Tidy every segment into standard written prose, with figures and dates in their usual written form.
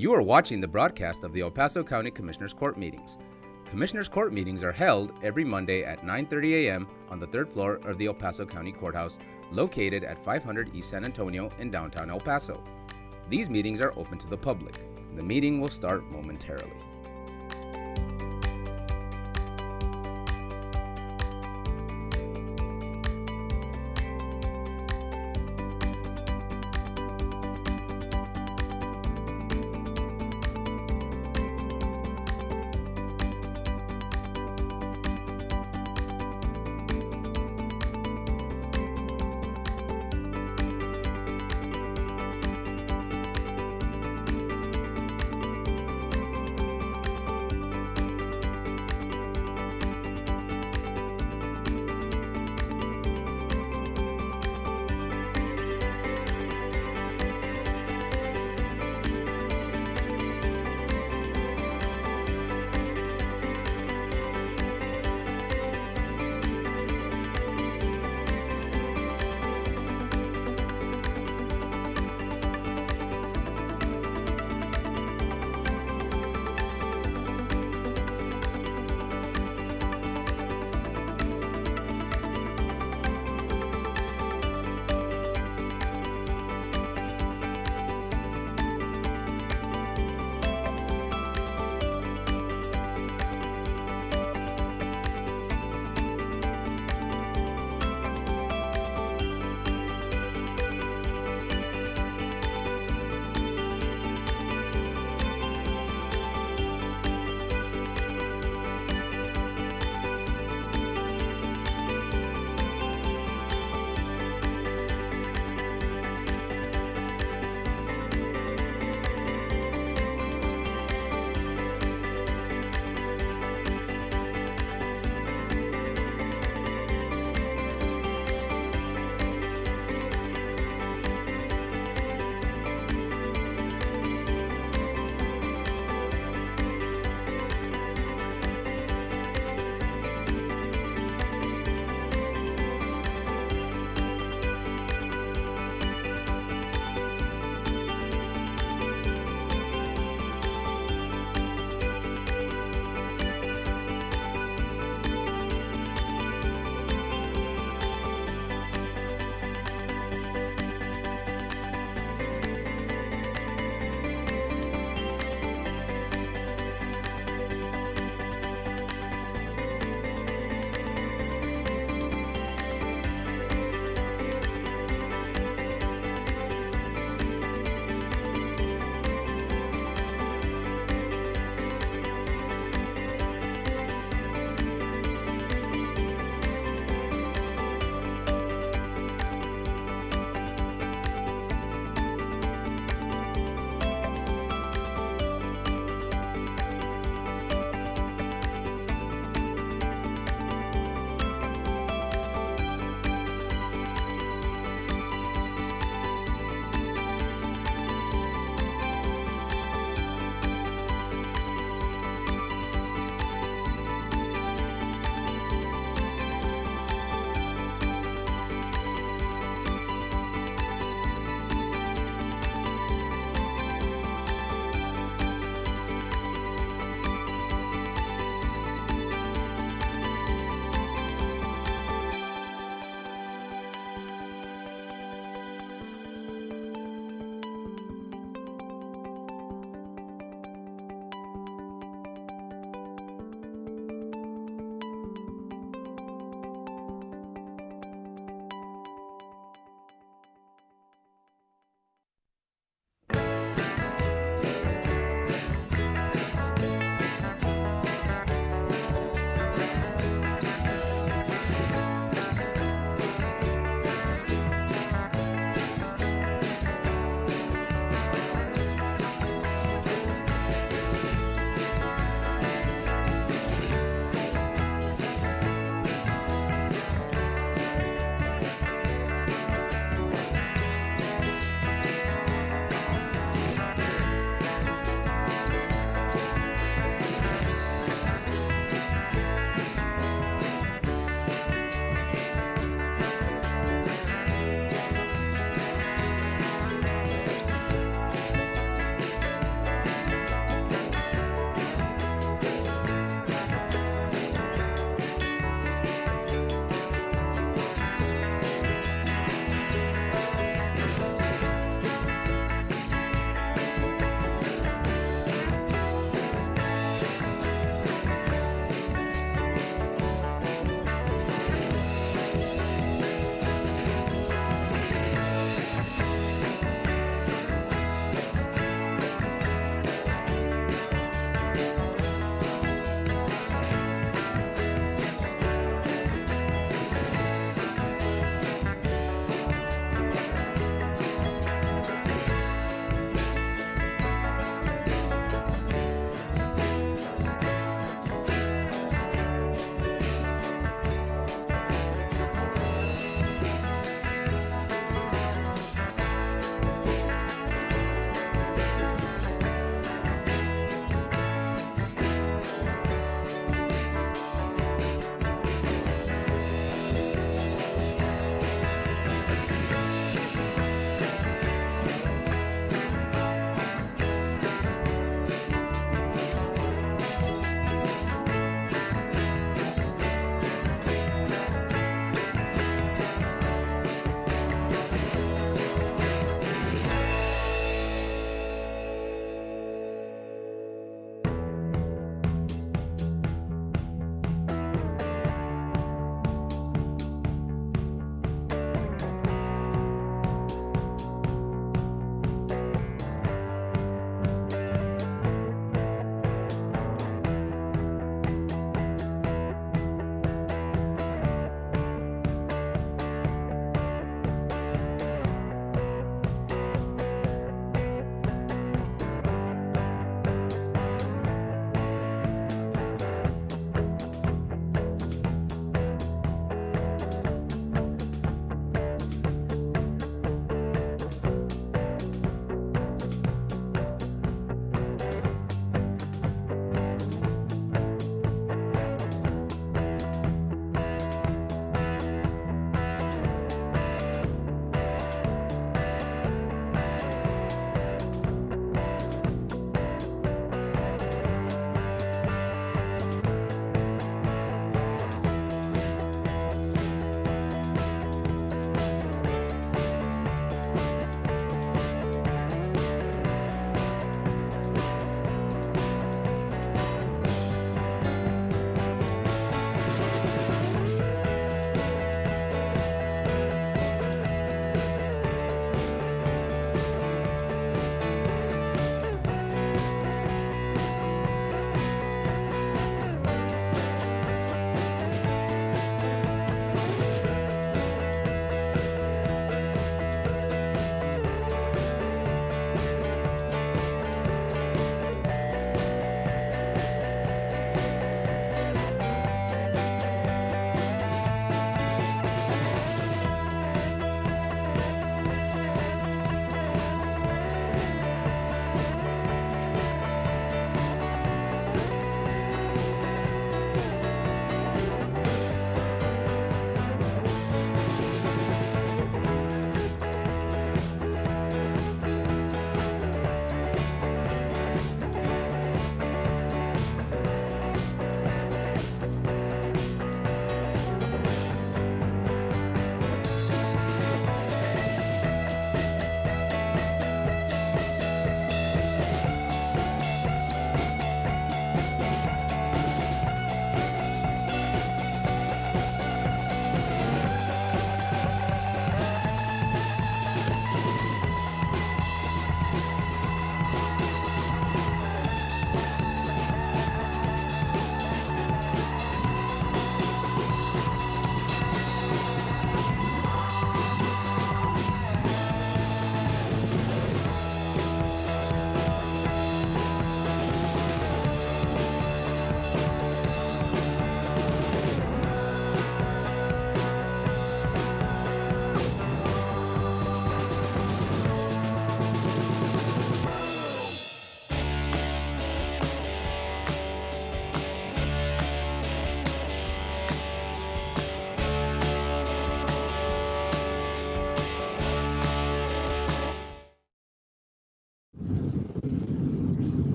You are watching the broadcast of the El Paso County Commissioners Court meetings. Commissioners Court meetings are held every Monday at 9:30 a.m. on the third floor of the El Paso County Courthouse, located at 500 East San Antonio in downtown El Paso. These meetings are open to the public. The meeting will start momentarily.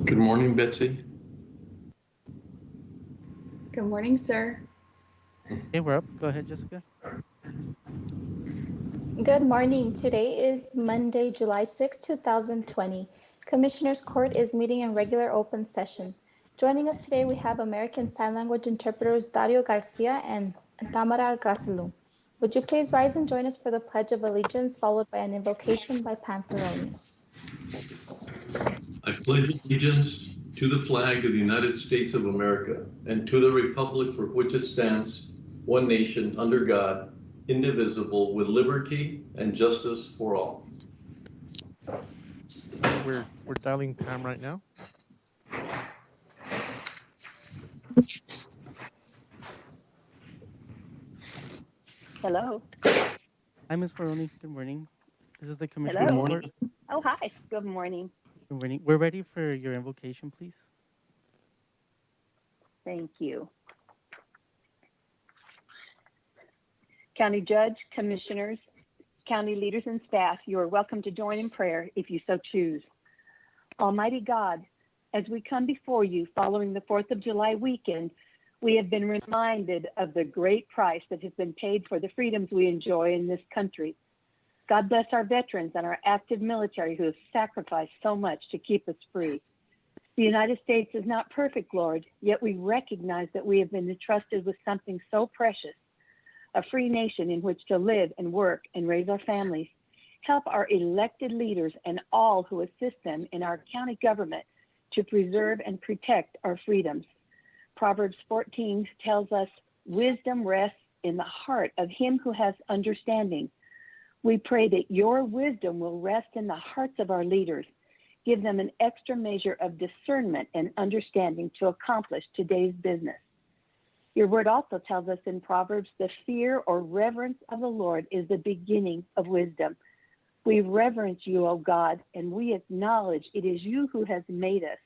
Good morning, Betsy. Good morning, sir. Okay, we're up. Go ahead, Jessica. Good morning. Today is Monday, July 6, 2020. Commissioners Court is meeting in regular open session. Joining us today, we have American Sign Language interpreters Dario Garcia and Tamara Gasalum. Would you please rise and join us for the Pledge of Allegiance, followed by an invocation by Pamperoni? I pledge allegiance to the flag of the United States of America and to the republic for which it stands, one nation, under God, indivisible, with liberty and justice for all. We're dialing Pam right now. Hello. Hi, Ms. Faroni. Good morning. This is the Hello. Commissioners Good morning. Court. Oh, hi. Good morning. Good morning. We're ready for your invocation, please. Thank you. County Judge, Commissioners, County leaders and staff, you are welcome to join in prayer if you so choose. Almighty God, as we come before you following the 4th of July weekend, we have been reminded of the great price that has been paid for the freedoms we enjoy in this country. God bless our veterans and our active military who have sacrificed so much to keep us free. The United States is not perfect, Lord, yet we recognize that we have been entrusted with something so precious, a free nation in which to live and work and raise our families. Help our elected leaders and all who assist them in our county government to preserve and protect our freedoms. Proverbs 14 tells us, wisdom rests in the heart of him who has understanding. We pray that your wisdom will rest in the hearts of our leaders. Give them an extra measure of discernment and understanding to accomplish today's business. Your word also tells us in Proverbs, the fear or reverence of the Lord is the beginning of wisdom. We reverence you, O God, and we acknowledge it is you who has made us.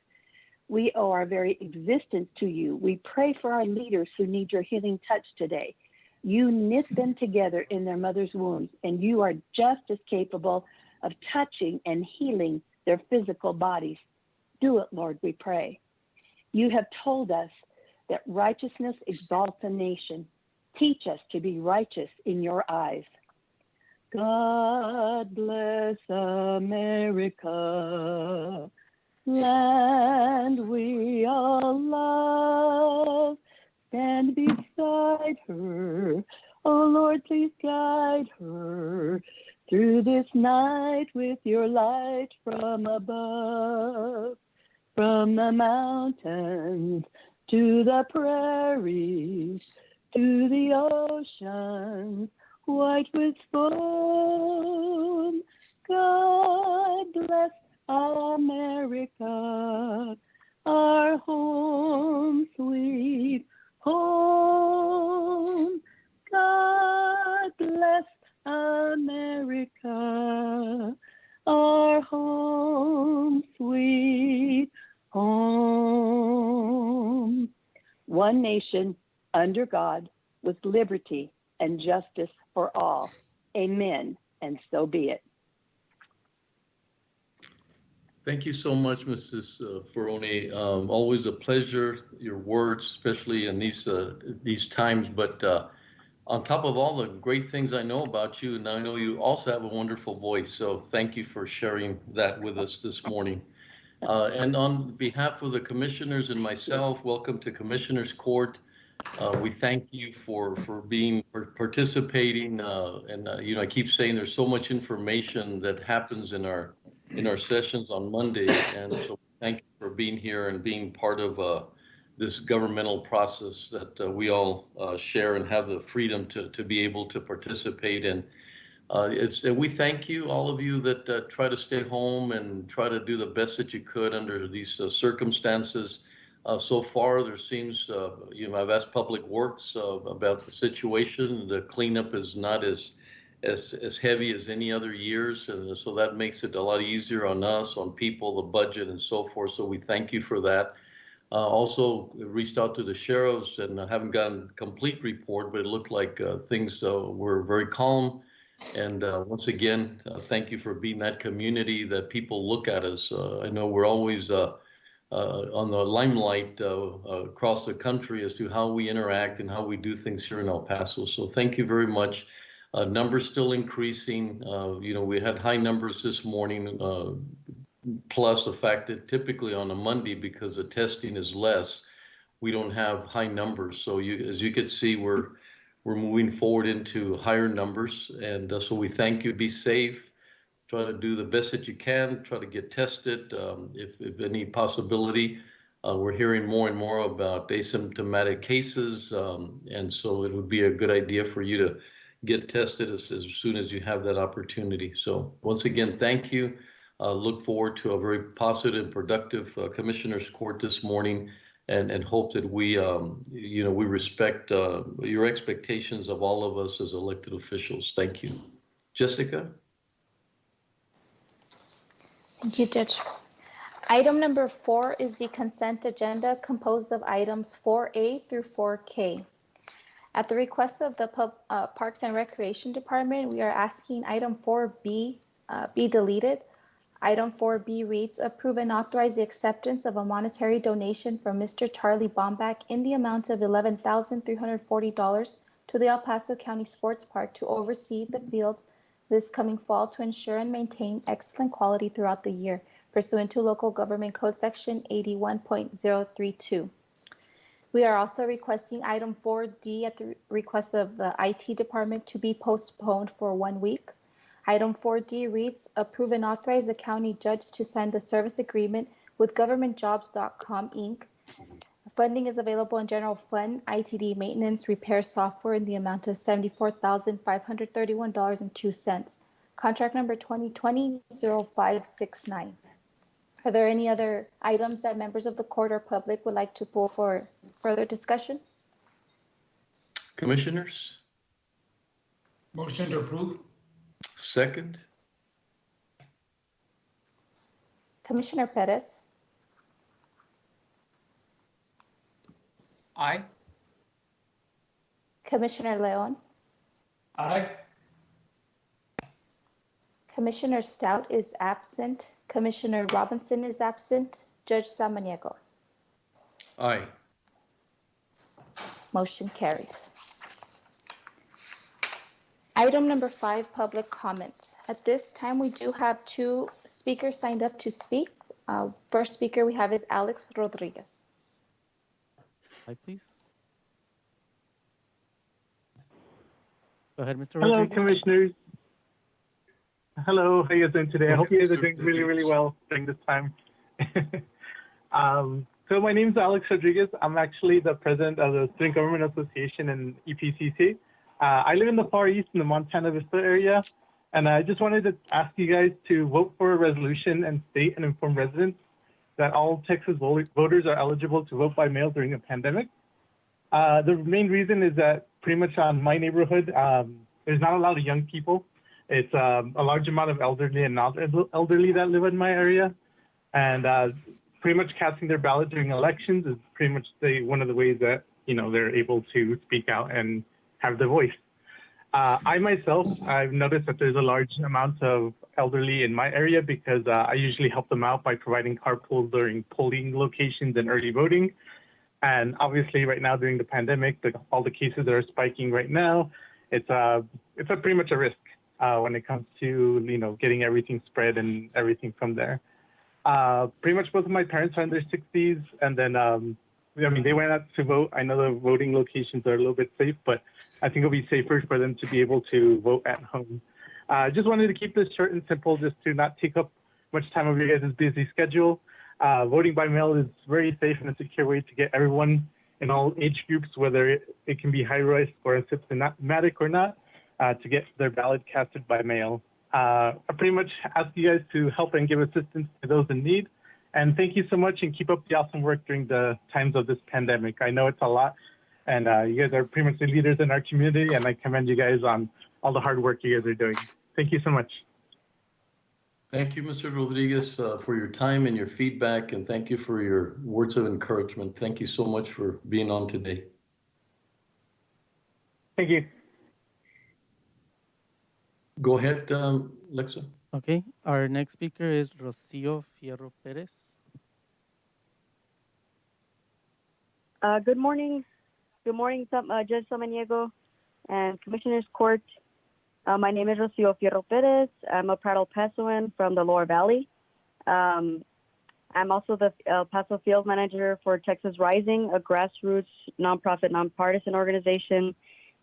We owe our very existence to you. We pray for our leaders who need your healing touch today. You knit them together in their mother's wombs, and you are just as capable of touching and healing their physical bodies. Do it, Lord, we pray. You have told us that righteousness exalts a nation. Teach us to be righteous in your eyes. God bless America, land we all love. Stand beside her, oh Lord, please guide her through this night with your light from above. From the mountains to the prairies, to the oceans, white with foam. God bless America, our home, sweet home. God bless America, our home, sweet home. One nation under God with liberty and justice for all. Amen. And so be it. Thank you so much, Mrs. Faroni. Always a pleasure, your words, especially in these times. But on top of all the great things I know about you, and I know you also have a wonderful voice. So thank you for sharing that with us this morning. And on behalf of the commissioners and myself, welcome to Commissioners Court. We thank you for participating. I keep saying there's so much information that happens in our sessions on Monday, and so thank you for being here and being part of this governmental process that we all share and have the freedom to be able to participate in. We thank you, all of you that try to stay home and try to do the best that you could under these circumstances. So far, there seems, I've asked Public Works about the situation. The cleanup is not as heavy as any other years, and so that makes it a lot easier on us, on people, the budget, and so forth. So we thank you for that. Also reached out to the sheriffs, and I haven't gotten a complete report, but it looked like things were very calm. And once again, thank you for being that community that people look at us. I know we're always on the limelight across the country as to how we interact and how we do things here in El Paso. So thank you very much. Numbers still increasing. We had high numbers this morning, plus the fact that typically on a Monday, because the testing is less, we don't have high numbers. So as you can see, we're moving forward into higher numbers. And so we thank you. Be safe. Try to do the best that you can. Try to get tested if any possibility. We're hearing more and more about asymptomatic cases. And so it would be a good idea for you to get tested as soon as you have that opportunity. So once again, thank you. Look forward to a very positive and productive Commissioners Court this morning, and hope that we respect your expectations of all of us as elected officials. Thank you. Jessica? Thank you, Judge. Item number 4 is the consent agenda composed of items 4A through 4K. At the request of the Parks and Recreation Department, we are asking item 4B be deleted. Item 4B reads, approve and authorize the acceptance of a monetary donation from Mr. Charlie Bombach in the amount of $11,340 to the El Paso County Sports Park to oversee the fields this coming fall to ensure and maintain excellent quality throughout the year, pursuant to Local Government Code Section 81.032. We are also requesting item 4D at the request of the IT department to be postponed for 1 week. Item 4D reads, approve and authorize the county judge to sign the service agreement with governmentjobs.com, Inc. Funding is available in general fund, ITD maintenance, repair software in the amount of $74,531.02. Contract number 2020-0569. Are there any other items that members of the court or public would like to pull for further discussion? Commissioners? Motion to approve. Second? Commissioner Perez? Aye. Commissioner Leon? Aye. Commissioner Stout is absent. Commissioner Robinson is absent. Judge Samaniego? Aye. Motion carries. Item number 5, public comments. At this time, we do have 2 speakers signed up to speak. First speaker we have is Alex Rodriguez. Hi, please. Go ahead, Mr. Hello, Rodriguez. Commissioners. Hello, how are you guys doing today? I hope you guys are doing really, really well during this time. So my name is Alex Rodriguez. I'm actually the president of the Student Government Association in EPCC. I live in the Far East in the Montana Vista area, and I just wanted to ask you guys to vote for a resolution and state and inform residents that all Texas voters are eligible to vote by mail during a pandemic. The main reason is that pretty much on my neighborhood, there's not a lot of young people. It's a large amount of elderly and non-elderly that live in my area, and pretty much casting their ballot during elections is pretty much one of the ways that they're able to speak out and have their voice. I've noticed that there's a large amount of elderly in my area because I usually help them out by providing carpools during polling locations and early voting. And obviously, right now during the pandemic, all the cases that are spiking right now, it's pretty much a risk when it comes to getting everything spread and everything from there. Pretty much both of my parents are in their 60s, and then they went out to vote. I know the voting locations are a little bit safe, but I think it'll be safer for them to be able to vote at home. Just wanted to keep this short and simple, just to not take up much time of your guys' busy schedule. Voting by mail is very safe and a secure way to get everyone in all age groups, whether it can be high risk or asymptomatic or not, to get their ballot casted by mail. I pretty much ask you guys to help and give assistance to those in need. And thank you so much, and keep up the awesome work during the times of this pandemic. I know it's a lot, and you guys are pretty much the leaders in our community, and I commend you guys on all the hard work you guys are doing. Thank you so much. Thank you, Mr. Rodriguez, for your time and your feedback, and thank you for your words of encouragement. Thank you so much for being on today. Thank you. Go ahead, Lexa. Okay, our next speaker is Rocio Fierro Perez. Good morning. Good morning, Judge Samaniego and Commissioners Court. My name is Rocio Fierro Perez. I'm a proud El Pasoan from the Lower Valley. I'm also the El Paso Field Manager for Texas Rising, a grassroots, nonprofit, nonpartisan organization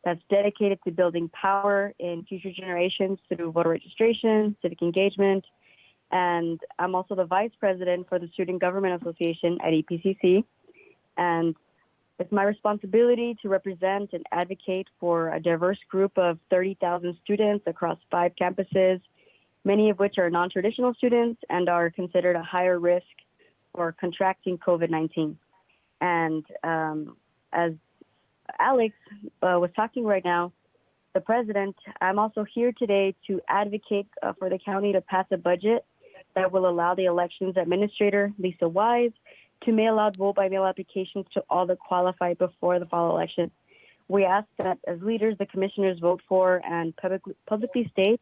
that's dedicated to building power in future generations through voter registration, civic engagement, and I'm also the Vice President for the Student Government Association at EPCC. And it's my responsibility to represent and advocate for a diverse group of 30,000 students across 5 campuses, many of which are non-traditional students and are considered a higher risk for contracting COVID-19. And as Alex was talking right now, the president, I'm also here today to advocate for the county to pass a budget that will allow the elections administrator, Lisa Wise, to mail out vote-by-mail applications to all that qualify before the fall election. We ask that as leaders, the commissioners vote for and publicly state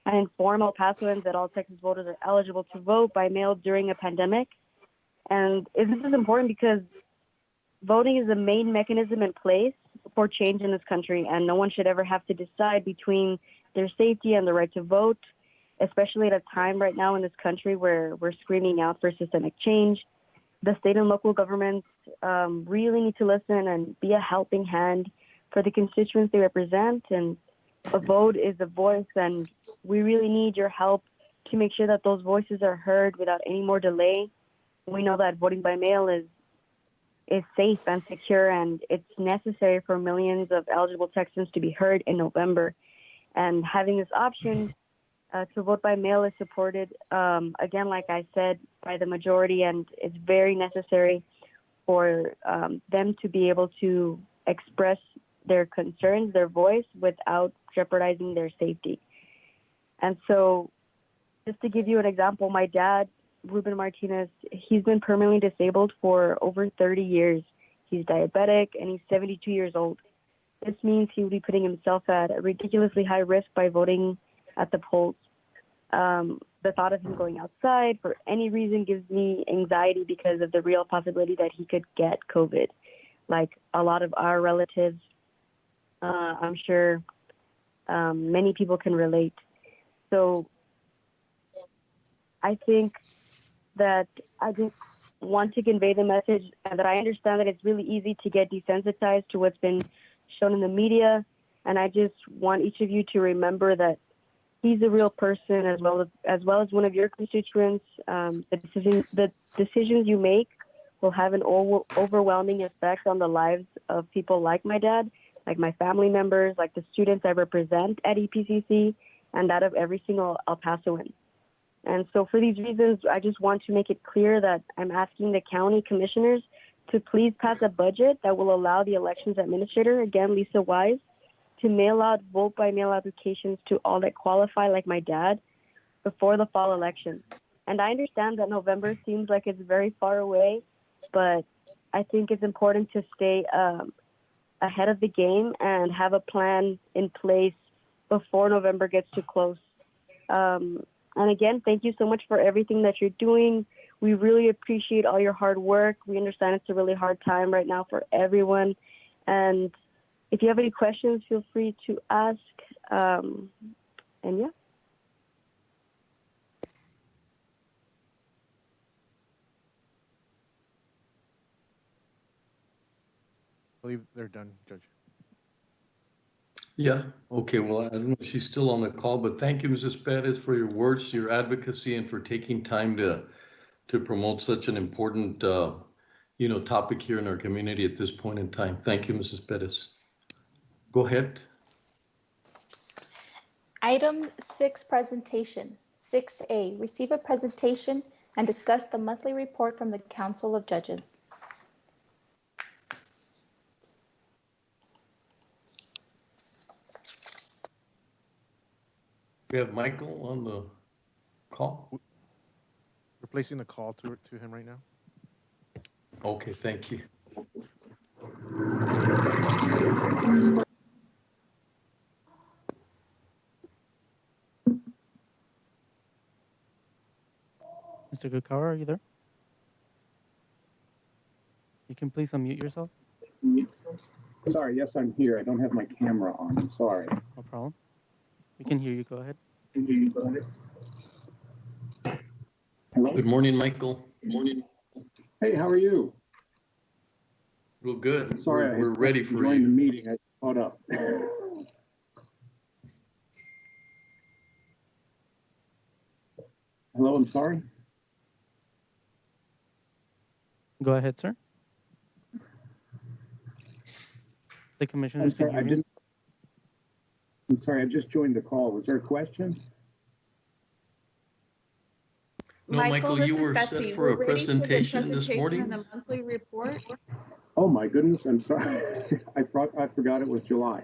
and inform El Pasoans that all Texas voters are eligible to vote by mail during a pandemic. And this is important because voting is the main mechanism in place for change in this country, and no one should ever have to decide between their safety and the right to vote, especially at a time right now in this country where we're screaming out for systemic change. The state and local governments really need to listen and be a helping hand for the constituents they represent. And a vote is a voice, and we really need your help to make sure that those voices are heard without any more delay. We know that voting by mail is safe and secure, and it's necessary for millions of eligible Texans to be heard in November. And having this option to vote by mail is supported, again, like I said, by the majority, and it's very necessary for them to be able to express their concerns, their voice, without jeopardizing their safety. And so, just to give you an example, my dad, Ruben Martinez, he's been permanently disabled for over 30 years. He's diabetic and he's 72 years old. This means he will be putting himself at a ridiculously high risk by voting at the polls. The thought of him going outside for any reason gives me anxiety because of the real possibility that he could get COVID. Like a lot of our relatives, I'm sure many people can relate. So I think that I just want to convey the message that I understand that it's really easy to get desensitized to what's been shown in the media. And I just want each of you to remember that he's a real person as well as one of your constituents. The decisions you make will have an overwhelming effect on the lives of people like my dad, like my family members, like the students I represent at EPCC, and that of every single El Pasoan. And so for these reasons, I just want to make it clear that I'm asking the county commissioners to please pass a budget that will allow the elections administrator, again, Lisa Wise, to mail out vote-by-mail applications to all that qualify, like my dad, before the fall election. And I understand that November seems like it's very far away, but I think it's important to stay ahead of the game and have a plan in place before November gets too close. And again, thank you so much for everything that you're doing. We really appreciate all your hard work. We understand it's a really hard time right now for everyone. And if you have any questions, feel free to ask. And yeah. I believe they're done, Judge. Yeah, okay, well, I don't know if she's still on the call, but thank you, Mrs. Perez, for your words, your advocacy, and for taking time to promote such an important, topic here in our community at this point in time. Thank you, Mrs. Perez. Go ahead. Item 6, presentation. 6A, receive a presentation and discuss the monthly report from the Council of Judges. We have Michael on the call. We're placing the call to him right now. Okay, thank you. Mr. Gukawa, are you there? You can please unmute yourself. Sorry, yes, I'm here. I don't have my camera on. I'm sorry. No problem. We can hear you. Go ahead. Hello? Good morning, Michael. Good morning. Hey, how are you? Well, good. Sorry, We're ready for join the you. meeting. I caught up. Hello, I'm sorry. Go ahead, sir. The commissioners can hear you. I'm sorry, I just joined the call. Was there a question? No, Michael, this you is were Betsy. set for a We're ready for the presentation this presentation morning. and the monthly report. Oh my goodness, I'm sorry. I forgot it was July.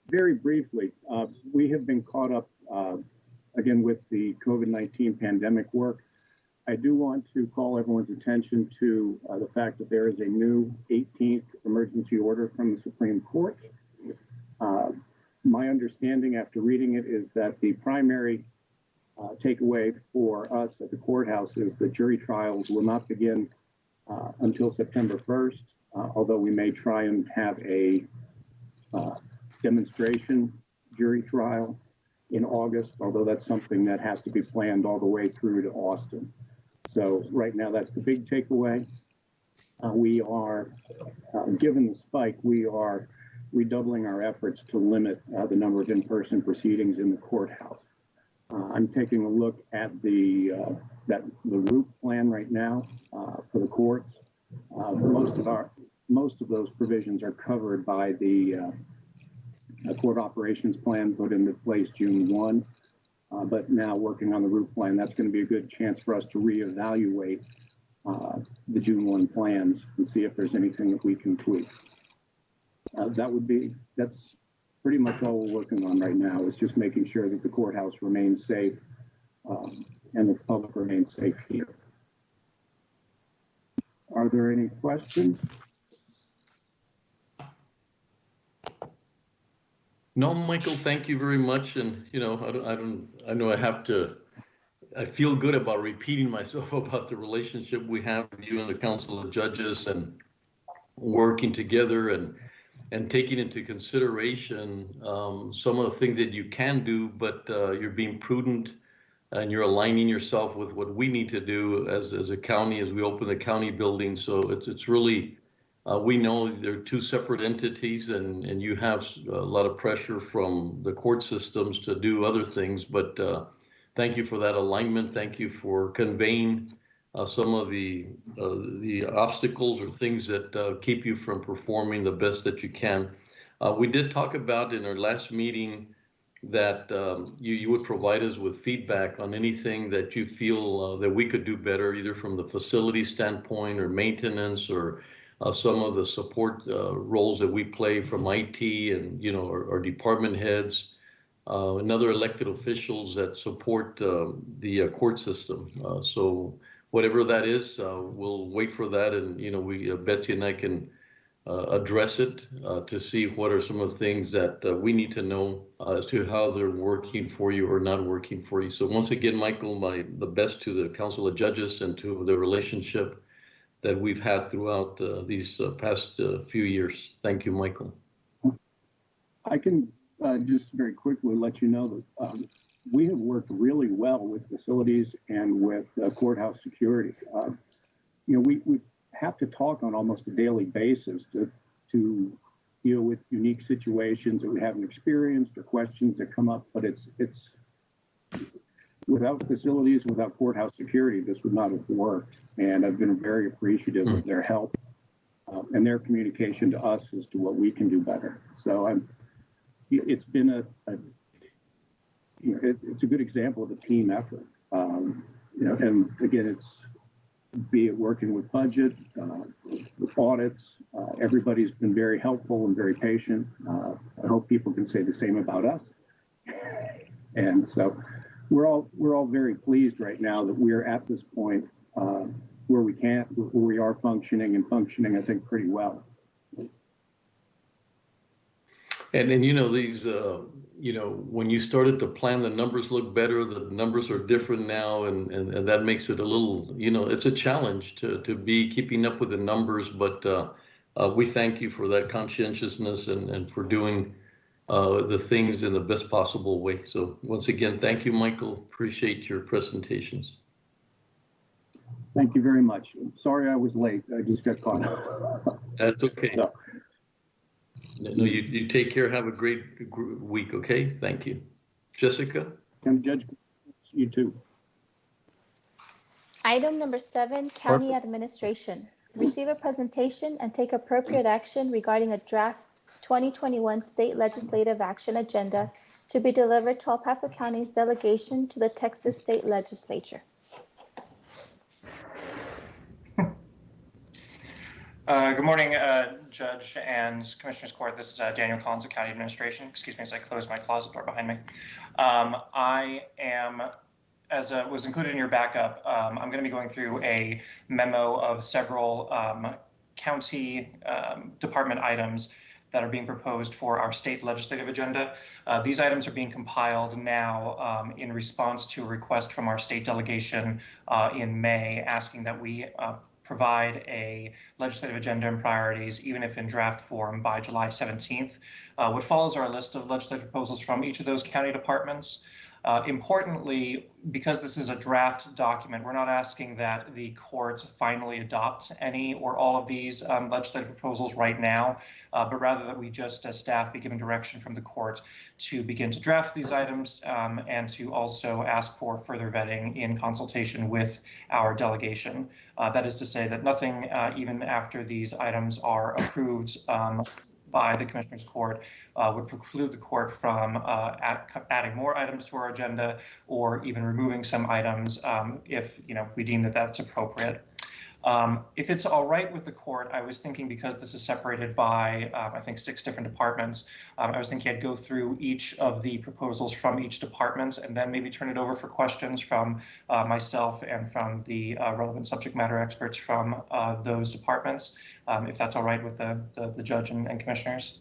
Very briefly, we have been caught up again with the COVID-19 pandemic work. I do want to call everyone's attention to the fact that there is a new 18th emergency order from the Supreme Court. My understanding after reading it is that the primary takeaway for us at the courthouse is that jury trials will not begin until September 1st, although we may try and have a demonstration jury trial in August, although that's something that has to be planned all the way through to Austin. So right now, that's the big takeaway. We are, given the spike, we are redoubling our efforts to limit the number of in-person proceedings in the courthouse. I'm taking a look at the route plan right now for the courts. Most of those provisions are covered by the court operations plan put into place June 1. But now working on the route plan, that's going to be a good chance for us to reevaluate the June 1 plans and see if there's anything that we can tweak. That's pretty much all we're working on right now, is just making sure that the courthouse remains safe and the public remains safe here. Are there any questions? No, Michael, thank you very much. And I know I feel good about repeating myself about the relationship we have with you and the Council of Judges, and working together and taking into consideration some of the things that you can do, but you're being prudent and you're aligning yourself with what we need to do as a county as we open the county building. So it's really, we know they're two separate entities, and you have a lot of pressure from the court systems to do other things, but thank you for that alignment. Thank you for conveying some of the obstacles or things that keep you from performing the best that you can. We did talk about in our last meeting that you would provide us with feedback on anything that you feel that we could do better, either from the facility standpoint or maintenance, or some of the support roles that we play from IT and our department heads, and other elected officials that support the court system. So whatever that is, we'll wait for that, and Betsy and I can address it to see what are some of the things that we need to know as to how they're working for you or not working for you. So once again, Michael, the best to the Council of Judges and to the relationship that we've had throughout these past few years. Thank you, Michael. I can just very quickly let you know that we have worked really well with facilities and with courthouse security. We have to talk on almost a daily basis to deal with unique situations that we haven't experienced or questions that come up, but it's without facilities, without courthouse security, this would not have worked. And I've been very appreciative of their help and their communication to us as to what we can do better. So it's been it's a good example of a team effort. And again, it's be it working with budget, with audits, everybody's been very helpful and very patient. I hope people can say the same about us. And so we're all very pleased right now that we're at this point where we are functioning, I think, pretty well. And then these when you started to plan, the numbers look better. The numbers are different now, and that makes it a little, it's a challenge to be keeping up with the numbers. But we thank you for that conscientiousness and for doing the things in the best possible way. So once again, thank you, Michael. Appreciate your presentations. Thank you very much. Sorry I was late. I just got caught up. That's okay. So, No, you take care. Have a great week, okay? Thank you. Jessica? and Judge, you too. Item number 7, County Administration. Receive a presentation and take appropriate action regarding a draft 2021 State Legislative Action Agenda to be delivered to El Paso County's delegation to the Texas State Legislature. Good morning, Judge and Commissioners Court. This is Daniel Collins of County Administration. Excuse me as I close my closet door behind me. I am, as was included in your backup, I'm going to be going through a memo of several county department items that are being proposed for our state legislative agenda. These items are being compiled now in response to a request from our state delegation in May asking that we provide a legislative agenda and priorities, even if in draft form, by July 17th. What follows are a list of legislative proposals from each of those county departments. Importantly, because this is a draft document, we're not asking that the court finally adopt any or all of these legislative proposals right now, but rather that we just, as staff, be given direction from the court to begin to draft these items and to also ask for further vetting in consultation with our delegation. That is to say that nothing, even after these items are approved by the Commissioners Court, would preclude the court from adding more items to our agenda or even removing some items if we deem that that's appropriate. If it's all right with the court, I was thinking, because this is separated by, I think, 6 different departments, I was thinking I'd go through each of the proposals from each department and then maybe turn it over for questions from myself and from the relevant subject matter experts from those departments, if that's all right with the judge and commissioners.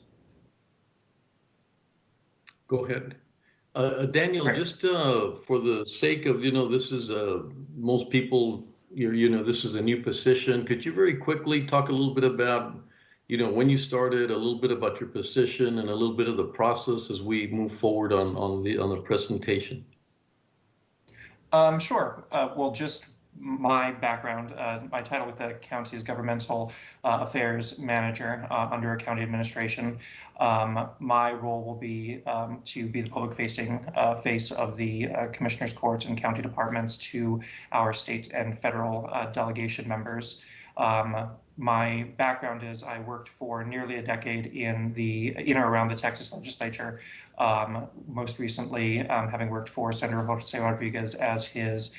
Go ahead. Daniel, Right. just for the sake of, this is most people, this is a new position. Could you very quickly talk a little bit about, when you started, a little bit about your position and a little bit of the process as we move forward on the presentation? Sure. Well, just my background, my title with the county is Governmental Affairs Manager under a county administration. My role will be to be the public-facing face of the Commissioners Courts and county departments to our state and federal delegation members. My background is I worked for nearly a decade in or around the Texas legislature, most recently having worked for Senator Jose Rodriguez as his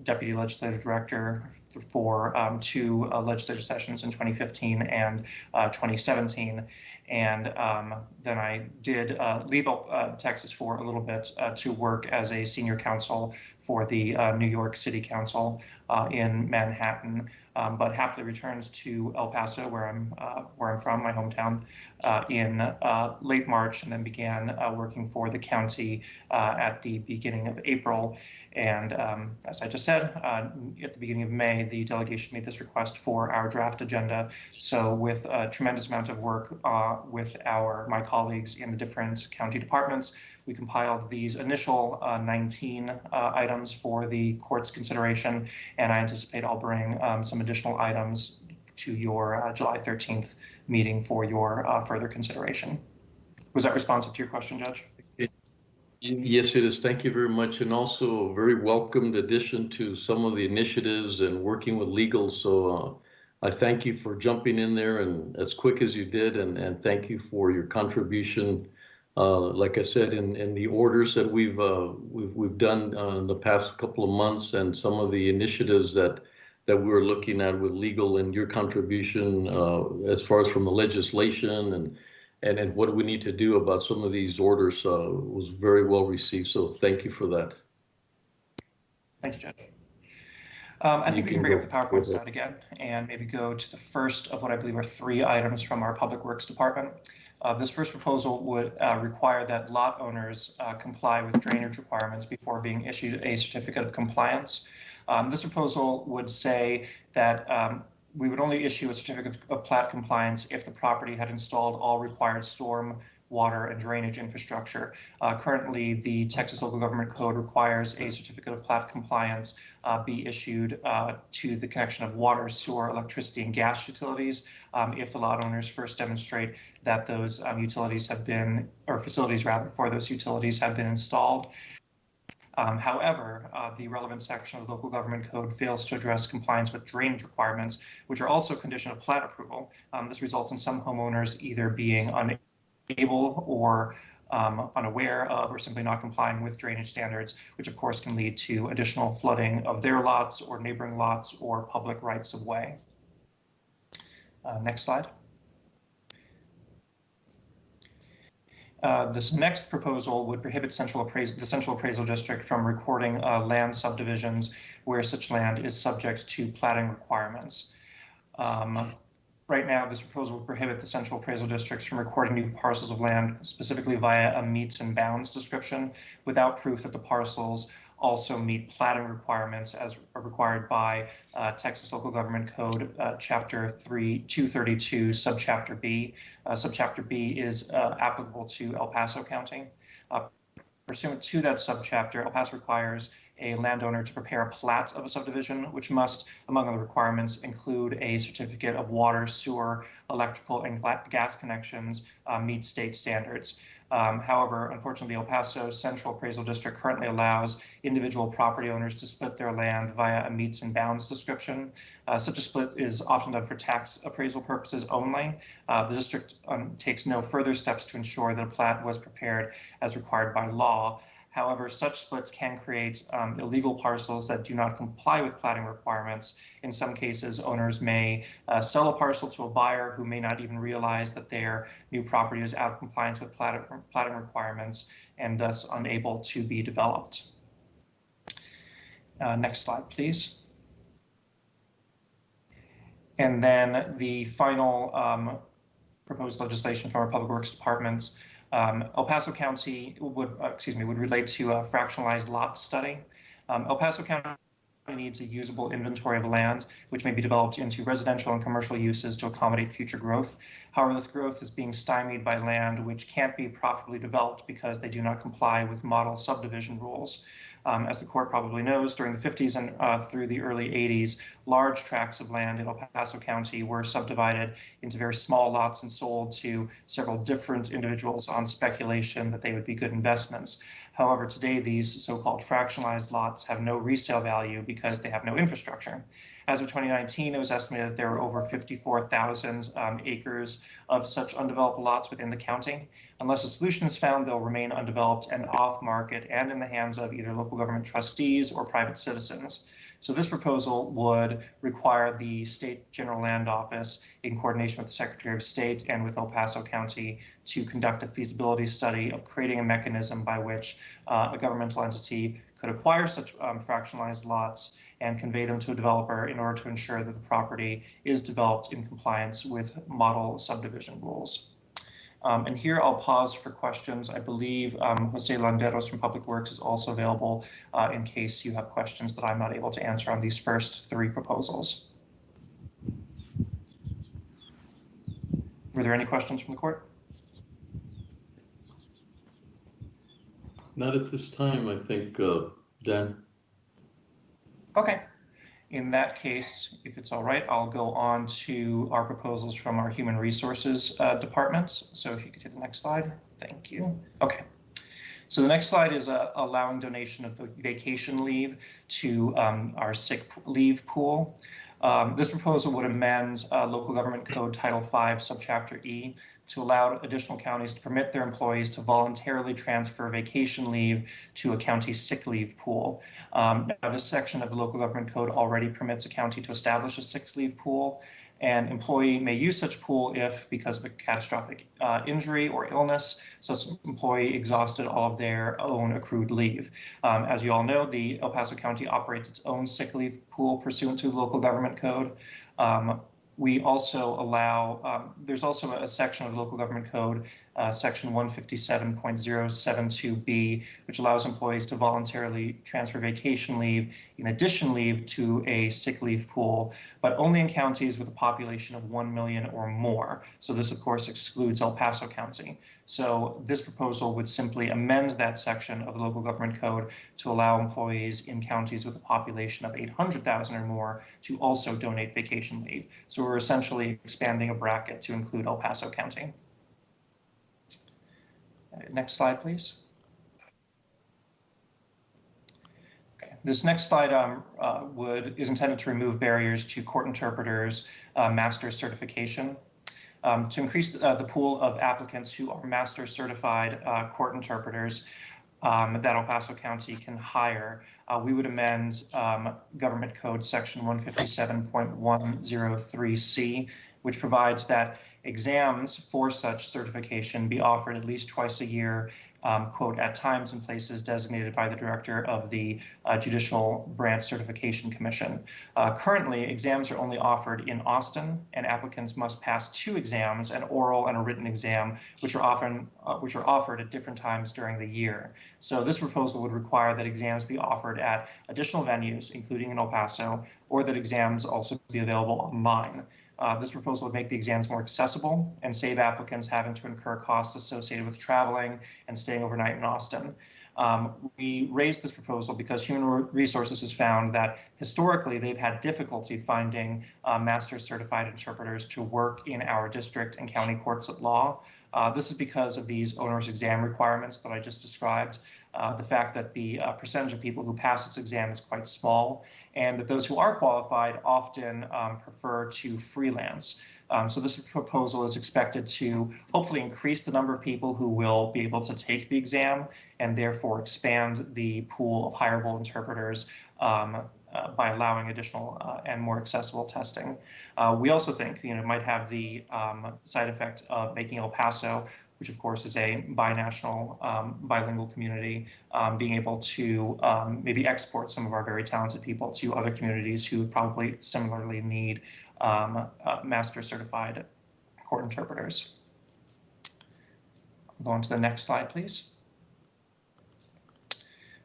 deputy legislative director for 2 legislative sessions in 2015 and 2017. And then I did leave Texas for a little bit to work as a senior counsel for the New York City Council in Manhattan, but happily returned to El Paso, where I'm from, my hometown, in late March, and then began working for the county at the beginning of April. And as I just said, at the beginning of May, the delegation made this request for our draft agenda. So with a tremendous amount of work with my colleagues in the different county departments, we compiled these initial 19 items for the court's consideration, and I anticipate I'll bring some additional items to your July 13th meeting for your further consideration. Was that responsive to your question, Judge? Yes, it is. Thank you very much. And also a very welcomed addition to some of the initiatives and working with legal. So I thank you for jumping in there and as quick as you did. And thank you for your contribution. Like I said, in the orders that we've done in the past couple of months and some of the initiatives that we're looking at with legal and your contribution as far as from the legislation and what do we need to do about some of these orders was very well received. So thank you for that. Thank you, Judge. I think we can bring up the PowerPoint slide again and maybe go to the first of what I believe are 3 items from our Public Works Department. This first proposal would require that lot owners comply with drainage requirements before being issued a certificate of compliance. This proposal would say that we would only issue a certificate of plat compliance if the property had installed all required storm, water, and drainage infrastructure. Currently, the Texas Local Government Code requires a certificate of plat compliance be issued to the connection of water, sewer, electricity, and gas utilities if the lot owners first demonstrate that those utilities have been, or facilities rather, for those utilities have been installed. However, the relevant section of the Local Government Code fails to address compliance with drainage requirements, which are also a condition of plat approval. This results in some homeowners either being unable or unaware of or simply not complying with drainage standards, which of course can lead to additional flooding of their lots or neighboring lots or public rights of way. Next slide. This next proposal would prohibit the Central Appraisal District from recording land subdivisions where such land is subject to platting requirements. Right now, this proposal would prohibit the Central Appraisal Districts from recording new parcels of land, specifically via a meets and bounds description, without proof that the parcels also meet platting requirements as required by Texas Local Government Code, Chapter 232, Subchapter B. Subchapter B is applicable to El Paso County. Pursuant to that subchapter, El Paso requires a landowner to prepare a plat of a subdivision, which must, among other requirements, include a certificate of water, sewer, electrical, and gas connections, meet state standards. However, unfortunately, El Paso Central Appraisal District currently allows individual property owners to split their land via a meets and bounds description. Such a split is often done for tax appraisal purposes only. The district takes no further steps to ensure that a plat was prepared as required by law. However, such splits can create illegal parcels that do not comply with platting requirements. In some cases, owners may sell a parcel to a buyer who may not even realize that their new property is out of compliance with platting requirements and thus unable to be developed. Next slide, please. And then the final proposed legislation from our Public Works Departments. El Paso County would relate to a fractionalized lot study. El Paso County needs a usable inventory of land, which may be developed into residential and commercial uses to accommodate future growth. However, this growth is being stymied by land which can't be profitably developed because they do not comply with model subdivision rules. As the court probably knows, during the 50s and through the early 80s, large tracts of land in El Paso County were subdivided into very small lots and sold to several different individuals on speculation that they would be good investments. However, today these so-called fractionalized lots have no resale value because they have no infrastructure. As of 2019, it was estimated that there were over 54,000 acres of such undeveloped lots within the county. Unless a solution is found, they'll remain undeveloped and off-market and in the hands of either local government trustees or private citizens. So this proposal would require the State General Land Office, in coordination with the Secretary of State and with El Paso County, to conduct a feasibility study of creating a mechanism by which a governmental entity could acquire such fractionalized lots and convey them to a developer in order to ensure that the property is developed in compliance with model subdivision rules. And here I'll pause for questions. I believe Jose Landeros from Public Works is also available in case you have questions that I'm not able to answer on these first 3 proposals. Were there any questions from the court? Not at this time, I think, Dan. Okay. In that case, if it's all right, I'll go on to our proposals from our Human Resources departments. So if you could hit the next slide. Thank you. Okay. So the next slide is allowing donation of vacation leave to our sick leave pool. This proposal would amend Local Government Code Title V, Subchapter E, to allow additional counties to permit their employees to voluntarily transfer vacation leave to a county sick leave pool. Now, this section of the Local Government Code already permits a county to establish a sick leave pool. An employee may use such pool if, because of a catastrophic injury or illness, such employee exhausted all of their own accrued leave. As you all know, the El Paso County operates its own sick leave pool pursuant to the local government code. We also allow, there's also a section of the local government code, section 157.072B, which allows employees to voluntarily transfer vacation leave in addition leave to a sick leave pool, but only in counties with a population of 1 million or more. So this, of course, excludes El Paso County. So this proposal would simply amend that section of the local government code to allow employees in counties with a population of 800,000 or more to also donate vacation leave. So we're essentially expanding a bracket to include El Paso County. Next slide, please. Okay. This next slide is intended to remove barriers to court interpreters' master certification. To increase the pool of applicants who are master certified court interpreters that El Paso County can hire, we would amend Government Code Section 157.103C, which provides that exams for such certification be offered at least twice a year, quote, at times and places designated by the director of the Judicial Branch Certification Commission. Currently, exams are only offered in Austin, and applicants must pass 2 exams, an oral and a written exam, which are offered at different times during the year. So this proposal would require that exams be offered at additional venues, including in El Paso, or that exams also be available online. This proposal would make the exams more accessible and save applicants having to incur costs associated with traveling and staying overnight in Austin. We raised this proposal because Human Resources has found that historically they've had difficulty finding master certified interpreters to work in our district and county courts at law. This is because of these onerous exam requirements that I just described, the fact that the percentage of people who pass this exam is quite small, and that those who are qualified often prefer to freelance. So this proposal is expected to hopefully increase the number of people who will be able to take the exam and therefore expand the pool of hireable interpreters by allowing additional and more accessible testing. We also think it might have the side effect of making El Paso, which of course is a binational, bilingual community, being able to maybe export some of our very talented people to other communities who probably similarly need master certified court interpreters. Go on to the next slide, please.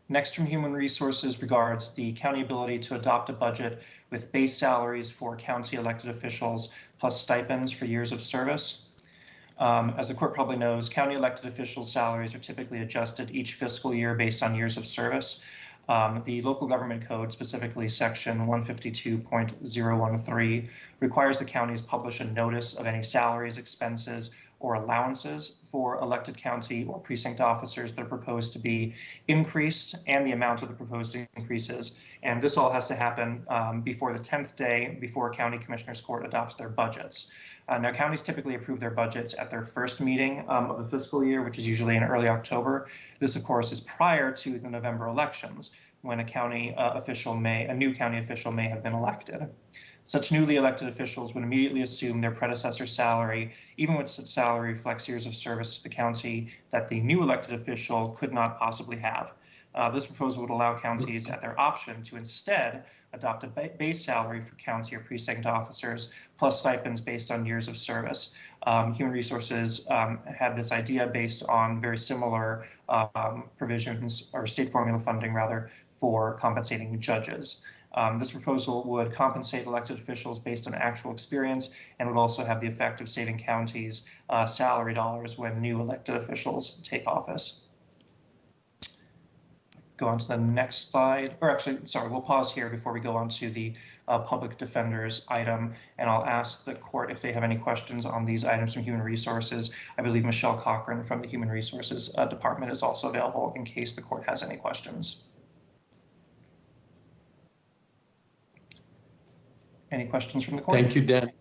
Next from Human Resources regards the county ability to adopt a budget with base salaries for county elected officials plus stipends for years of service. As the court probably knows, county elected officials' salaries are typically adjusted each fiscal year based on years of service. The local government code, specifically section 152.013, requires the counties publish a notice of any salaries, expenses, or allowances for elected county or precinct officers that are proposed to be increased and the amount of the proposed increases. And this all has to happen before the 10th day before County Commissioners Court adopts their budgets. Now, counties typically approve their budgets at their first meeting of the fiscal year, which is usually in early October. This, of course, is prior to the November elections, when a county official a new county official may have been elected. Such newly elected officials would immediately assume their predecessor's salary, even when such salary reflects years of service to the county that the new elected official could not possibly have. This proposal would allow counties at their option to instead adopt a base salary for county or precinct officers plus stipends based on years of service. Human Resources had this idea based on very similar provisions, or state formula funding rather, for compensating judges. This proposal would compensate elected officials based on actual experience and would also have the effect of saving counties salary dollars when new elected officials take office. Go on to the next slide, or actually, sorry, we'll pause here before we go on to the public defender's item, and I'll ask the court if they have any questions on these items from Human Resources. I believe Michelle Cochran from the Human Resources Department is also available in case the court has any questions. Any questions from the court? Thank you, Dan.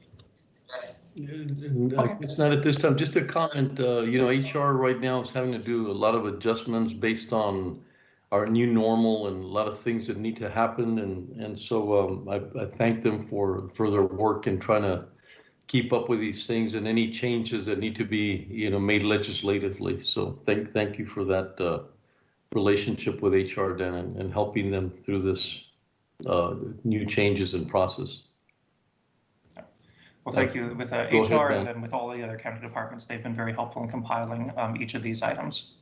Okay. It's not at this time. Just a comment, HR right now is having to do a lot of adjustments based on our new normal and a lot of things that need to happen. And so I thank them for their work in trying to keep up with these things and any changes that need to be, made legislatively. So thank you for that relationship with HR, Dan, and helping them through this new changes in process. Well, thank you. With Go ahead, HR Dan. and then with all the other county departments, they've been very helpful in compiling each of these items.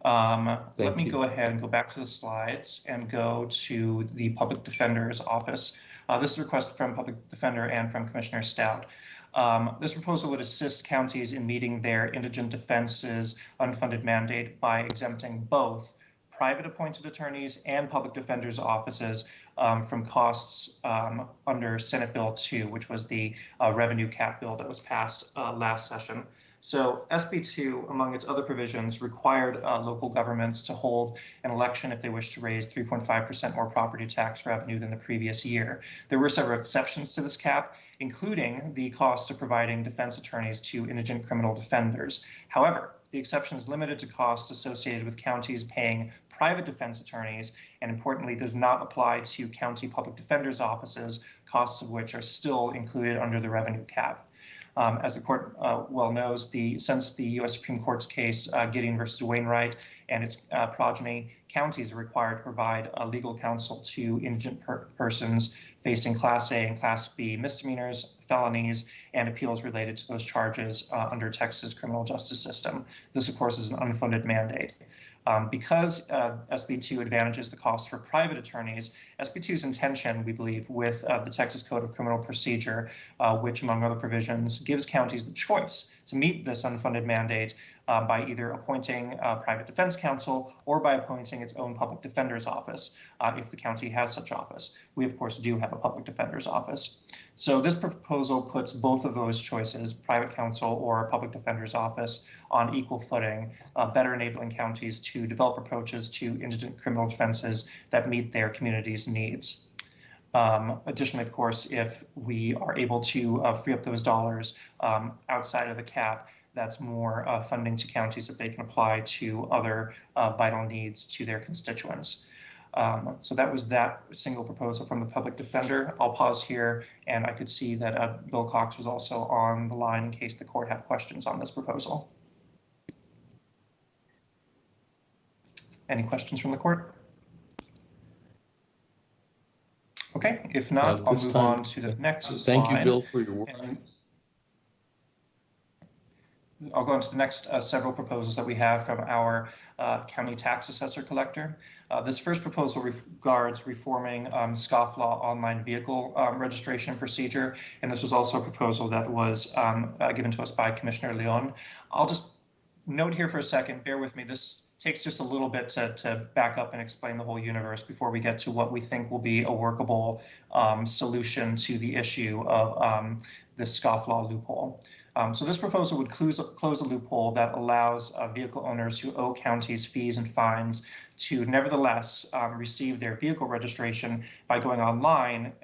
Let me go ahead and go back to the slides and go to the Public Defender's Office. This is a request from Public Defender and from Commissioner Stout. This proposal would assist counties in meeting their indigent defense's unfunded mandate by exempting both private appointed attorneys and public defenders' offices from costs under Senate Bill 2, which was the revenue cap bill that was passed last session. So SB 2, among its other provisions, required local governments to hold an election if they wish to raise 3.5% more property tax revenue than the previous year. There were several exceptions to this cap, including the cost of providing defense attorneys to indigent criminal defenders. However, the exception is limited to costs associated with counties paying private defense attorneys, and importantly, does not apply to county public defenders' offices, costs of which are still included under the revenue cap. As the court well knows, since the U.S. Supreme Court's case, Gideon versus Wainwright and its progeny, counties are required to provide legal counsel to indigent persons facing Class A and Class B misdemeanors, felonies, and appeals related to those charges under Texas criminal justice system. This, of course, is an unfunded mandate. Because SB 2 advantages the cost for private attorneys, SB 2's intention, we believe, with the Texas Code of Criminal Procedure, which, among other provisions, gives counties the choice to meet this unfunded mandate by either appointing private defense counsel or by appointing its own public defender's office, if the county has such office. We, of course, do have a public defender's office. So this proposal puts both of those choices, private counsel or public defender's office, on equal footing, better enabling counties to develop approaches to indigent criminal defenses that meet their community's needs. Additionally, of course, if we are able to free up those dollars outside of the cap, that's more funding to counties that they can apply to other vital needs to their constituents. So that was that single proposal from the public defender. I'll pause here, and I could see that Bill Cox was also on the line in case the court had questions on this proposal. Any questions from the court? Okay, if not, I'll move on to the next slide. Thank you, Bill, for your work. I'll go into the next several proposals that we have from our county tax assessor collector. This first proposal regards reforming scofflaw online vehicle registration procedure, and this was also a proposal that was given to us by Commissioner Leon. I'll just note here for a second, bear with me, this takes just a little bit to back up and explain the whole universe before we get to what we think will be a workable solution to the issue of the scofflaw loophole. So this proposal would close a loophole that allows vehicle owners who owe counties fees and fines to nevertheless receive their vehicle registration by going online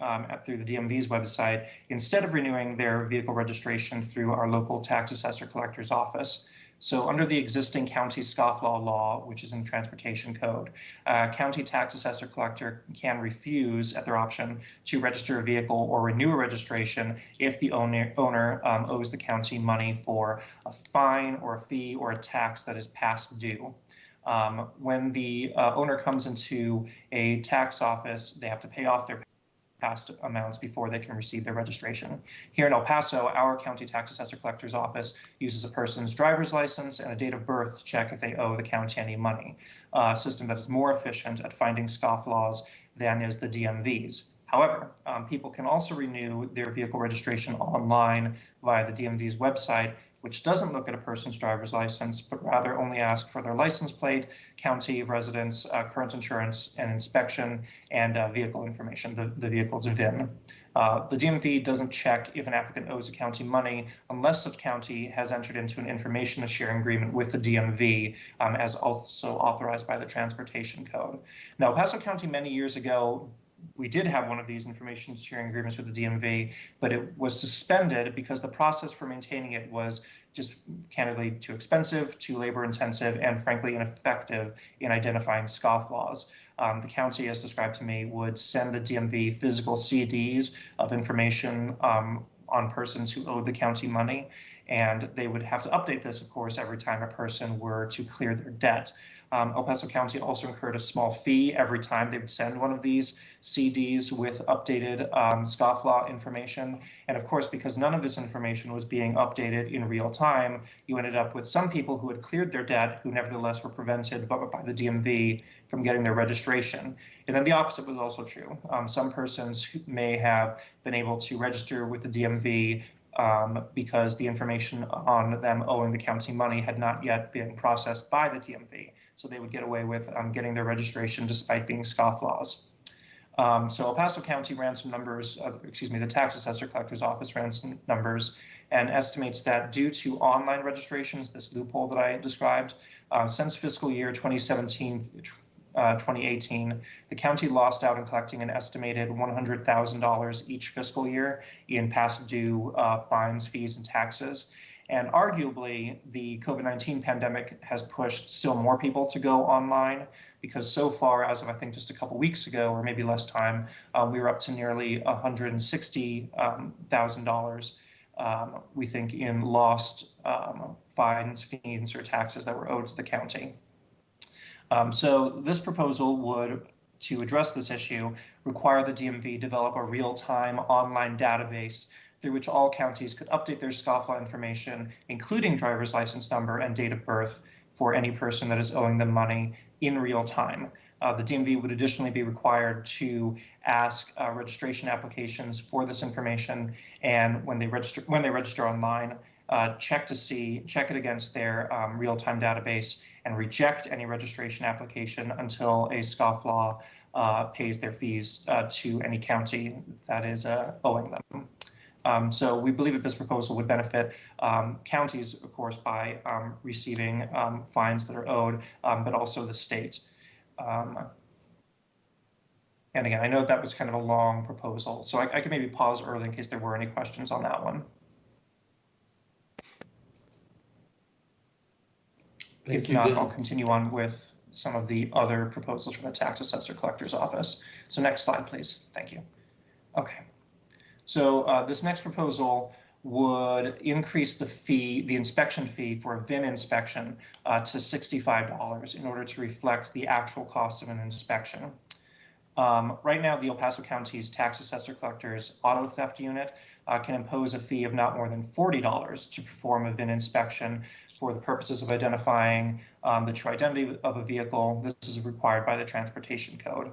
through the DMV's website instead of renewing their vehicle registration through our local tax assessor collector's office. So under the existing county scofflaw law, which is in transportation code, county tax assessor collector can refuse at their option to register a vehicle or renew a registration if the owner owes the county money for a fine or a fee or a tax that is past due. When the owner comes into a tax office, they have to pay off their past amounts before they can receive their registration. Here in El Paso, our county tax assessor collector's office uses a person's driver's license and a date of birth to check if they owe the county any money, a system that is more efficient at finding scofflaws than is the DMV's. However, people can also renew their vehicle registration online via the DMV's website, which doesn't look at a person's driver's license, but rather only ask for their license plate, county residence, current insurance and inspection, and vehicle information, the vehicle's VIN. The DMV doesn't check if an applicant owes a county money unless such county has entered into an information sharing agreement with the DMV, as also authorized by the Transportation Code. Now, El Paso County many years ago, we did have one of these information sharing agreements with the DMV, but it was suspended because the process for maintaining it was just candidly too expensive, too labor intensive, and frankly ineffective in identifying scofflaws. The county, as described to me, would send the DMV physical CDs of information on on persons who owed the county money. And they would have to update this, of course, every time a person were to clear their debt. El Paso County also incurred a small fee every time they would send one of these CDs with updated scofflaw information. And of course, because none of this information was being updated in real time, you ended up with some people who had cleared their debt who nevertheless were prevented by the DMV from getting their registration. And then the opposite was also true. Some persons may have been able to register with the DMV because the information on them owing the county money had not yet been processed by the DMV. So they would get away with getting their registration despite being scofflaws. So El Paso County ran some numbers, the Tax Assessor Collector's Office ran some numbers and estimates that due to online registrations, this loophole that I described, since fiscal year 2017-2018, the county lost out in collecting an estimated $100,000 each fiscal year in past due fines, fees, and taxes. And arguably, the COVID-19 pandemic has pushed still more people to go online, because so far, as of I think just a couple weeks ago, or maybe less time, we were up to nearly $160,000, we think, in lost fines, fees, or taxes that were owed to the county. So this proposal would, to address this issue, require the DMV develop a real-time online database through which all counties could update their scofflaw information, including driver's license number and date of birth, for any person that is owing them money in real time. The DMV would additionally be required to ask registration applications for this information, and when they register online, check it against their real-time database and reject any registration application until a scofflaw pays their fees to any county that is owing them. So we believe that this proposal would benefit counties, of course, by receiving fines that are owed, but also the state. And again, I know that was kind of a long proposal, so I could maybe pause early in case there were any questions on that one. If not, I'll continue on with some of the other proposals from the Tax Assessor Collector's Office. So next slide, please. Thank you. Okay. So this next proposal would increase the inspection fee for a VIN inspection to $65 in order to reflect the actual cost of an inspection. Right now, the El Paso County's Tax Assessor Collector's Auto Theft Unit can impose a fee of not more than $40 to perform a VIN inspection for the purposes of identifying the true identity of a vehicle. This is required by the Transportation Code.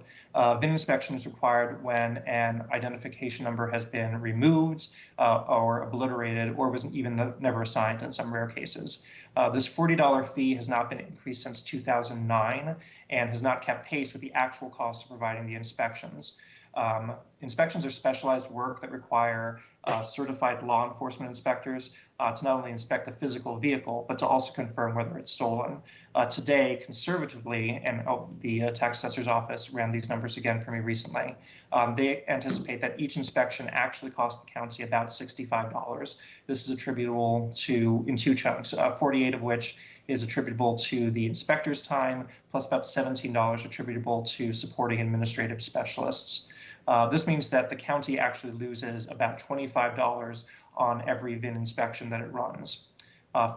VIN inspection is required when an identification number has been removed or obliterated, or was even never assigned in some rare cases. This $40 fee has not been increased since 2009 and has not kept pace with the actual cost of providing the inspections. Inspections are specialized work that require certified law enforcement inspectors to not only inspect the physical vehicle, but to also confirm whether it's stolen. Today, conservatively, and the Tax Assessor's Office ran these numbers again for me recently, they anticipate that each inspection actually costs the county about $65. This is attributable to, in two chunks, 48 of which is attributable to the inspector's time, plus about $17 attributable to supporting administrative specialists. This means that the county actually loses about $25 on every VIN inspection that it runs.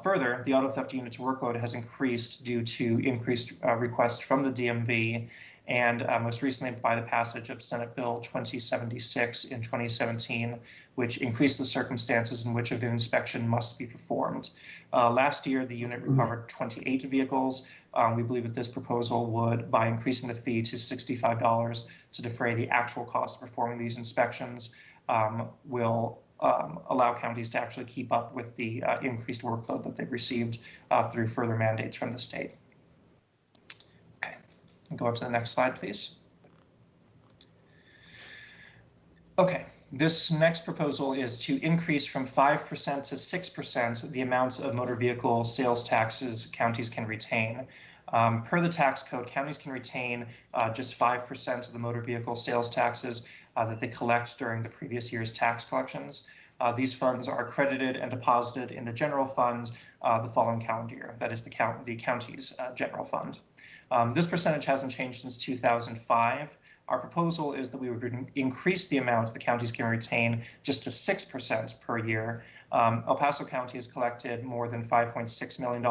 Further, the auto theft unit's workload has increased due to increased requests from the DMV, and most recently by the passage of Senate Bill 2076 in 2017, which increased the circumstances in which a VIN inspection must be performed. Last year, the unit recovered 28 vehicles. We believe that this proposal would, by increasing the fee to $65 to defray the actual cost of performing these inspections, will allow counties to actually keep up with the increased workload that they've received through further mandates from the state. Okay, go up to the next slide, please. Okay, this next proposal is to increase from 5% to 6% the amount of motor vehicle sales taxes counties can retain. Per the tax code, counties can retain just 5% of the motor vehicle sales taxes that they collect during the previous year's tax collections. These funds are credited and deposited in the general fund the following calendar year, that is the county's general fund. This percentage hasn't changed since 2005. Our proposal is that we would increase the amount the counties can retain just to 6% per year. El Paso County has collected more than $5.6 million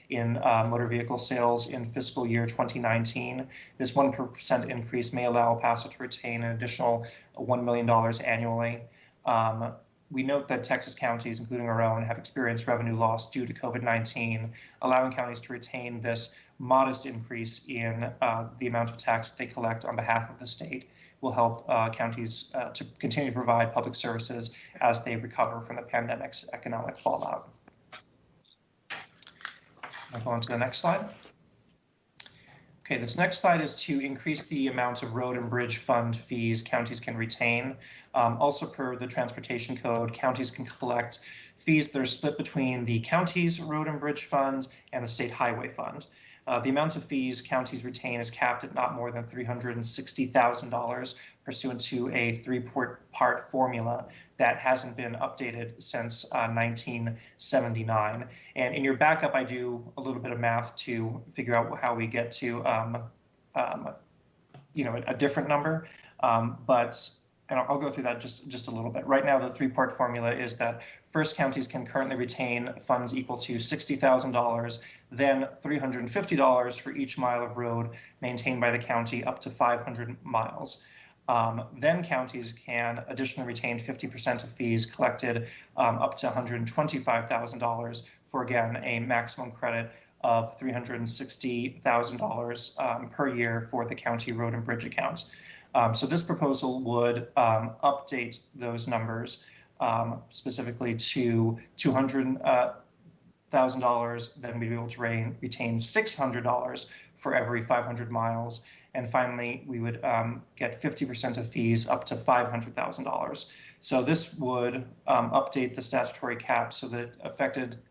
in motor vehicle sales in fiscal year 2019. This 1% increase may allow El Paso to retain an additional $1 million annually. We note that Texas counties, including our own, have experienced revenue loss due to COVID-19, allowing counties to retain this modest increase in the amount of tax they collect on behalf of the state will help counties to continue to provide public services as they recover from the pandemic's economic fallout. I'll go on to the next slide. Okay, this next slide is to increase the amount of road and bridge fund fees counties can retain. Also per the Transportation Code, counties can collect fees that are split between the county's road and bridge fund and the state highway fund. The amount of fees counties retain is capped at not more than $360,000 pursuant to a three-part formula that hasn't been updated since 1979. And in your backup, I do a little bit of math to figure out how we get to a different number. And I'll go through that just a little bit. Right now, the three-part formula is that first, counties can currently retain funds equal to $60,000, then $350 for each mile of road maintained by the county up to 500 miles. Then counties can additionally retain 50% of fees collected up to $125,000 for, again, a maximum credit of $360,000 per year for the county road and bridge accounts. So this proposal would update those numbers specifically to $200,000, then we'd be able to retain $600 for every 500 miles. And finally, we would get 50% of fees up to $500,000. So this would update the statutory cap so that affected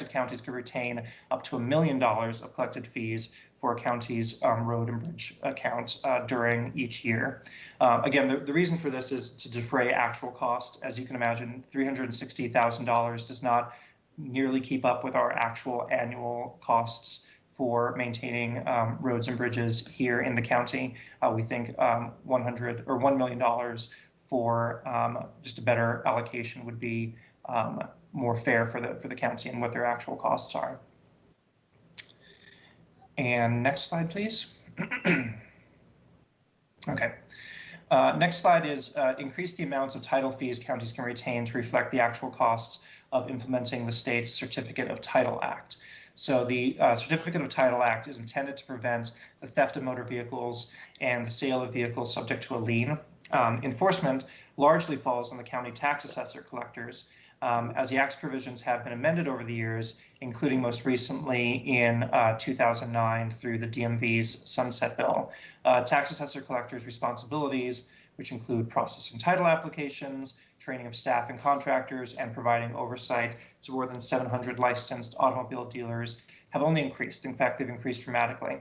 counties could retain up to $1 million of collected fees for a county's road and bridge account during each year. Again, the reason for this is to defray actual cost. As you can imagine, $360,000 does not nearly keep up with our actual annual costs for maintaining roads and bridges here in the county. We think $1 million for just a better allocation would be more fair for the county and what their actual costs are. And next slide, please. Okay. Next slide is increase the amounts of title fees counties can retain to reflect the actual costs of implementing the state's Certificate of Title Act. So the Certificate of Title Act is intended to prevent the theft of motor vehicles and the sale of vehicles subject to a lien. Enforcement largely falls on the county tax assessor collectors, as the Act's provisions have been amended over the years, including most recently in 2009 through the DMV's Sunset Bill. Tax assessor collectors' responsibilities, which include processing title applications, training of staff and contractors, and providing oversight to more than 700 licensed automobile dealers, have only increased. In fact, they've increased dramatically.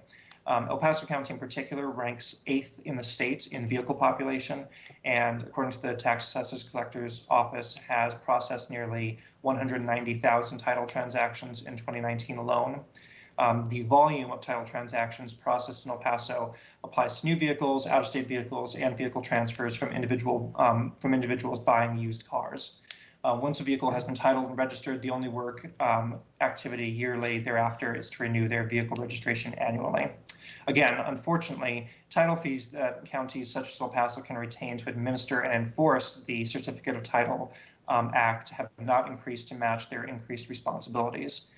El Paso County in particular ranks 8th in the state in vehicle population, and according to the Tax Assessors Collector's Office, has processed nearly 190,000 title transactions in 2019 alone. The volume of title transactions processed in El Paso applies to new vehicles, out-of-state vehicles, and vehicle transfers from individuals buying used cars. Once a vehicle has been titled and registered, the only work activity yearly thereafter is to renew their vehicle registration annually. Again, unfortunately, title fees that counties such as El Paso can retain to administer and enforce the Certificate of Title Act have not increased to match their increased responsibilities.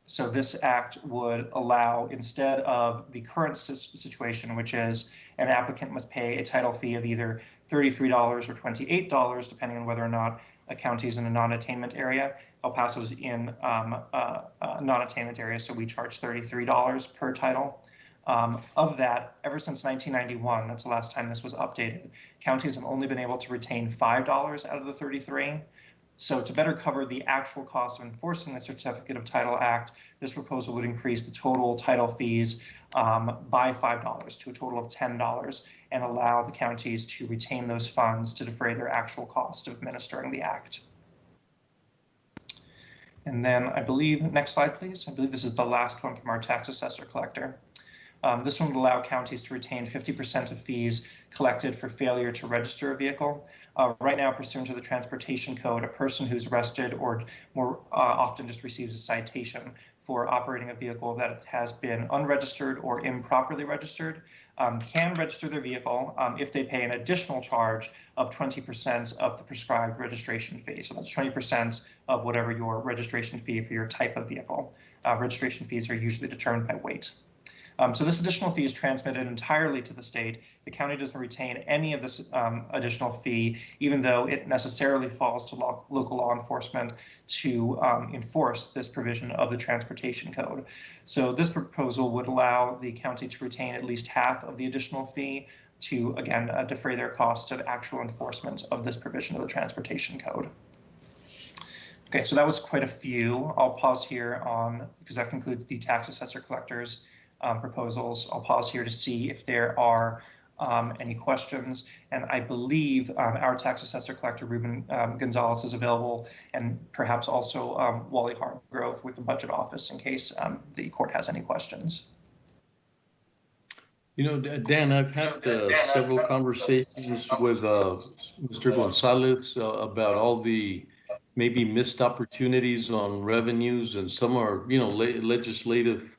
So this act would allow, instead of the current situation, which is an applicant must pay a title fee of either $33 or $28, depending on whether or not a county is in a non-attainment area. El Paso's in a non-attainment area, so we charge $33 per title. Of that, ever since 1991, that's the last time this was updated, counties have only been able to retain $5 out of the $33. So to better cover the actual cost of enforcing the Certificate of Title Act, this proposal would increase the total title fees by $5 to a total of $10 and allow the counties to retain those funds to defray their actual cost of administering the act. And then I believe, next slide, please. I believe this is the last one from our tax assessor collector. This one would allow counties to retain 50% of fees collected for failure to register a vehicle. Right now, pursuant to the Transportation Code, a person who's arrested or more often just receives a citation for operating a vehicle that has been unregistered or improperly registered can register their vehicle if they pay an additional charge of 20% of the prescribed registration fee. So that's 20% of whatever your registration fee for your type of vehicle. Registration fees are usually determined by weight. So this additional fee is transmitted entirely to the state. The county doesn't retain any of this additional fee, even though it necessarily falls to local law enforcement to enforce this provision of the Transportation Code. So this proposal would allow the county to retain at least half of the additional fee to, again, defray their costs of actual enforcement of this provision of the Transportation Code. Okay, so that was quite a few. I'll pause here because that concludes the tax assessor collectors proposals. I'll pause here to see if there are any questions. And I believe our tax assessor collector, Ruben Gonzalez, is available, and perhaps also Wally Hargrove with the budget office in case the court has any questions. You know, Dan, I've had several conversations with Mr. Gonzalez about all the maybe missed opportunities on revenues, and some are, legislative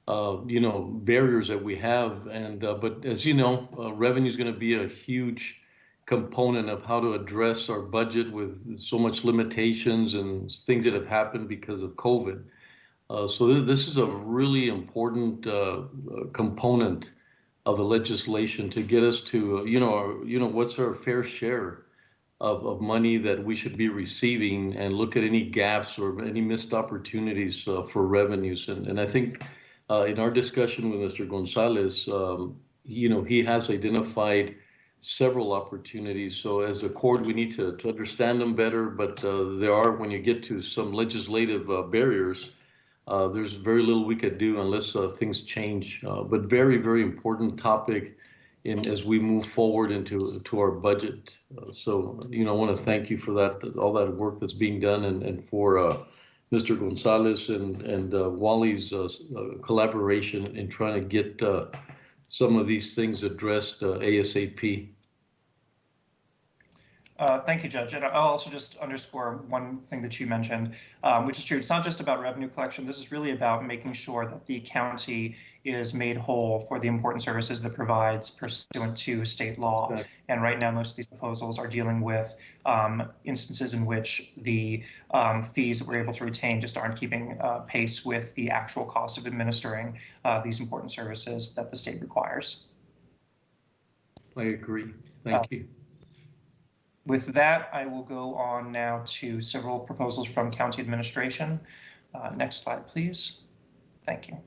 barriers that we have. And but as you know, revenue is going to be a huge component of how to address our budget with so much limitations and things that have happened because of COVID. So this is a really important component of the legislation to get us to, what's our fair share of money that we should be receiving, and look at any gaps or any missed opportunities for revenues. And I think in our discussion with Mr. Gonzalez, he has identified several opportunities. So as a court, we need to understand them better, but there are, when you get to some legislative barriers, there's very little we could do unless things change. But very, very important topic as we move forward into our budget. So, I want to thank you for that, all that work that's being done, and for Mr. Gonzalez and Wally's collaboration in trying to get some of these things addressed ASAP. Thank you, Judge. And I'll also just underscore one thing that you mentioned, which is true. It's not just about revenue collection. This is really about making sure that the county is made whole for the important services that it provides pursuant to state law. Exactly. And right now, most of these proposals are dealing with instances in which the fees that we're able to retain just aren't keeping pace with the actual cost of administering these important services that the state requires. I agree. Thank you. With that, I will go on now to several proposals from county administration. Next slide, please. Thank you.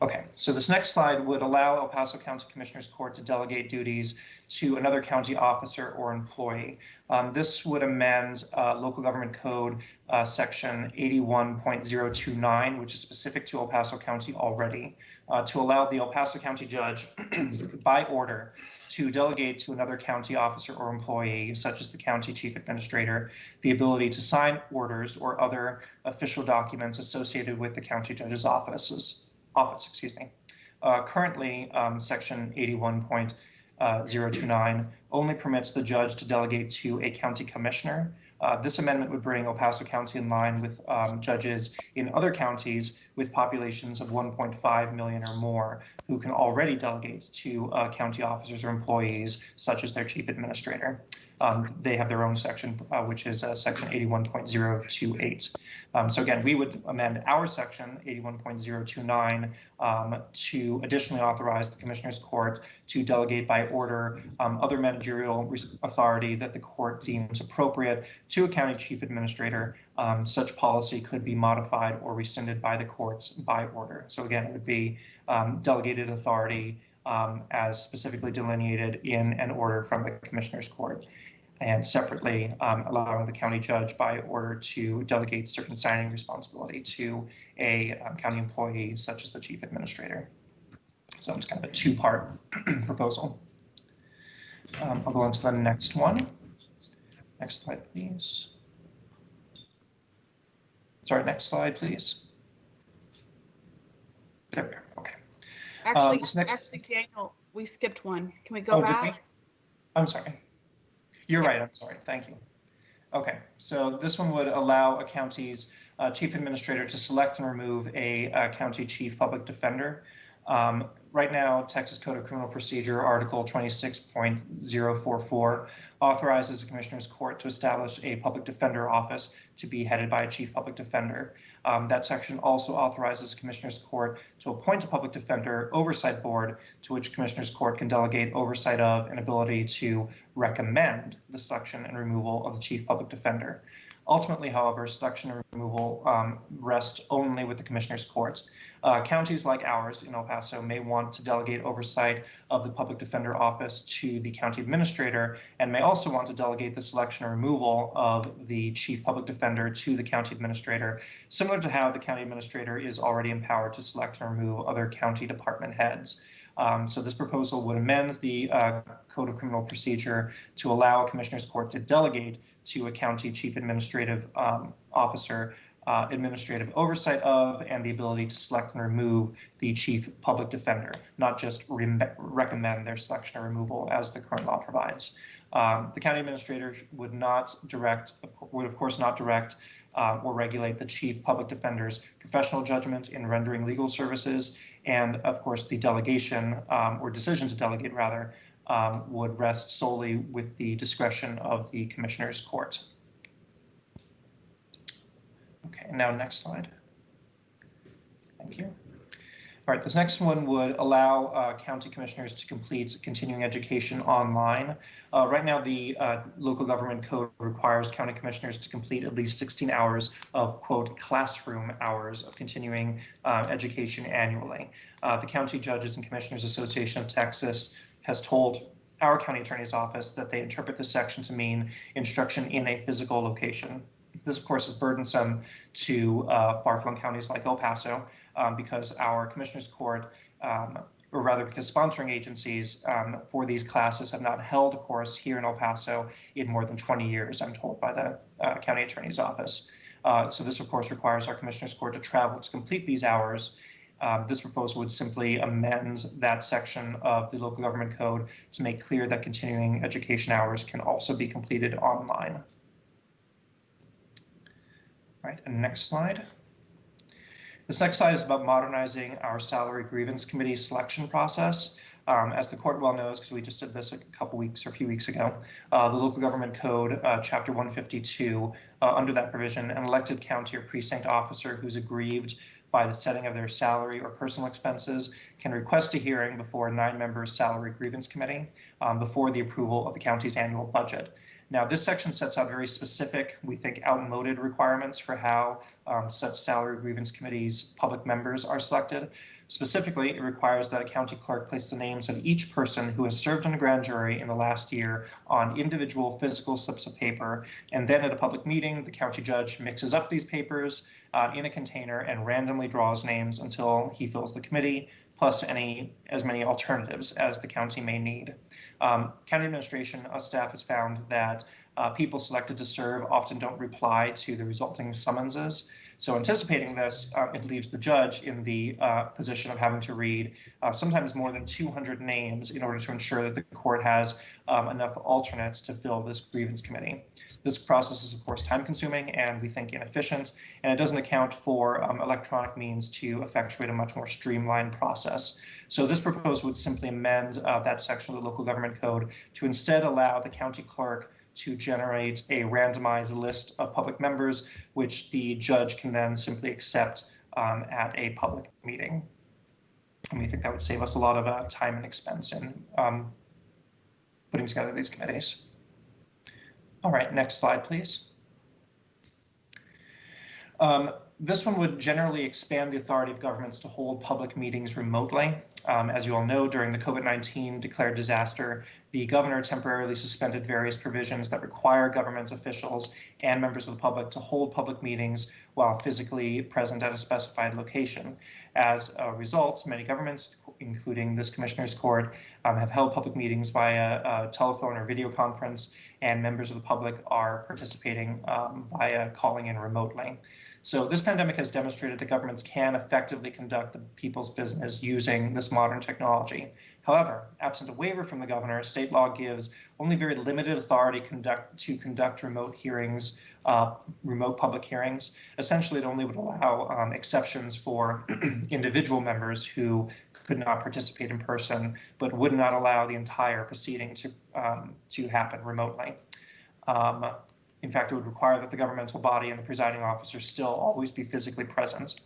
Okay, so this next slide would allow El Paso County Commissioners Court to delegate duties to another county officer or employee. This would amend Local Government Code section 81.029, which is specific to El Paso County already, to allow the El Paso County judge by order to delegate to another county officer or employee, such as the county chief administrator, the ability to sign orders or other official documents associated with the county judge's office. Currently, section 81.029 only permits the judge to delegate to a county commissioner. This amendment would bring El Paso County in line with judges in other counties with populations of 1.5 million or more, who can already delegate to county officers or employees, such as their chief administrator. They have their own section, which is section 81.028. So again, we would amend our section 81.029 to additionally authorize the Commissioners Court to delegate by order other managerial authority that the court deems appropriate to a county chief administrator. Such policy could be modified or rescinded by the courts by order. So again, it would be delegated authority as specifically delineated in an order from the Commissioners Court, and separately allowing the county judge by order to delegate certain signing responsibility to a county employee, such as the chief administrator. So it's kind of a two-part proposal. I'll go on to the next one. Next slide, please. Sorry, next slide, please. There we are. Okay. Actually, Daniel, we skipped one. Can we go Oh, did back? we? I'm sorry. You're right. I'm sorry. Thank you. Okay, so this one would allow a county's chief administrator to select and remove a county chief public defender. Right now, Texas Code of Criminal Procedure, Article 26.044, authorizes the Commissioner's Court to establish a public defender office to be headed by a chief public defender. That section also authorizes the Commissioner's Court to appoint a public defender oversight board to which Commissioner's Court can delegate oversight of and ability to recommend the selection and removal of the chief public defender. Ultimately, however, selection and removal rests only with the Commissioner's Court. Counties like ours in El Paso may want to delegate oversight of the public defender office to the county administrator and may also want to delegate the selection or removal of the chief public defender to the county administrator, similar to how the county administrator is already empowered to select and remove other county department heads. So this proposal would amend the Code of Criminal Procedure to allow a Commissioner's Court to delegate to a county chief administrative officer administrative oversight of and the ability to select and remove the chief public defender, not just recommend their selection or removal as the current law provides. The county administrator would of course not direct or regulate the chief public defender's professional judgment in rendering legal services, and of course the delegation or decision to delegate rather would rest solely with the discretion of the Commissioner's Court. Okay, now next slide. Thank you. All right, this next one would allow county commissioners to complete continuing education online. Right now, the local government code requires county commissioners to complete at least 16 hours of, quote, classroom hours of continuing education annually. The County Judges and Commissioners Association of Texas has told our county attorney's office that they interpret this section to mean instruction in a physical location. This, of course, is burdensome to far-flung counties like El Paso because our Commissioner's Court, or rather because sponsoring agencies for these classes have not held a course here in El Paso in more than 20 years, I'm told by the county attorney's office. So this, of course, requires our Commissioner's Court to travel to complete these hours. This proposal would simply amend that section of the local government code to make clear that continuing education hours can also be completed online. All right, and next slide. This next slide is about modernizing our salary grievance committee selection process. As the court well knows, because we just did this a few weeks ago, the local government code, chapter 152, under that provision, an elected county or precinct officer who's aggrieved by the setting of their salary or personal expenses can request a hearing before a 9-member salary grievance committee before the approval of the county's annual budget. Now, this section sets out very specific, we think, outmoded requirements for how such salary grievance committees' public members are selected. Specifically, it requires that a county clerk place the names of each person who has served in a grand jury in the last year on individual physical slips of paper, and then at a public meeting, the county judge mixes up these papers in a container and randomly draws names until he fills the committee, plus as many alternatives as the county may need. County administration staff has found that people selected to serve often don't reply to the resulting summonses. So anticipating this, it leaves the judge in the position of having to read sometimes more than 200 names in order to ensure that the court has enough alternates to fill this grievance committee. This process is, of course, time-consuming and we think inefficient, and it doesn't account for electronic means to effectuate a much more streamlined process. So this proposal would simply amend that section of the local government code to instead allow the county clerk to generate a randomized list of public members, which the judge can then simply accept at a public meeting. And we think that would save us a lot of time and expense in putting together these committees. All right, next slide, please. This one would generally expand the authority of governments to hold public meetings remotely. As you all know, during the COVID-19 declared disaster, the governor temporarily suspended various provisions that require government officials and members of the public to hold public meetings while physically present at a specified location. As a result, many governments, including this Commissioner's Court, have held public meetings via telephone or video conference, and members of the public are participating via calling in remotely. So this pandemic has demonstrated that governments can effectively conduct the people's business using this modern technology. However, absent a waiver from the governor, state law gives only very limited authority to conduct remote hearings, remote public hearings. Essentially, it only would allow exceptions for individual members who could not participate in person, but would not allow the entire proceeding to happen remotely. In fact, it would require that the governmental body and the presiding officer still always be physically present.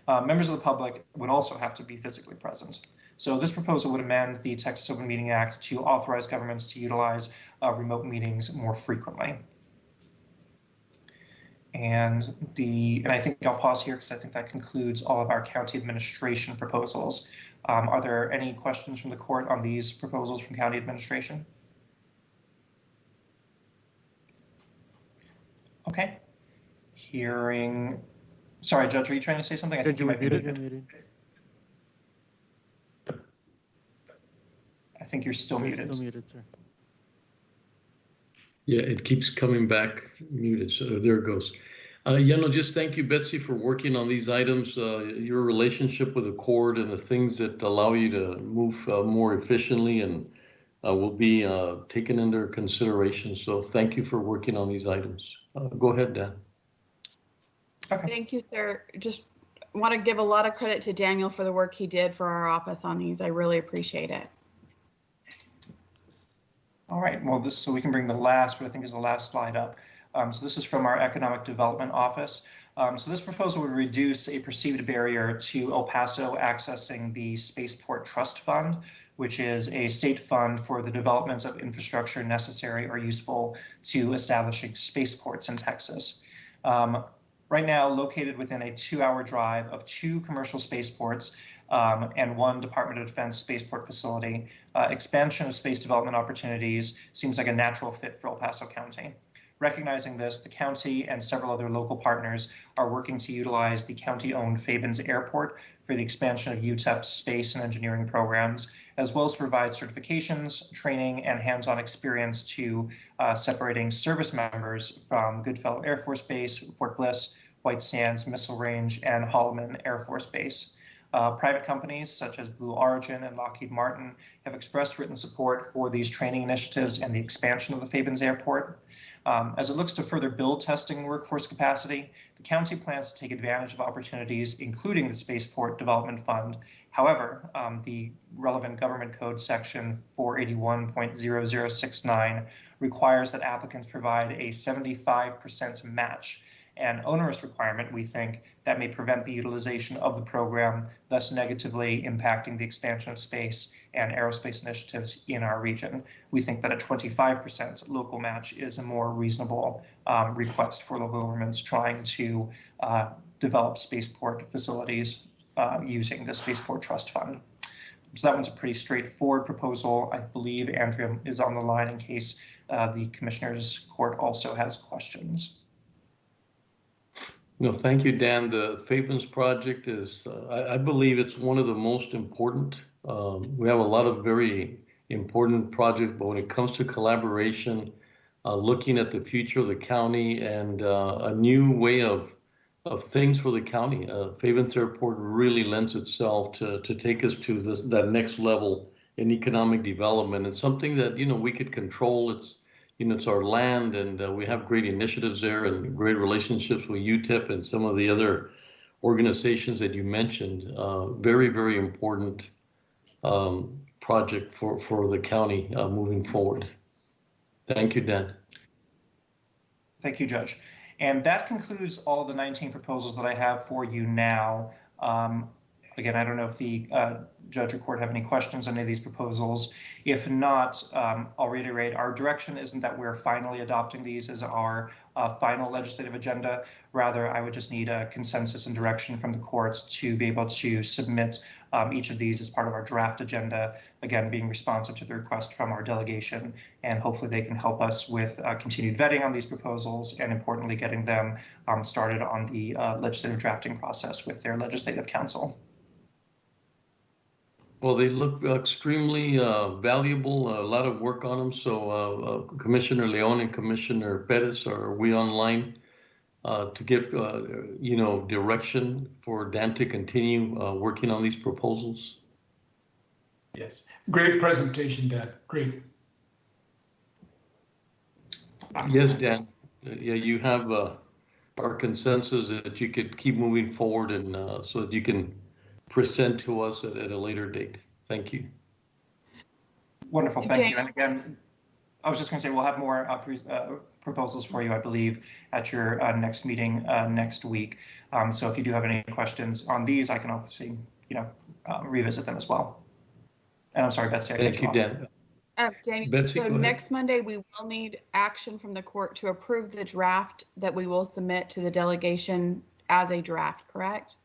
Members of the public would also have to be physically present. So this proposal would amend the Texas Open Meeting Act to authorize governments to utilize remote meetings more frequently. And I think I'll pause here because I think that concludes all of our county administration proposals. Are there any questions from the court on these proposals from county administration? Okay. Sorry, Judge, are you trying to say something? I think you might be muted. I think you're still muted. Still muted, sir. Yeah, it keeps coming back muted. So there it goes. Just thank you, Betsy, for working on these items. Your relationship with the court and the things that allow you to move more efficiently and will be taken under consideration. So thank you for working on these items. Go ahead, Dan. Okay. Thank you, sir. Just want to give a lot of credit to Daniel for the work he did for our office on these. I really appreciate it. All right, well, so we can bring the last, what I think is the last slide up. So this is from our Economic Development Office. So this proposal would reduce a perceived barrier to El Paso accessing the Spaceport Trust Fund, which is a state fund for the development of infrastructure necessary or useful to establishing spaceports in Texas. Right now, located within a 2-hour drive of 2 commercial spaceports and 1 Department of Defense spaceport facility, expansion of space development opportunities seems like a natural fit for El Paso County. Recognizing this, the county and several other local partners are working to utilize the county-owned Fabens Airport for the expansion of UTEP's space and engineering programs, as well as to provide certifications, training, and hands-on experience to separating service members from Goodfellow Air Force Base, Fort Bliss, White Sands Missile Range, and Holloman Air Force Base. Private companies such as Blue Origin and Lockheed Martin have expressed written support for these training initiatives and the expansion of the Fabens Airport. As it looks to further build testing workforce capacity, the county plans to take advantage of opportunities, including the Spaceport Development Fund. However, the relevant government code section 481.0069 requires that applicants provide a 75% match, an onerous requirement, we think, that may prevent the utilization of the program, thus negatively impacting the expansion of space and aerospace initiatives in our region. We think that a 25% local match is a more reasonable request for local governments trying to develop spaceport facilities using the Spaceport Trust Fund. So that one's a pretty straightforward proposal. I believe Andrea is on the line in case the Commissioners Court also has questions. No, thank you, Dan. The Fabens project is, I believe it's one of the most important. We have a lot of very important projects, but when it comes to collaboration, looking at the future of the county and a new way of things for the county, Fabens Airport really lends itself to take us to that next level in economic development. It's something that, we could control. It's our land, and we have great initiatives there and great relationships with UTEP and some of the other organizations that you mentioned. Very, very important project for the county moving forward. Thank you, Dan. Thank you, Judge. And that concludes all of the 19 proposals that I have for you now. Again, I don't know if the judge or court have any questions on any of these proposals. If not, I'll reiterate, our direction isn't that we're finally adopting these as our final legislative agenda. Rather, I would just need a consensus and direction from the courts to be able to submit each of these as part of our draft agenda, again, being responsive to the request from our delegation. And hopefully they can help us with continued vetting on these proposals and importantly, getting them started on the legislative drafting process with their legislative counsel. Well, they look extremely valuable, a lot of work on them. So Commissioner Leon and Commissioner Perez, are we online to give, direction for Dan to continue working on these proposals? Yes. Great presentation, Dan. Great. Yes, Dan. Yeah, you have our consensus that you could keep moving forward and so that you can present to us at a later date. Thank you. Wonderful, thank you. And again, I was just going to say we'll have more proposals for you, I believe, at your next meeting next week. So if you do have any questions on these, I can obviously, revisit them as well. And I'm sorry, Betsy, I cut Thank you, off. Dan. Daniel, Betsy, so go ahead. next Monday, we will need action from the court to approve the draft that we will submit to the delegation as a draft, correct?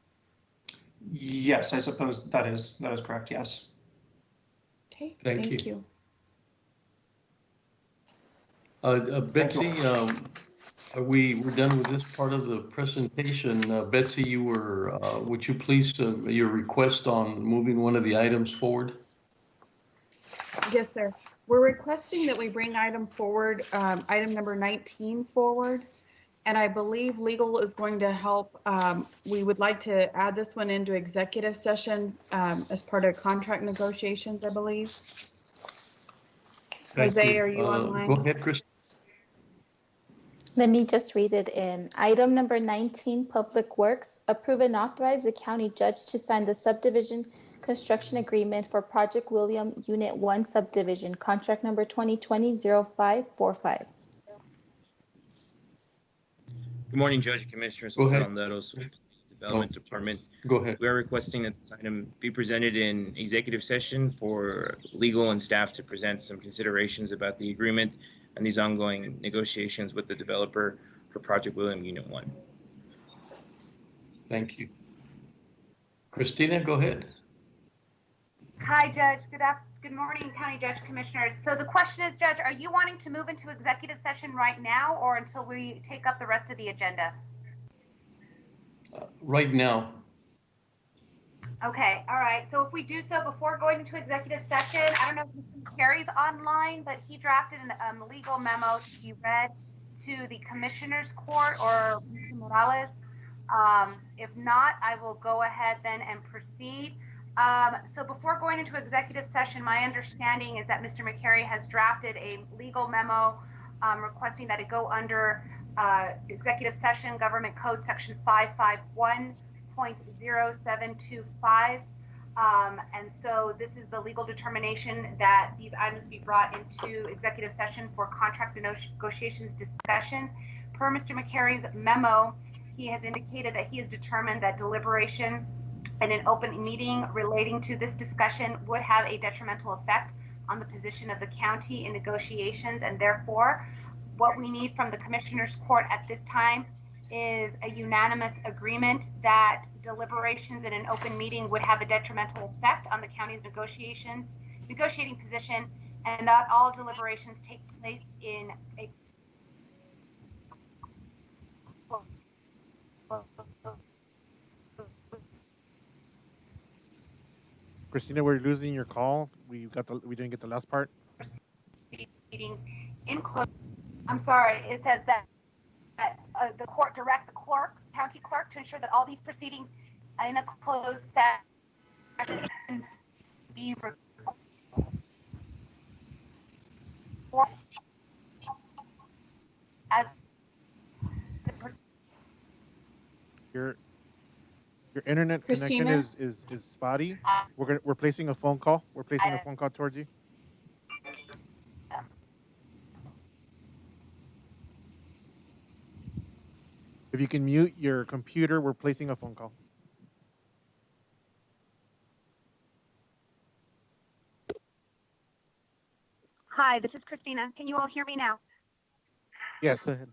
Yes, I suppose that is correct, yes. Okay, Thank thank you. you. Betsy, we're done with this part of the presentation. Betsy, would you please, your request on moving one of the items forward? Yes, sir. We're requesting that we bring item number 19 forward. And I believe legal is going to help. We would like to add this one into executive session as part of contract negotiations, I believe. Jose, are you online? Go ahead, Chris. Let me just read it in. Item number 19, Public Works. Approve and authorize the county judge to sign the subdivision construction agreement for Project William Unit 1 subdivision, contract number 2020-0545. Good morning, Judge and Commissioners. Go ahead. Development Department. Go ahead. We are requesting that this item be presented in executive session for legal and staff to present some considerations about the agreement and these ongoing negotiations with the developer for Project William Unit 1. Thank you. Christina, go ahead. Hi, Judge. Good morning, County Judge Commissioners. So the question is, Judge, are you wanting to move into executive session right now or until we take up the rest of the agenda? Right now. Okay, all right. So if we do so before going into executive session, I don't know if Mr. Carey's online, but he drafted a legal memo to be read to the Commissioners Court or Mr. Morales. If not, I will go ahead then and proceed. So before going into executive session, my understanding is that Mr. McCary has drafted a legal memo requesting that it go under executive session government code section 551.0725. And so this is the legal determination that these items be brought into executive session for contract negotiations discussion. Per Mr. McCary's memo, he has indicated that he has determined that deliberation in an open meeting relating to this discussion would have a detrimental effect on the position of the county in negotiations, and therefore what we need from the Commissioners Court at this time is a unanimous agreement that deliberations in an open meeting would have a detrimental effect on the county's negotiating position, and that all deliberations take place in a Christina, we're losing your call. We didn't get the last part. meeting in close. I'm sorry, it says that the court direct the county clerk to ensure that all these proceedings in a closed session be recorded as Your internet Christina? connection is spotty. We're placing a phone call. We're placing a phone call towards you. If you can mute your computer, we're placing a phone call. Hi, this is Christina. Can you all hear me now? Yes. Go ahead.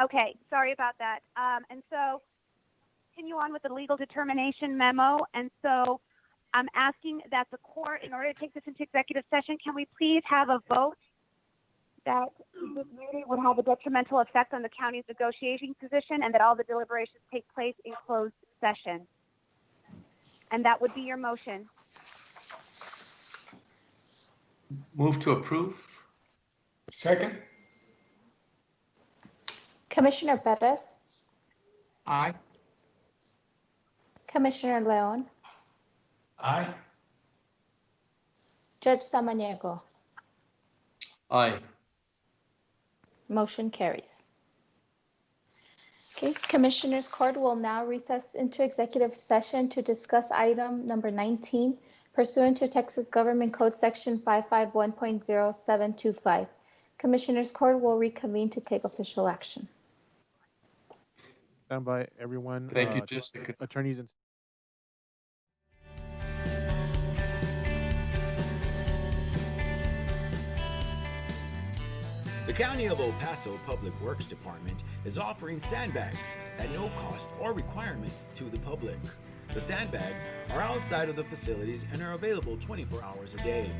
Okay, sorry about that. And so continue on with the legal determination memo. And so I'm asking that the court, in order to take this into executive session, can we please have a vote that this meeting would have a detrimental effect on the county's negotiating position and that all the deliberations take place in closed session? And that would be your motion. Move to approve. Second? Commissioner Perez, Aye. Commissioner Leon, Aye. Judge Samaniego. Aye. Motion carries. Okay, Commissioners Court will now recess into executive session to discuss item number 19 pursuant to Texas Government Code Section 551.0725. Commissioners Court will reconvene to take official action. Stand by, everyone. Thank you, Jessica. Attorneys and The County of El Paso Public Works Department is offering sandbags at no cost or requirements to the public. The sandbags are outside of the facilities and are available 24 hours a day.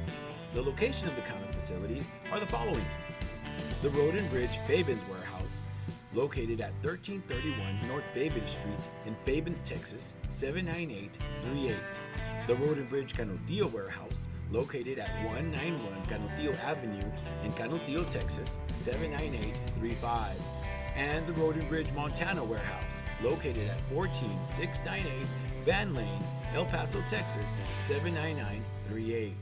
The location of the county facilities are the following: the Road and Bridge Fabens Warehouse, located at 1331 North Fabens Street in Fabens, Texas, 79838. The Road and Bridge Canutillo Warehouse, located at 191 Canutillo Avenue in Canutillo, Texas, 79835. And the Road and Bridge Montana Warehouse, located at 14698 Van Lane, El Paso, Texas, 79938.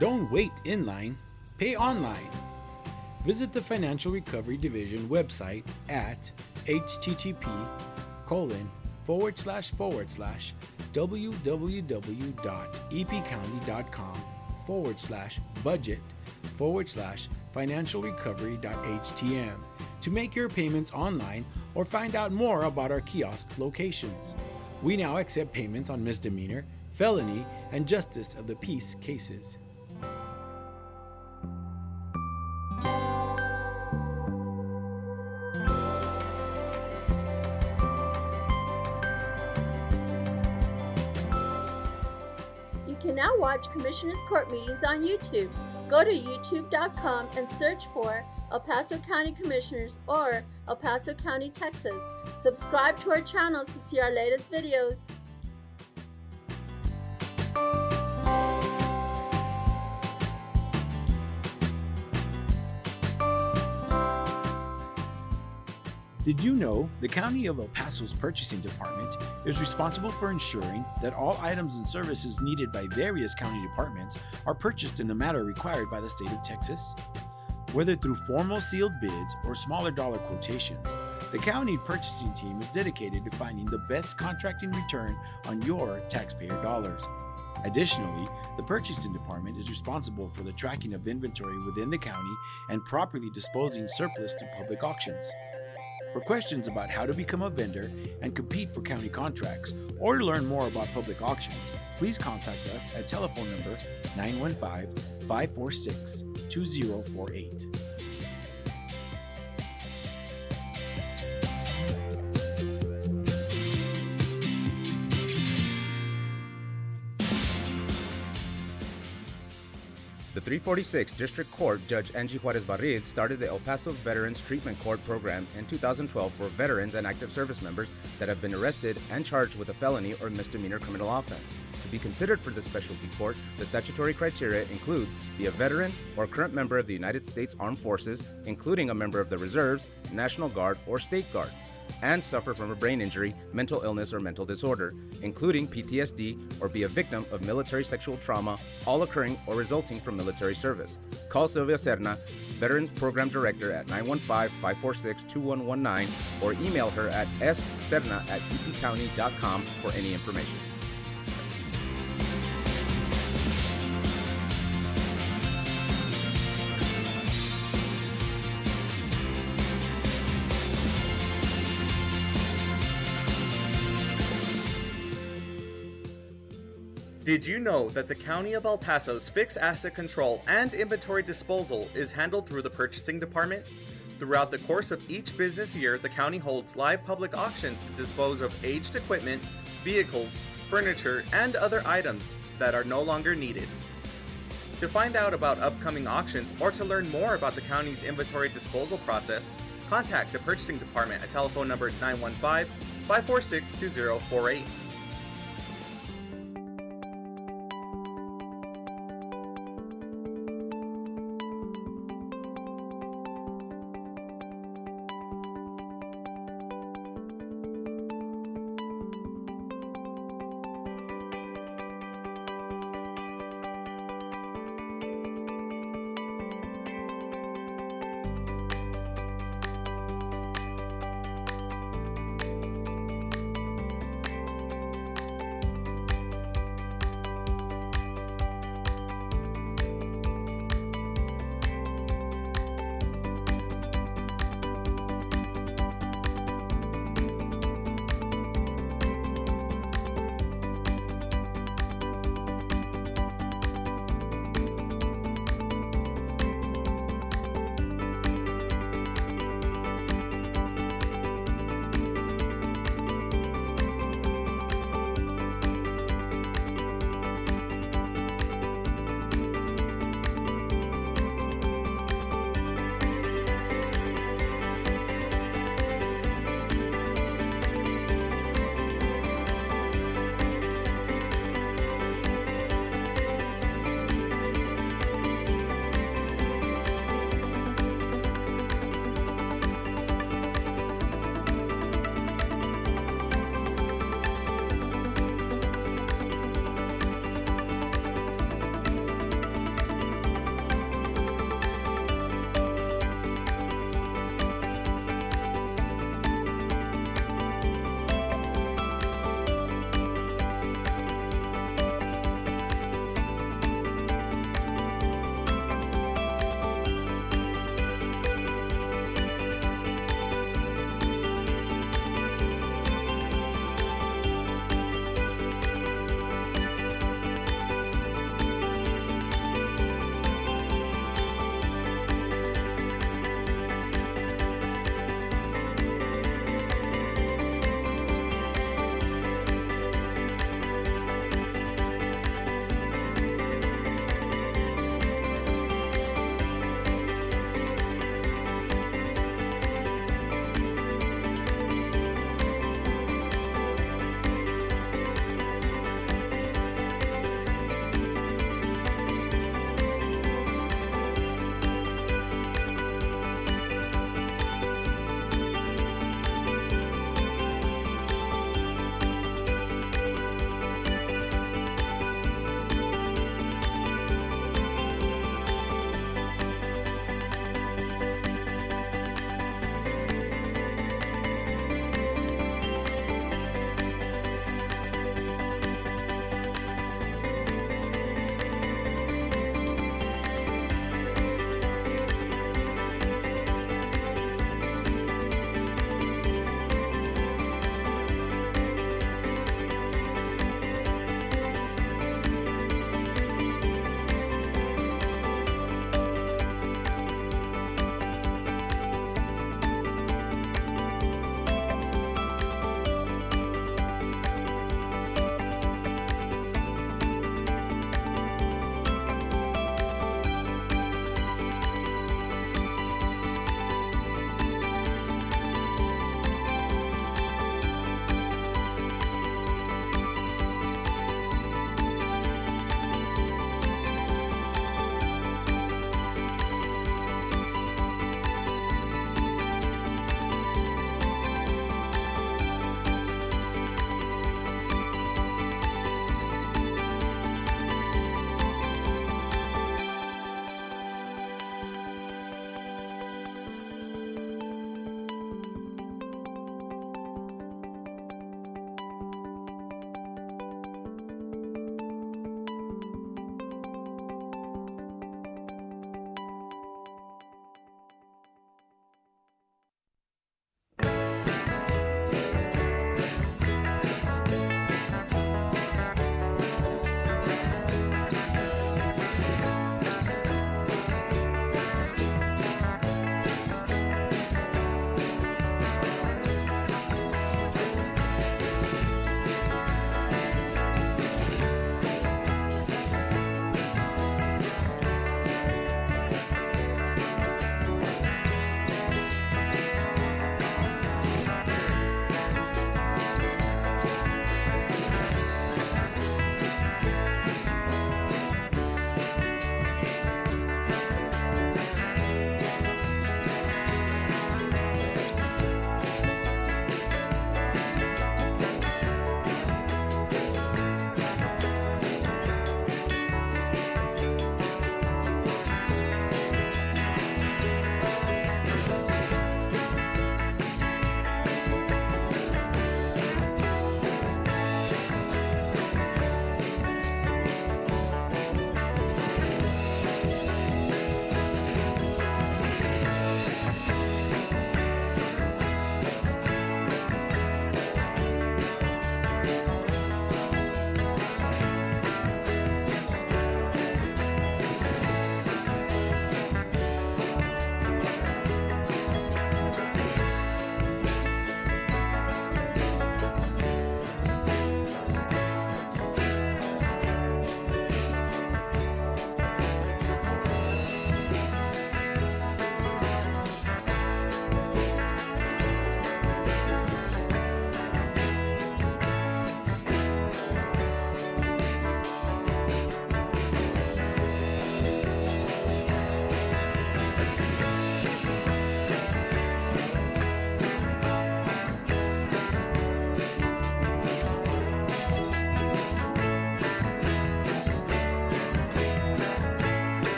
Don't wait in line, pay online. Visit the Financial Recovery Division website at http://www.epcounty.com/budget/financialrecovery.htm to make your payments online or find out more about our kiosk locations. We now accept payments on misdemeanor, felony, and justice of the peace cases. You can now watch Commissioners Court meetings on YouTube. Go to youtube.com and search for El Paso County Commissioners or El Paso County, Texas. Subscribe to our channels to see our latest videos. Did you know the County of El Paso's Purchasing Department is responsible for ensuring that all items and services needed by various county departments are purchased in the manner required by the state of Texas? Whether through formal sealed bids or smaller dollar quotations, the county purchasing team is dedicated to finding the best contracting return on your taxpayer dollars. Additionally, the purchasing department is responsible for the tracking of inventory within the county and properly disposing surplus through public auctions. For questions about how to become a vendor and compete for county contracts, or to learn more about public auctions, please contact us at telephone number 915-546-2048. The 346th District Court Judge Angie Juarez Barriz started the El Paso Veterans Treatment Court program in 2012 for veterans and active service members that have been arrested and charged with a felony or misdemeanor criminal offense. To be considered for the specialty court, the statutory criteria includes be a veteran or current member of the United States Armed Forces, including a member of the Reserves, National Guard, or State Guard, and suffer from a brain injury, mental illness, or mental disorder, including PTSD, or be a victim of military sexual trauma, all occurring or resulting from military service. Call Sylvia Serna, Veterans Program Director, at 915-546-2119, or email her at sserna@epcounty.com for any information. Did you know that the County of El Paso's fixed asset control and inventory disposal is handled through the Purchasing Department? Throughout the course of each business year, the county holds live public auctions to dispose of aged equipment, vehicles, furniture, and other items that are no longer needed. To find out about upcoming auctions or to learn more about the county's inventory disposal process, contact the Purchasing Department at telephone number 915-546-2048.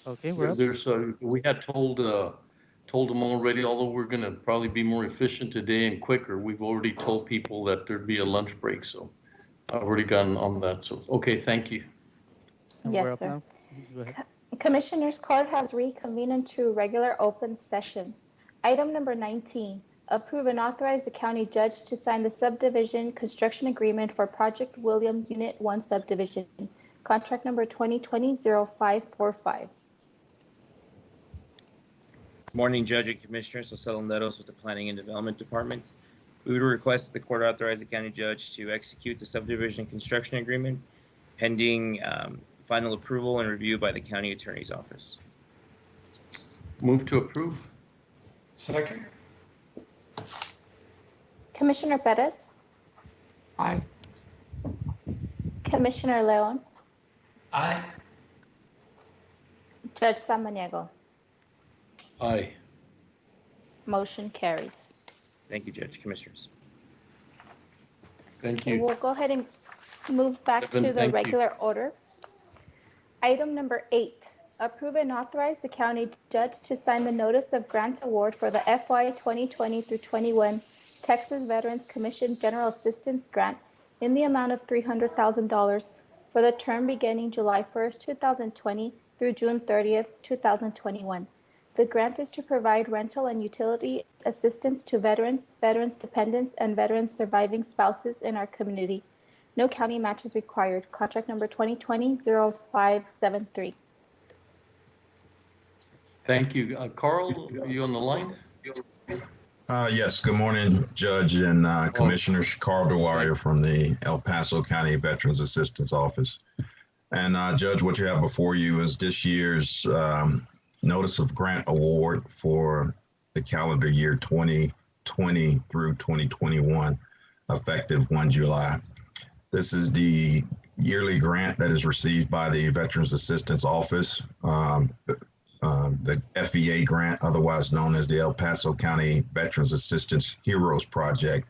Okay, we're up. There's, we had told them already, although we're gonna probably be more efficient today and quicker, we've already told people that there'd be a lunch break, so I've already gotten on that, so, okay, thank you. And we're Yes, up sir. now. Go ahead. Commissioners Court has reconvened into regular open session. Item number 19, approve and authorize the county judge to sign the subdivision construction agreement for Project William Unit 1 subdivision, contract number 2020-0545. Morning, Judge and Commissioners. José Letos with the Planning and Development Department. We would request that the court authorize the county judge to execute the subdivision construction agreement pending final approval and review by the county attorney's office. Move to approve. Second. Commissioner Perez, Aye. Commissioner Leon, Aye. Judge Samaniego. Aye. Motion carries. Thank you, Judge. Commissioners. Thank Okay, you. we'll go ahead and move back Devin, to the thank you. regular order. Item number 8, approve and authorize the county judge to sign the notice of grant award for the FY 2020 through 21 Texas Veterans Commission General Assistance Grant in the amount of $300,000 for the term beginning July 1st, 2020 through June 30th, 2021. The grant is to provide rental and utility assistance to veterans, veterans dependents, and veterans surviving spouses in our community. No county match is required. Contract number 2020-0573. Thank you. Carl, are you on the line? Yes, good morning, Judge and Commissioners. Carl Dwyer from the El Paso County Veterans Assistance Office. And Judge, what you have before you is this year's Notice of Grant Award for the calendar year 2020 through 2021, effective 1 July. This is the yearly grant that is received by the Veterans Assistance Office, the FEA grant, otherwise known as the El Paso County Veterans Assistance Heroes Project.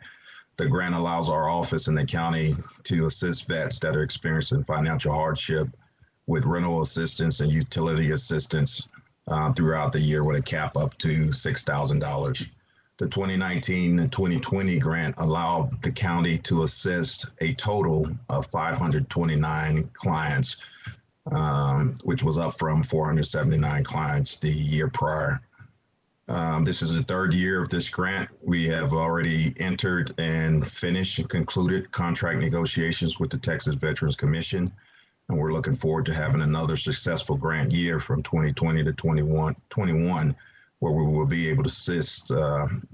The grant allows our office in the county to assist vets that are experiencing financial hardship with rental assistance and utility assistance throughout the year with a cap up to $6,000. The 2019 and 2020 grant allowed the county to assist a total of 529 clients, which was up from 479 clients the year prior. This is the third year of this grant. We have already entered and finished and concluded contract negotiations with the Texas Veterans Commission, and we're looking forward to having another successful grant year from 2020 to 21, where we will be able to assist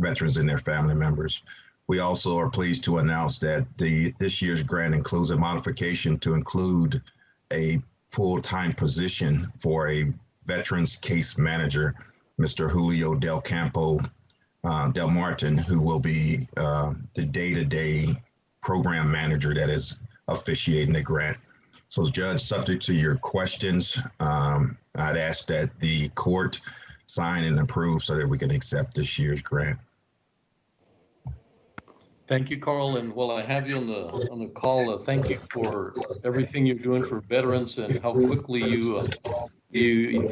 veterans and their family members. We also are pleased to announce that this year's grant includes a modification to include a full-time position for a veterans case manager, Mr. Julio Del Campo Del Martin, who will be the day-to-day program manager that is officiating the grant. So, Judge, subject to your questions, I'd ask that the court sign and approve so that we can accept this year's grant. Thank you, Carl. And while I have you on the call, thank you for everything you're doing for veterans and how quickly you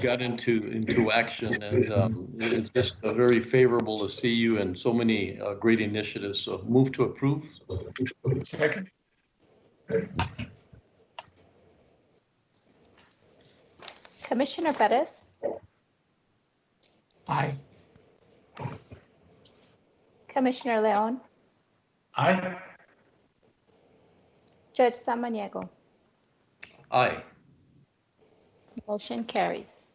got into action. And it's just very favorable to see you and so many great initiatives. So move to approve. Second. Commissioner Perez, Aye. Commissioner Leon, Aye. Judge Samaniego. Aye. Motion carries.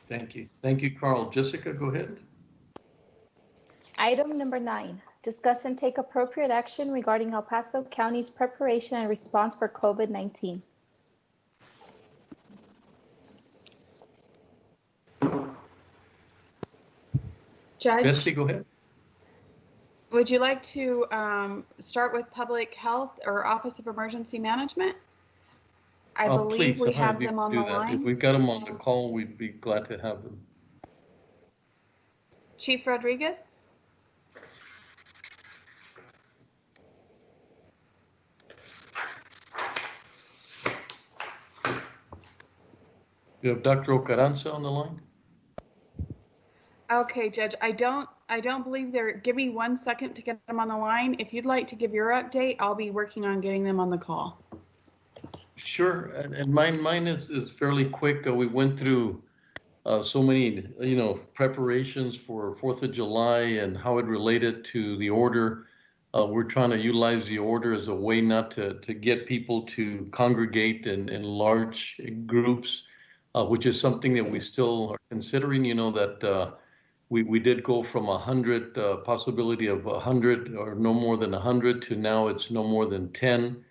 Thank you. Thank you, Carl. Jessica, go ahead. Item number 9, discuss and take appropriate action regarding El Paso County's preparation and response for COVID-19. Judge, Bessie, go ahead. would you like to start with Public Health or Office of Emergency Management? I believe Please, we I'll have you them on do the that. line. If we've got them on the call, we'd be glad to have them. Chief Rodriguez? You have Dr. Ocaranza on the line? Okay, Judge, I don't believe they're, give me 1 second to get them on the line. If you'd like to give your update, I'll be working on getting them on the call. Sure, and mine is fairly quick. We went through so many, preparations for 4th of July and how it related to the order. We're trying to utilize the order as a way not to get people to congregate in large groups, which is something that we still are considering, that we did go from 100, possibility of 100 or no more than 100 to now it's no more than 10.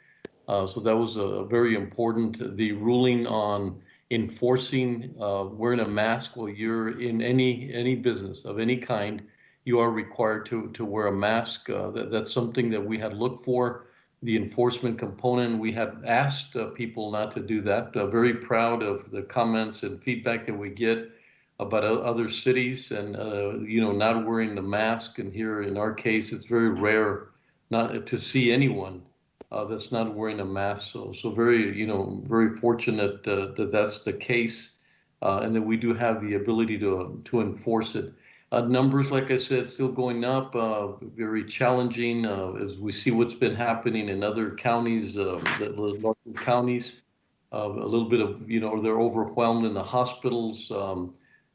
So that was very important. The ruling on enforcing wearing a mask while you're in any business of any kind, you are required to wear a mask. That's something that we had looked for. The enforcement component, we had asked people not to do that. Very proud of the comments and feedback that we get about other cities and not wearing the mask. And here in our case, it's very rare not to see anyone that's not wearing a mask. So very, very fortunate that that's the case, and that we do have the ability to enforce it. Numbers, like I said, still going up, very challenging as we see what's been happening in other counties, the larger counties. A little bit of, they're overwhelmed in the hospitals.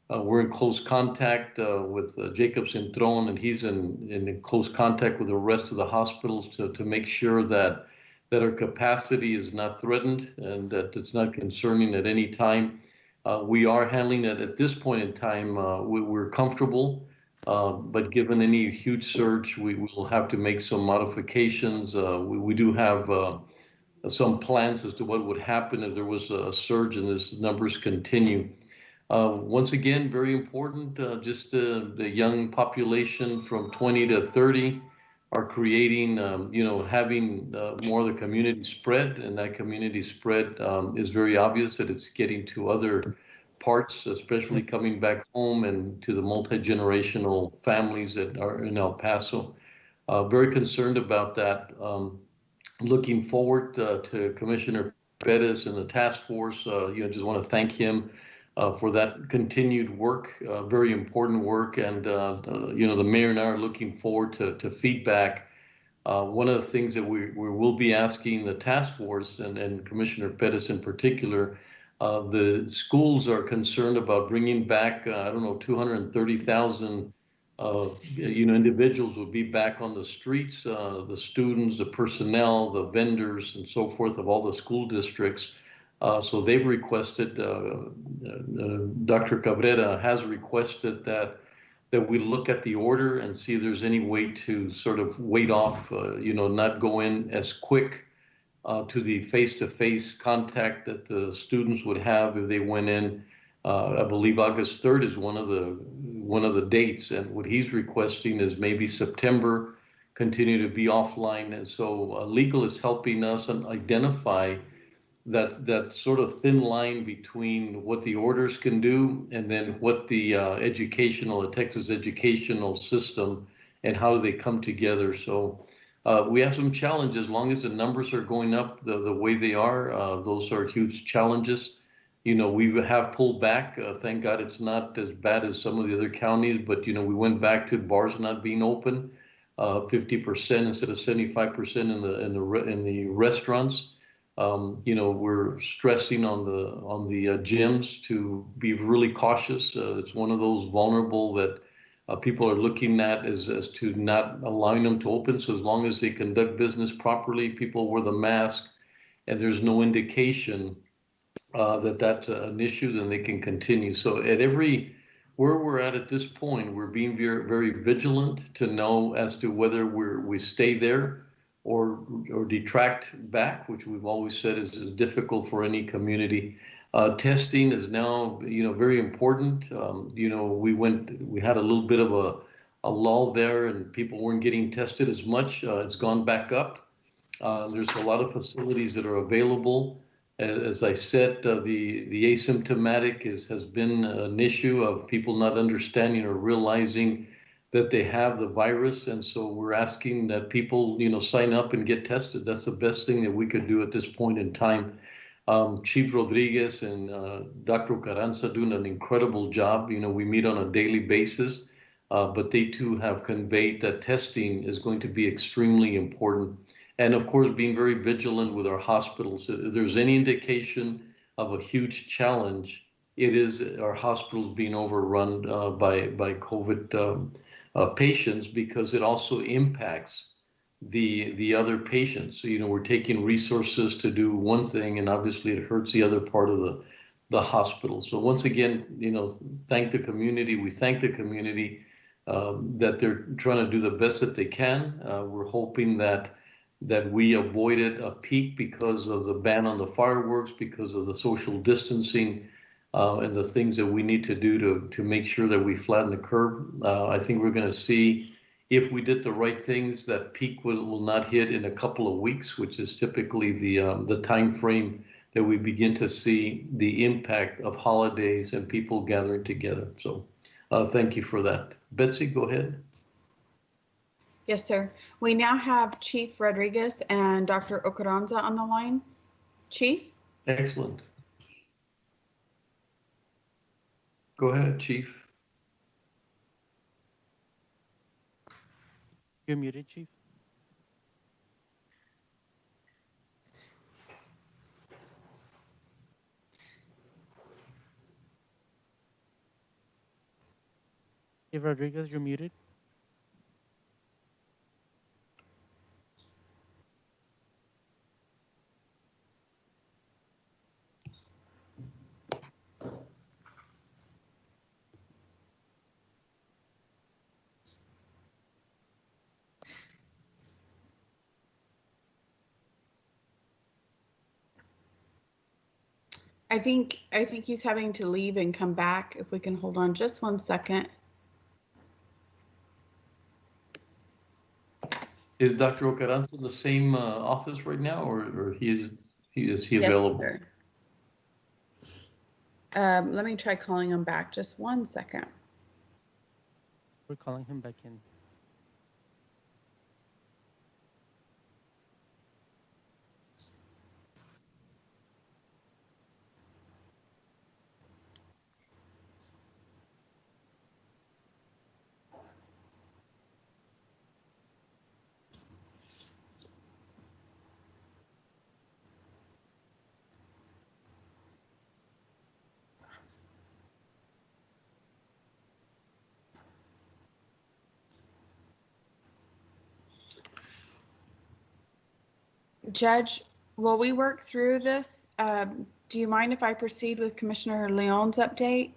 We're in close contact with Jacob Cintron, and he's in close contact with the rest of the hospitals to make sure that our capacity is not threatened and that it's not concerning at any time. We are handling it at this point in time. We're comfortable, but given any huge surge, we will have to make some modifications. We do have some plans as to what would happen if there was a surge and these numbers continue. Once again, very important, just the young population from 20 to 30 are creating, having more of the community spread, and that community spread is very obvious that it's getting to other parts, especially coming back home and to the multi-generational families that are in El Paso. Very concerned about that. Looking forward to Commissioner Perez and the task force. Just want to thank him for that continued work, very important work. And, the mayor and I are looking forward to feedback. One of the things that we will be asking the task force and Commissioner Perez in particular, the schools are concerned about bringing back, 230,000 individuals will be back on the streets, the students, the personnel, the vendors, and so forth of all the school districts. So they've requested, Dr. Cabrera has requested that we look at the order and see if there's any way to sort of wait off, not go in as quick to the face-to-face contact that the students would have if they went in. I believe August 3rd is one of the dates, and what he's requesting is maybe September, continue to be offline. And so legal is helping us identify that sort of thin line between what the orders can do and then what the Texas educational system and how they come together. So we have some challenges. As long as the numbers are going up the way they are, those are huge challenges. We have pulled back. Thank God it's not as bad as some of the other counties, but we went back to bars not being open, 50% instead of 75% in the restaurants. We're stressing on the gyms to be really cautious. It's one of those vulnerable that people are looking at as to not allowing them to open. So as long as they conduct business properly, people wear the mask, and there's no indication that that's an issue, then they can continue. So where we're at this point, we're being very, very vigilant to know as to whether we stay there or detract back, which we've always said is difficult for any community. Testing is now, very important. We had a little bit of a lull there, and people weren't getting tested as much. It's gone back up. There's a lot of facilities that are available. As I said, the asymptomatic has been an issue of people not understanding or realizing that they have the virus. And so we're asking that people, sign up and get tested. That's the best thing that we could do at this point in time. Chief Rodriguez and Dr. Carranza doing an incredible job. You know, we meet on a daily basis, but they too have conveyed that testing is going to be extremely important. And of course, being very vigilant with our hospitals. If there's any indication of a huge challenge, it is our hospitals being overrun by COVID patients, because it also impacts the other patients. So, you know, we're taking resources to do one thing, and obviously it hurts the other part of the hospital. So once again, you know, thank the community. We thank the community that they're trying to do the best that they can. We're hoping that we avoided a peak because of the ban on the fireworks, because of the social distancing, and the things that we need to do to make sure that we flatten the curve. I think we're going to see, if we did the right things, that peak will not hit in a couple of weeks, which is typically the time frame that we begin to see the impact of holidays and people gathering together. So thank you for that. Betsy, go ahead. Yes, sir. We now have Chief Rodriguez and Dr. Ocaranza on the line. Chief? Excellent. Go ahead, Chief. You're muted, Chief. Chief Rodriguez, you're muted. I think he's having to leave and come back. If we can hold on just 1 second. Is Dr. Ocaranza in the same office right now, or is he available? Yes, sir. Let me try calling him back. Just 1 second. We're calling him back in. Judge, while we work through this, do you mind if I proceed with Commissioner Leon's update?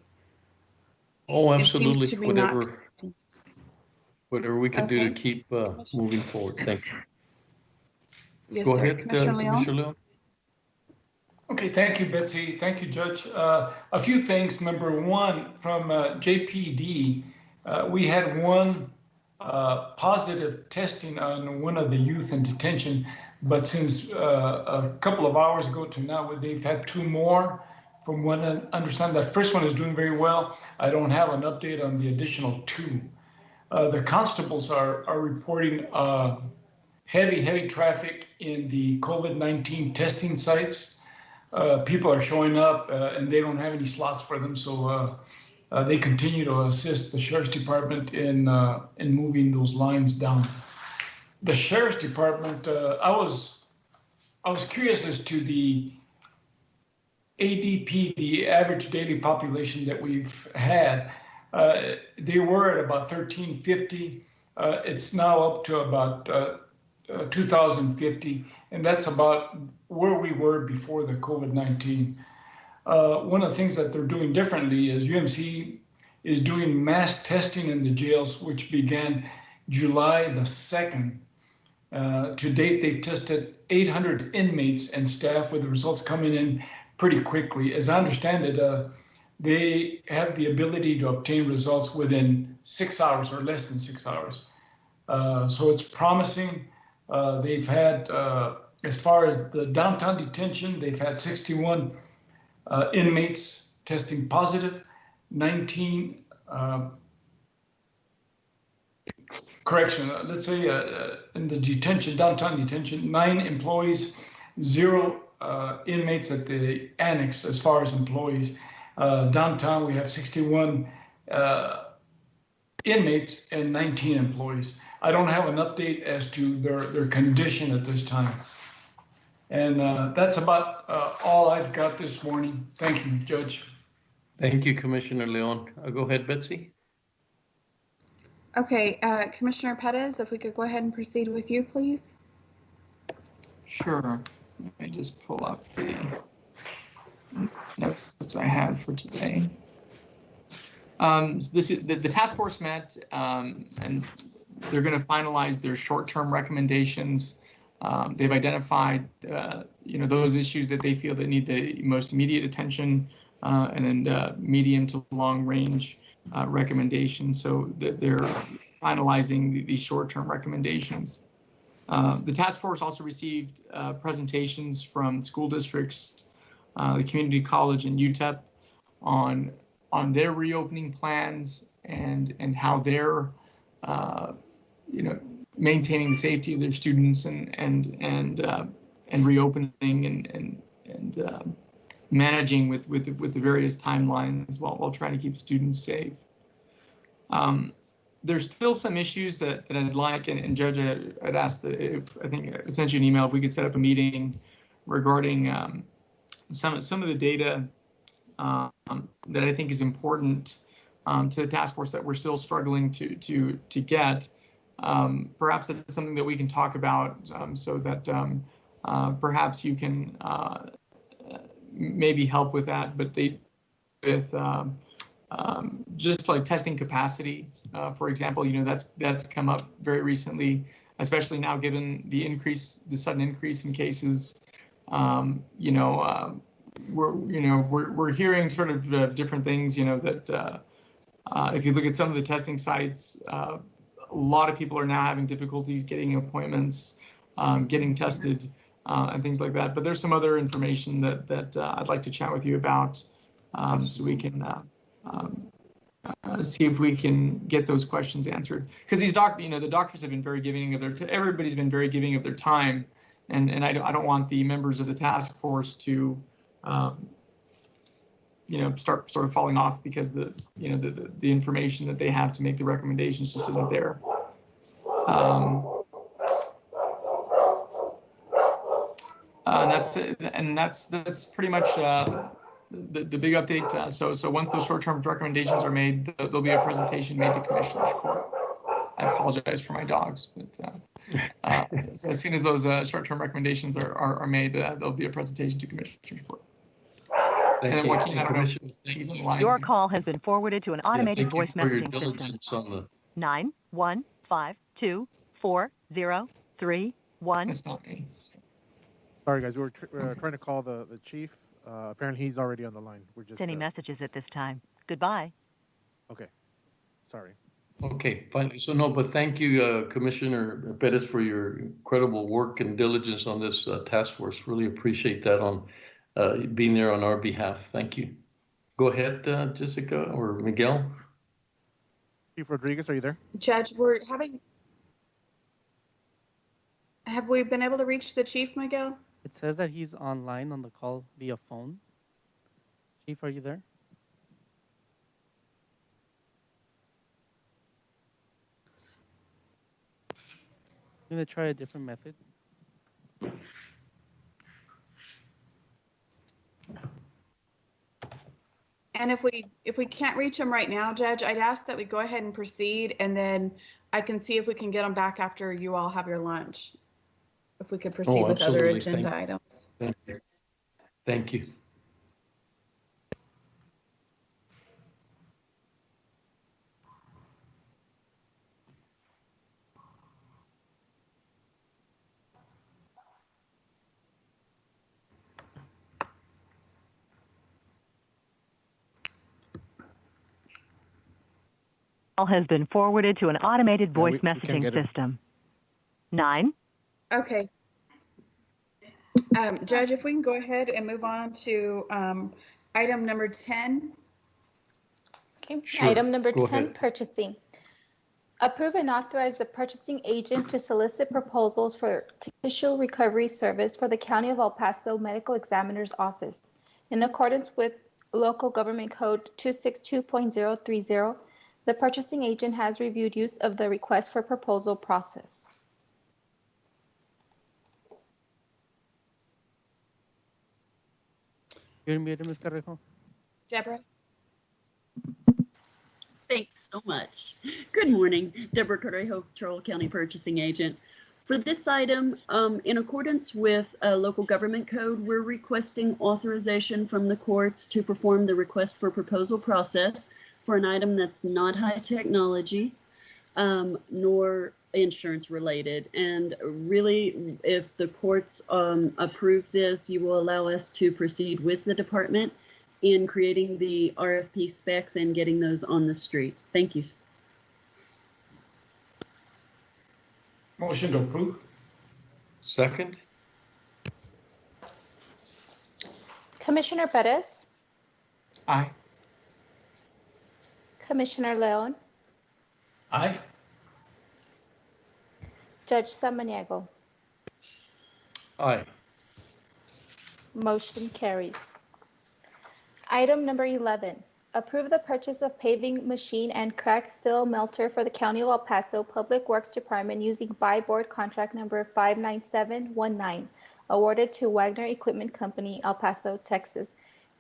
Oh, It seems absolutely. to be not. Whatever we can do Okay. to keep moving forward. Thank you. Yes, Go sir. ahead, Commissioner Leon? Commissioner Leon. Okay, thank you, Betsy. Thank you, Judge. A few things. Number one, from JPD, we had one positive testing on one of the youth in detention, but since a couple of hours ago to now, they've had two more. From what I understand, that first one is doing very well. I don't have an update on the additional two. The constables are reporting heavy traffic in the COVID-19 testing sites. People are showing up and they don't have any slots for them, so they continue to assist the Sheriff's Department in moving those lines down. The Sheriff's Department, I was curious as to the ADP, the average daily population that we've had. They were at about 1350. It's now up to about 2050, and that's about where we were before the COVID-19. One of the things that they're doing differently is UMC is doing mass testing in the jails, which began July the 2nd. To date, they've tested 800 inmates and staff, with the results coming in pretty quickly. As I understand it, they have the ability to obtain results within 6 hours or less than 6 hours. So it's promising. They've had, as far as the downtown detention, they've had 61 inmates testing positive, 19, let's say in the detention, downtown detention, 9 employees, 0 inmates at the annex as far as employees. Downtown, we have 61 inmates and 19 employees. I don't have an update as to their condition at this time. And that's about all I've got this morning. Thank you, Judge. Thank you, Commissioner Leon. Go ahead, Betsy. Okay, Commissioner Pettis, if we could go ahead and proceed with you, please. Sure. Let me just pull up the notes I had for today. The task force met, and they're going to finalize their short-term recommendations. They've identified, those issues that they feel that need the most immediate attention, and then medium to long-range recommendations. So they're finalizing these short-term recommendations. The task force also received presentations from school districts, the community college and UTEP on their reopening plans and how they're maintaining the safety of their students and reopening and managing with the various timelines while trying to keep students safe. There's still some issues that I'd like, and Judge, I'd asked, I sent you an email if we could set up a meeting regarding some of the data that I think is important to the task force that we're still struggling to get. Perhaps that's something that we can talk about, so that perhaps you can maybe help with that. But just like testing capacity, for example, that's come up very recently, especially now given the sudden increase in cases. We're hearing sort of different things, that if you look at some of the testing sites, a lot of people are now having difficulties getting appointments, getting tested, and things like that. But there's some other information that I'd like to chat with you about, so we can see if we can get those questions answered. Because these the doctors have been very giving of everybody's been very giving of their time, and I don't want the members of the task force to start sort of falling off because the information that they have to make the recommendations just isn't there. And that's pretty much the big update. So once those short-term recommendations are made, there'll be a presentation made to Commissioner's Court. I apologize for my dogs, but so as soon as those short-term recommendations are made, there'll be a presentation to Commissioner's Court. Thank and you. Joaquin, I don't know if he's on the line. Your call has been forwarded to an automated voice messaging system. 915240331. That's not me. Sorry, guys. We were trying to call the chief. Apparently, he's already on the line. We're just Any messages at this time. Goodbye. Okay. Sorry. Okay, fine. So no, but thank you, Commissioner Pettis, for your incredible work and diligence on this task force. Really appreciate that on being there on our behalf. Thank you. Go ahead, Jessica or Miguel. Chief Rodriguez, are you there? Judge, have we been able to reach the chief, Miguel? It says that he's online on the call via phone. Chief, are you there? I'm going to try a different method. And if we can't reach him right now, Judge, I'd ask that we go ahead and proceed, and then I can see if we can get him back after you all have your lunch. If we could proceed with other agenda items. Thank you. Thank you. Has been forwarded to an automated voice messaging system. 9. Okay. Judge, if we can go ahead and move on to item number 10. Okay. Sure. Item number Go 10, ahead. purchasing. Approve and authorize the purchasing agent to solicit proposals for tissue recovery service for the County of El Paso Medical Examiner's Office. In accordance with Local Government Code 262.030, the purchasing agent has reviewed use of the request for proposal process. You're muted, Ms. Carrejo. Deborah? Thanks so much. Good morning, Deborah Correjo, Trumbull County Purchasing Agent. For this item, in accordance with local government code, we're requesting authorization from the courts to perform the request for proposal process for an item that's not high technology, nor insurance related. And really, if the courts approve this, you will allow us to proceed with the department in creating the RFP specs and getting those on the street. Thank you. Motion to approve. Second? Commissioner Perez, Aye. Commissioner Leon, Aye. Judge Samaniego. Aye. Motion carries. Item number 11, approve the purchase of paving machine and crack fill melter for the County of El Paso Public Works Department using buy board contract number 59719, awarded to Wagner Equipment Company, El Paso, Texas,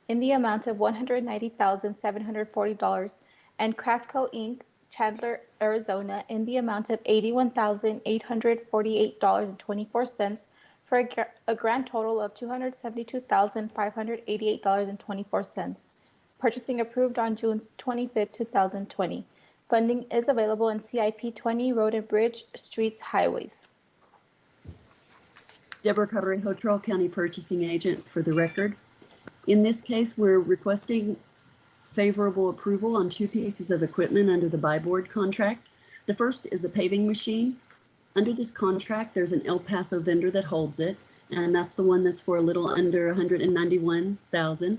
in the amount of $190,740, and Craftco Inc., Chandler, Arizona, in the amount of $81,848.24, for a grand total of $272,588.24. Purchasing approved on June 25, 2020. Funding is available in CIP 20 Road and Bridge, Streets, Highways. Deborah Correjo, Trumbull County Purchasing Agent, for the record. In this case, we're requesting favorable approval on two pieces of equipment under the buy board contract. The first is a paving machine. Under this contract, there's an El Paso vendor that holds it, and that's the one that's for a little under $191,000.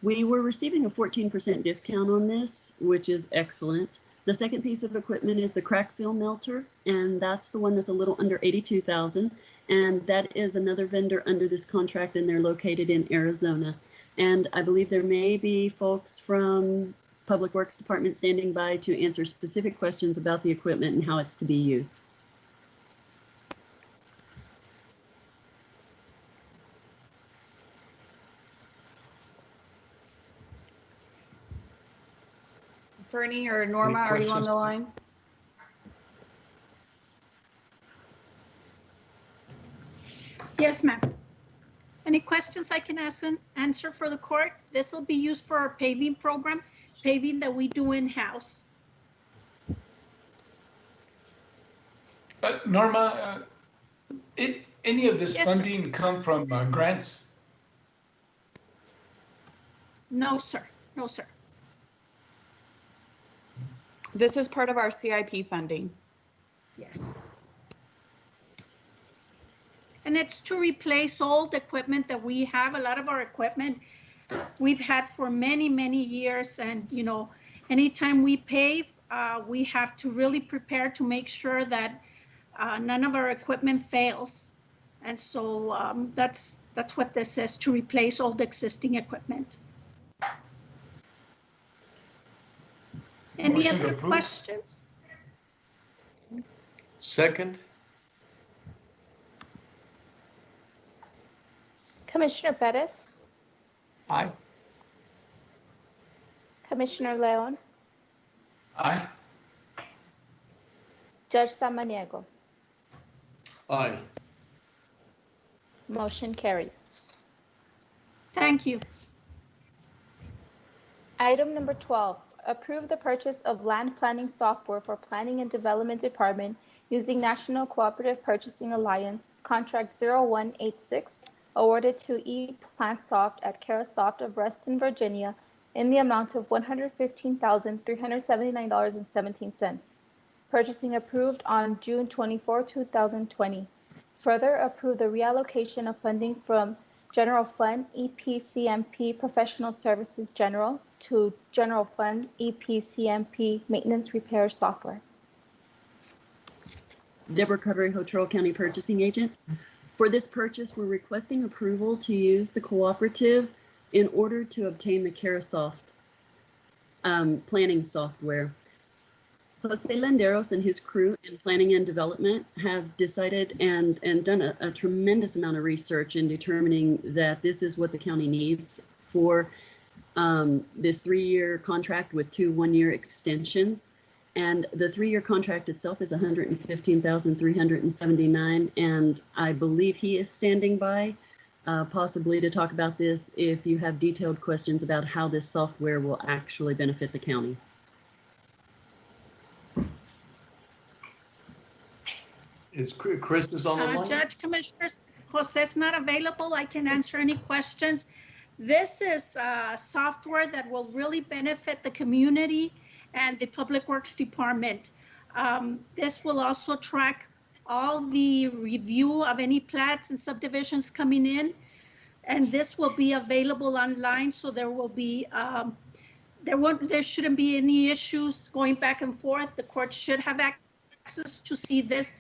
We were receiving a 14% discount on this, which is excellent. The second piece of equipment is the crack fill melter, and that's the one that's a little under $82,000, and that is another vendor under this contract, and they're located in Arizona. And I believe there may be folks from Public Works Department standing by to answer specific questions about the equipment and how it's to be used. Fernie or Norma, are you on the line? Yes, ma'am. Any questions I can answer for the court? This will be used for our paving program, paving that we do in-house. Norma, any of this Yes, funding come from grants? No, sir. No, sir. This is part of our CIP funding. Yes. And it's to replace old equipment that we have. A lot of our equipment we've had for many, many years. And, you know, anytime we pave, we have to really prepare to make sure that none of our equipment fails. And so that's what this is, to replace old existing equipment. Any other questions? Second? Commissioner Perez, Aye. Commissioner Leon, Aye. Judge Samaniego. Aye. Motion carries. Thank you. Item number 12, approve the purchase of land planning software for Planning and Development Department using National Cooperative Purchasing Alliance, contract 0186, awarded to ePlantsoft at Carasoft of Reston, Virginia, in the amount of $115,379.17. Purchasing approved on June 24, 2020. Further, approve the reallocation of funding from General Fund EPCMP Professional Services General to General Fund EPCMP Maintenance Repair Software. Deborah Carrejo, County Purchasing Agent. For this purchase, we're requesting approval to use the cooperative in order to obtain the Carasoft planning software. Jose Landeros and his crew in planning and development have decided and done a tremendous amount of research in determining that this is what the county needs for this 3-year contract with 2 one-year extensions. And the 3-year contract itself is $115,379, and I believe he is standing by, possibly to talk about this if you have detailed questions about how this software will actually benefit the county. Is Chris is on the line? Judge, Commissioners, Jose's not available. I can answer any questions. This is software that will really benefit the community and the Public Works Department. This will also track all the review of any plats and subdivisions coming in, and this will be available online, so there will be there shouldn't be any issues going back and forth. The court should have access to see this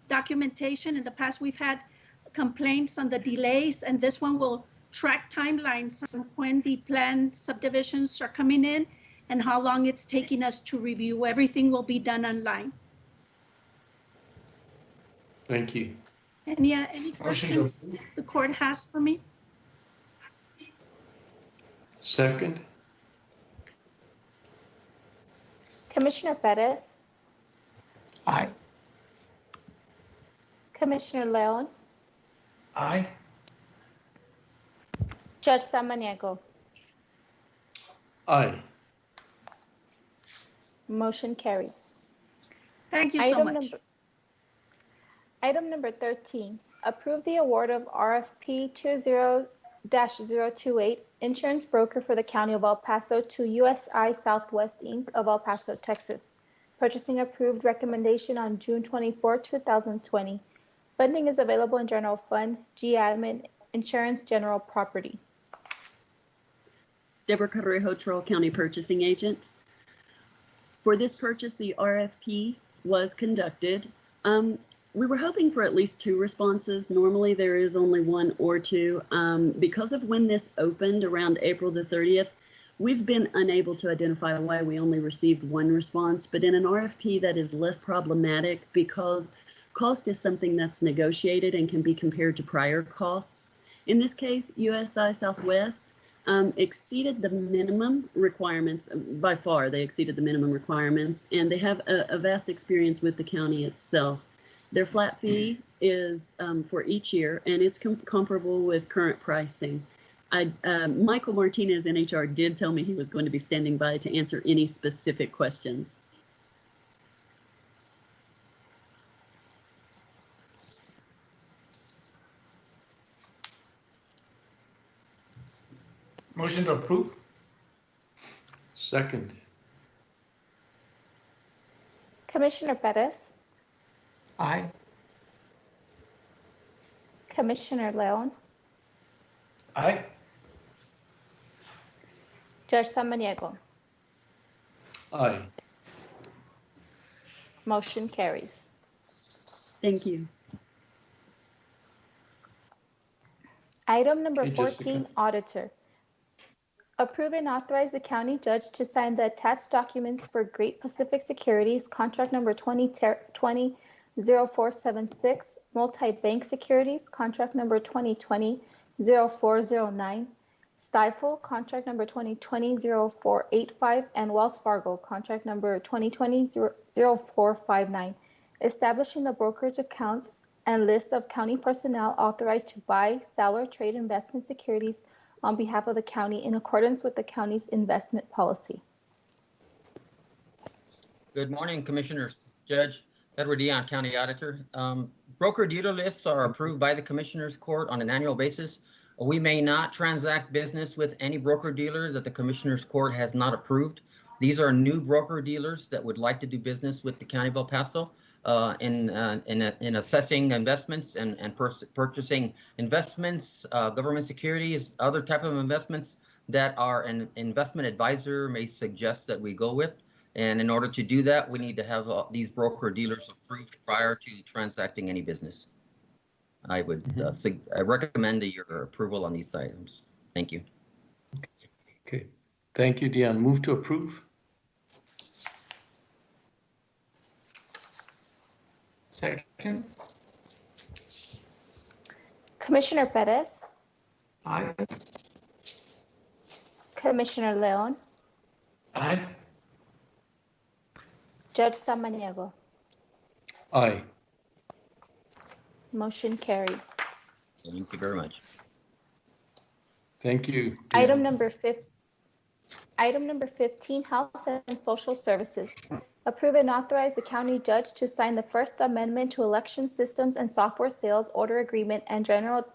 documentation. In the past, we've had complaints on the delays, and this one will track timelines on when the planned subdivisions are coming in and how long it's taking us to review. Everything will be done online. Thank you. Any questions the court has for me? Second. Commissioner Perez. Aye. Commissioner Leon. Aye. Judge Samaniego. Aye. Motion carries. Thank you so much. Item number 13, approve the award of RFP 20-028 insurance broker for the County of El Paso to USI Southwest Inc. of El Paso, Texas. Purchasing approved recommendation on June 24, 2020. Funding is available in General Fund, G-Admin, Insurance, General Property. Deborah Carrejo, County Purchasing Agent. For this purchase, the RFP was conducted. We were hoping for at least 2 responses. Normally there is only 1 or 2. Because of when this opened around April the 30th, we've been unable to identify why we only received 1 response. But in an RFP, that is less problematic because cost is something that's negotiated and can be compared to prior costs. In this case, USI Southwest exceeded the minimum requirements. By far, they exceeded the minimum requirements, and they have a vast experience with the county itself. Their flat fee is for each year, and it's comparable with current pricing. Michael Martinez, NHR, did tell me he was going to be standing by to answer any specific questions. Motion to approve. Second. Commissioner Perez. Aye. Commissioner Leon. Aye. Judge Samaniego. Aye. Motion carries. Thank you. Item number Okay, 14, Jessica. Auditor. Approve and authorize the county judge to sign the attached documents for Great Pacific Securities, contract number 2020-0476, Multi-Bank Securities, contract number 2020-0409, Stifel, contract number 2020-0485, and Wells Fargo, contract number 2020-0459, establishing the brokerage accounts and list of county personnel authorized to buy, sell, or trade investment securities on behalf of the county in accordance with the county's investment policy. Good morning, Commissioners. Judge Edward Dion, County Auditor. Broker-dealer lists are approved by the Commissioners Court on an annual basis. We may not transact business with any broker-dealer that the Commissioners Court has not approved. These are new broker-dealers that would like to do business with the County of El Paso in assessing investments and purchasing investments, government securities, other type of investments that our an investment advisor may suggest that we go with. And in order to do that, we need to have these broker dealers approved prior to transacting any business. I would I recommend your approval on these items. Thank you. Okay. Thank you, Dion. Move to approve. Second. Commissioner Perez, Aye. Commissioner Leon, Aye. Judge Samaniego. Aye. Motion carries. Thank you very much. Thank you. Item number 15, Health and Social Services. Approve and authorize the county judge to sign the First Amendment to Election Systems and Software Sales Order Agreement and General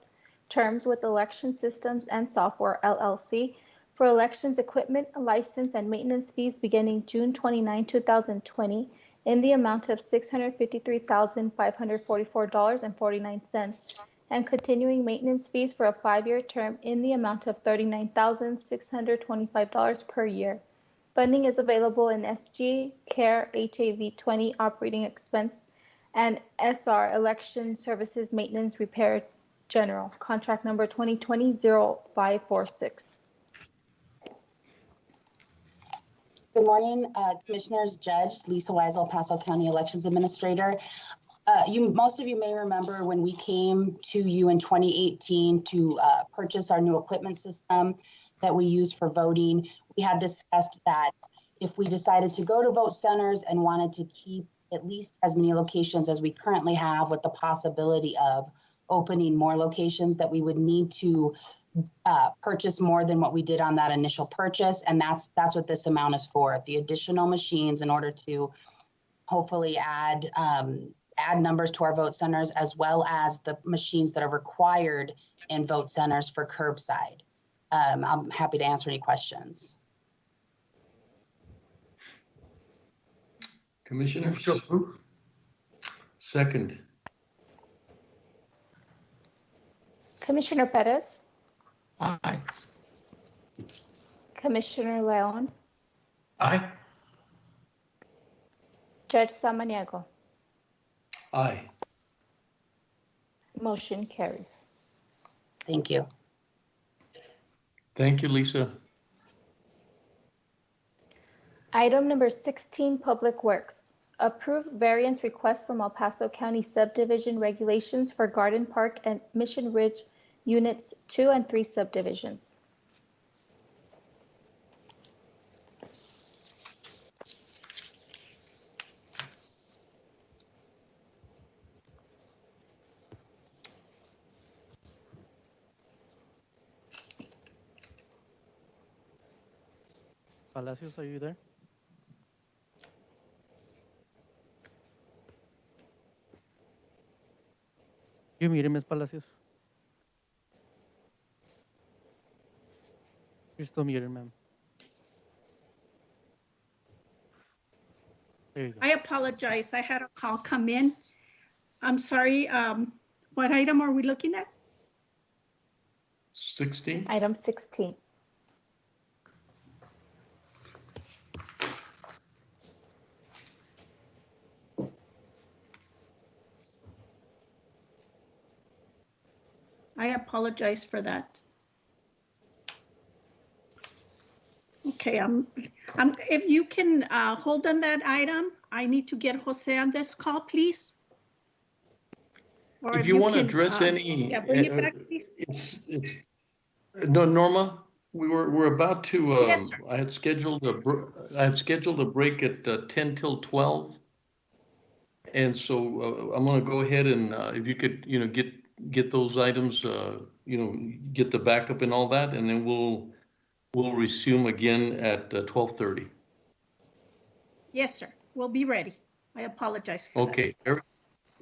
Terms with Election Systems and Software, LLC, for elections equipment, license, and maintenance fees beginning June 29, 2020, in the amount of $653,544.49, and continuing maintenance fees for a 5-year term in the amount of $39,625 per year. Funding is available in SG, CARE, HAV 20 operating expense, and SR Election Services Maintenance Repair General, contract number 2020-0546. Good morning, Commissioners. Judge Lisa Weisel, Paso County Elections Administrator. Most of you may remember when we came to you in 2018 to purchase our new equipment system that we use for voting. We had discussed that if we decided to go to vote centers and wanted to keep at least as many locations as we currently have, with the possibility of opening more locations, that we would need to purchase more than what we did on that initial purchase. And that's what this amount is for, the additional machines, in order to hopefully add numbers to our vote centers, as well as the machines that are required in vote centers for curbside. I'm happy to answer any questions. Commissioner. Second. Commissioner Perez, Aye. Commissioner Leon, Aye. Judge Samaniego. Aye. Motion carries. Thank you. Thank you, Lisa. Item number 16, Public Works. Approve variance request from El Paso County subdivision regulations for Garden Park and Mission Ridge Units 2 and 3 subdivisions. Palacios, are you there? You muted, Ms. Palacios. You're still muted, ma'am. There you go. I apologize. I had a call come in. I'm sorry. What item are we looking at? 16. Item 16. I apologize for that. Okay, if you can hold on that item, I need to get Jose on this call, please. Or If you want to address any, yeah, bring it back, please. No, Norma, we're about to. Yes, sir. I had scheduled a break at 10 till 12, and so I'm going to go ahead and if you could, get those items, get the backup and all that, and then we'll resume again at 12:30. Yes, sir. We'll be ready. I apologize for Okay.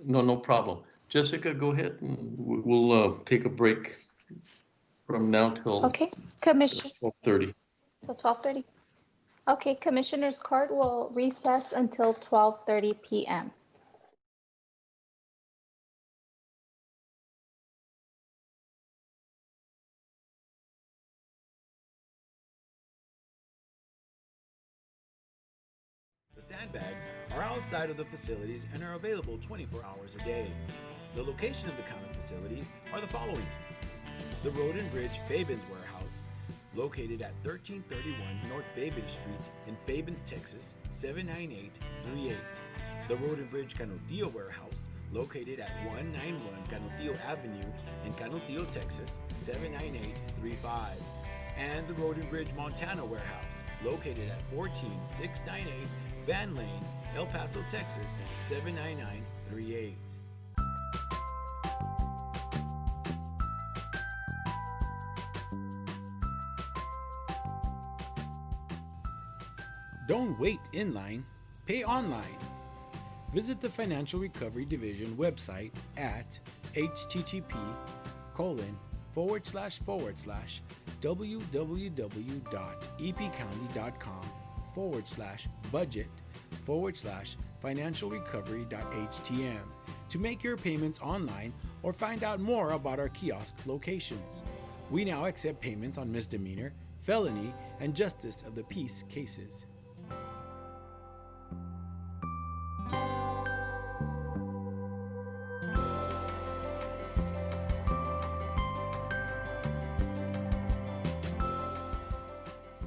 No problem. Jessica, go ahead, and we'll take a break from now till Okay, Commissioner. 12:30. Till 12:30. Okay, Commissioner's Court will recess until 12:30 p.m. sandbags are outside of the facilities and are available 24 hours a day. The location of the county facilities are the following: the Road and Bridge Fabens Warehouse, located at 1331 North Fabens Street in Fabens, Texas, 79838. The Road and Bridge Canutillo Warehouse, located at 191 Canutillo Avenue in Canutillo, Texas, 79835. And the Road and Bridge Montana Warehouse, located at 14698 Van Lane, El Paso, Texas, 79938. Don't wait in line, pay online. Visit the Financial Recovery Division website at http://www.epcounty.com/budget/financialrecovery.htm to make your payments online or find out more about our kiosk locations. We now accept payments on misdemeanor, felony, and justice of the peace cases.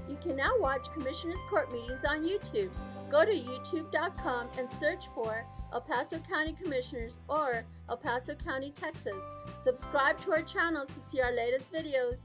You can now watch Commissioners Court meetings on YouTube. Go to youtube.com and search for El Paso County Commissioners or El Paso County, Texas. Subscribe to our channels to see our latest videos.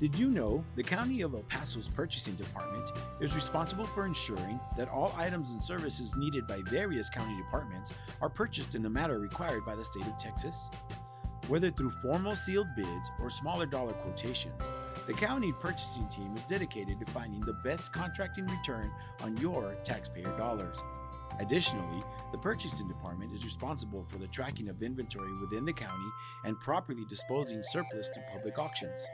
Did you know the County of El Paso's Purchasing Department is responsible for ensuring that all items and services needed by various county departments are purchased in the manner required by the state of Texas? Whether through formal sealed bids or smaller dollar quotations, the county purchasing team is dedicated to finding the best contracting return on your taxpayer dollars. Additionally, the purchasing department is responsible for the tracking of inventory within the county and properly disposing surplus through public auctions.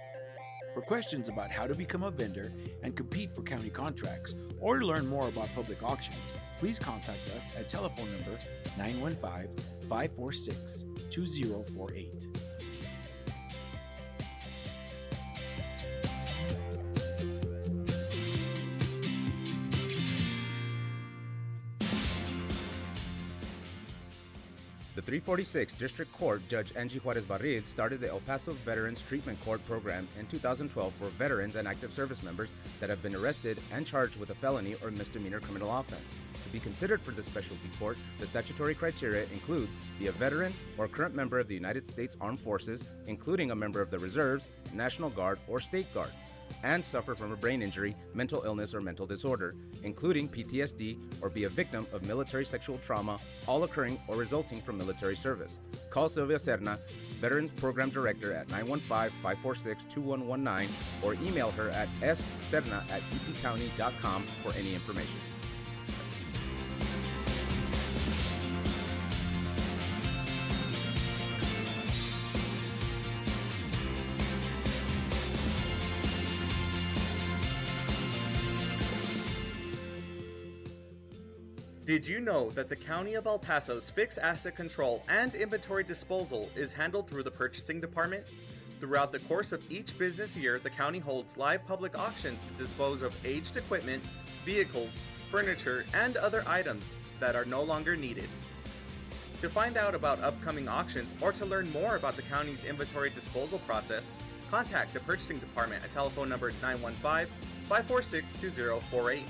For questions about how to become a vendor and compete for county contracts, or to learn more about public auctions, please contact us at telephone number 915-546-2048. The 346th District Court Judge Angie Juarez Barriz started the El Paso Veterans Treatment Court program in 2012 for veterans and active service members that have been arrested and charged with a felony or misdemeanor criminal offense. To be considered for the specialty court, the statutory criteria includes be a veteran or current member of the United States Armed Forces, including a member of the Reserves, National Guard, or State Guard, and suffer from a brain injury, mental illness, or mental disorder, including PTSD, or be a victim of military sexual trauma, all occurring or resulting from military service. Call Sylvia Serna, Veterans Program Director, at 915-546-2119, or email her at sserna@epcounty.com for any information. Did you know that the County of El Paso's fixed asset control and inventory disposal is handled through the Purchasing Department? Throughout the course of each business year, the county holds live public auctions to dispose of aged equipment, vehicles, furniture, and other items that are no longer needed. To find out about upcoming auctions or to learn more about the county's inventory disposal process, contact the Purchasing Department at telephone number 915-546-2048.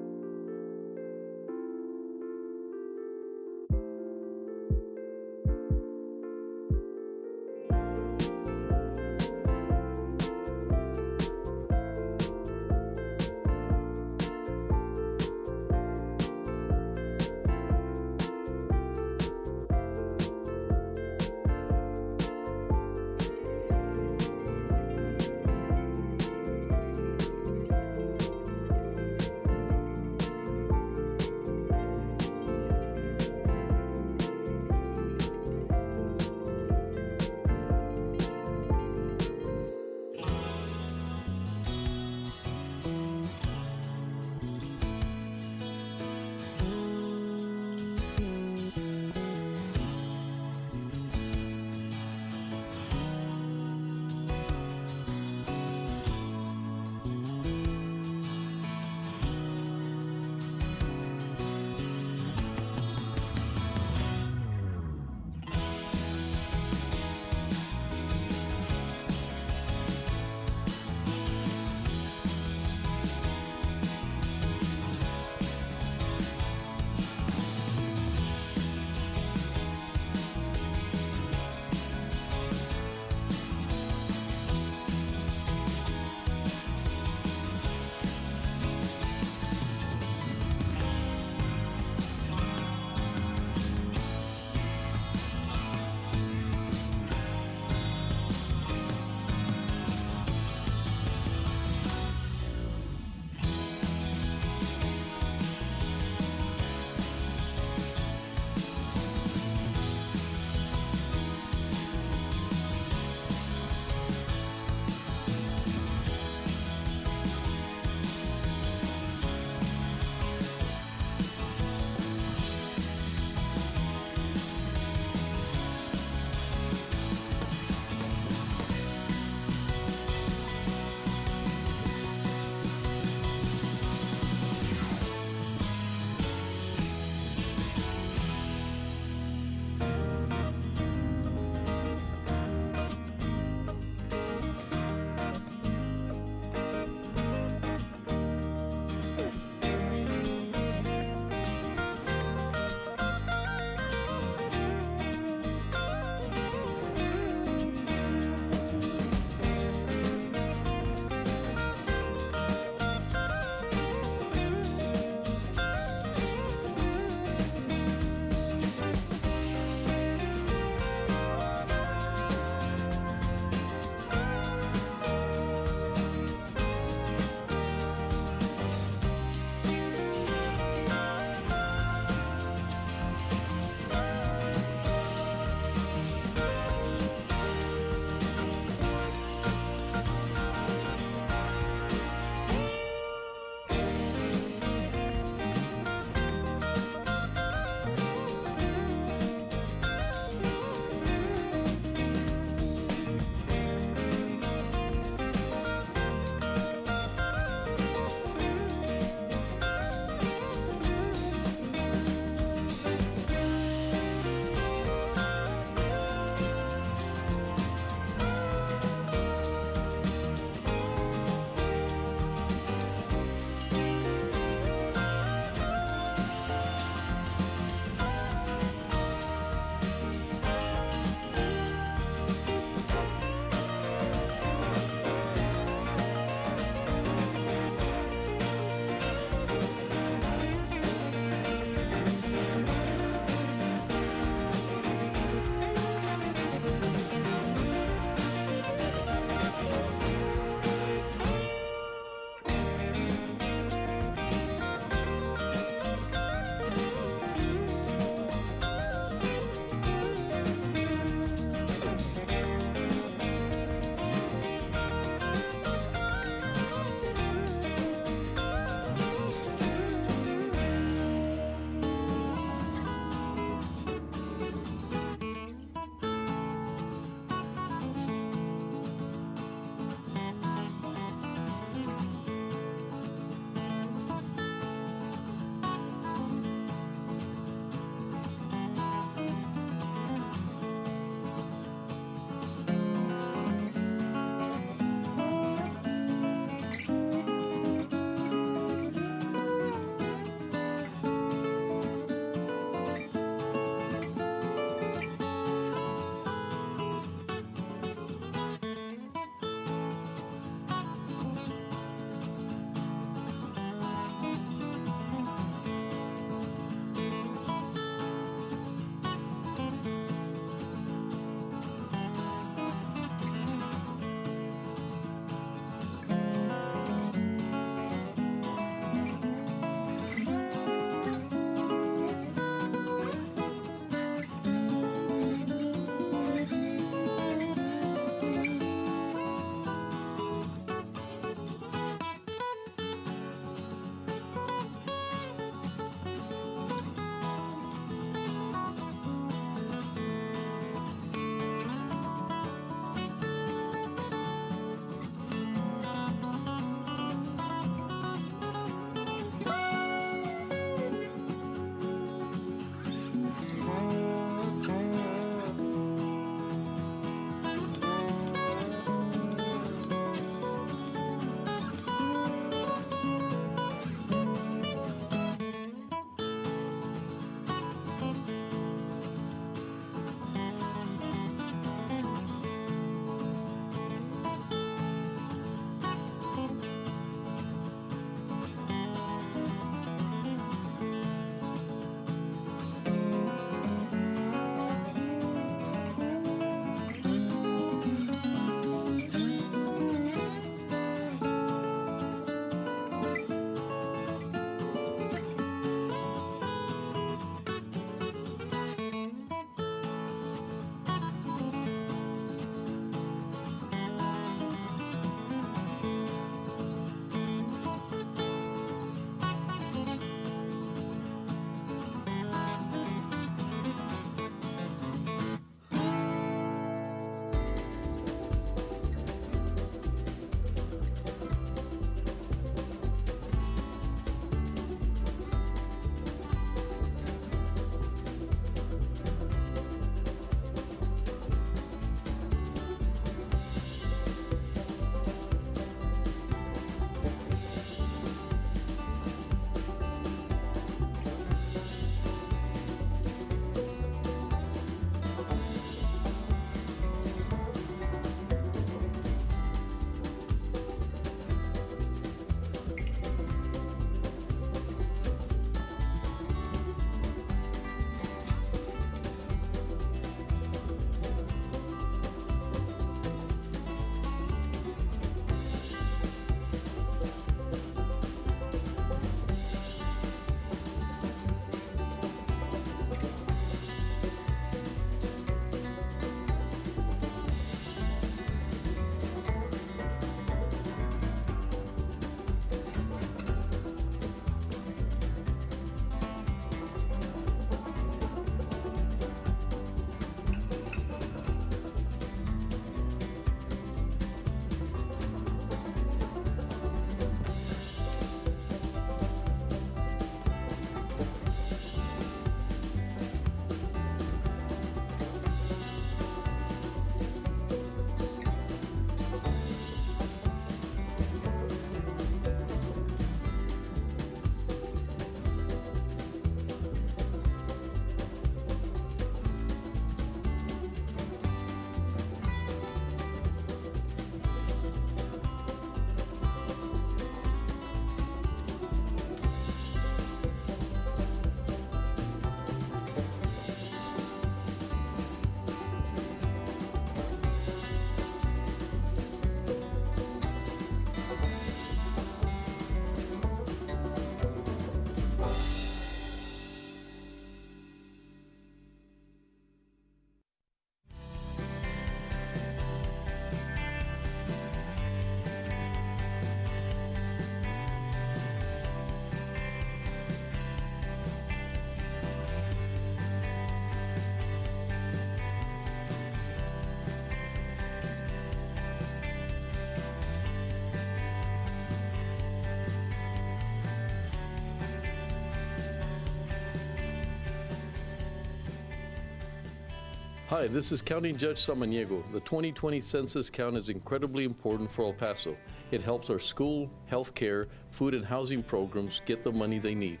Hi, this is County Judge Samaniego. The 2020 census count is incredibly important for El Paso. It helps our school, healthcare, food and housing programs get the money they need.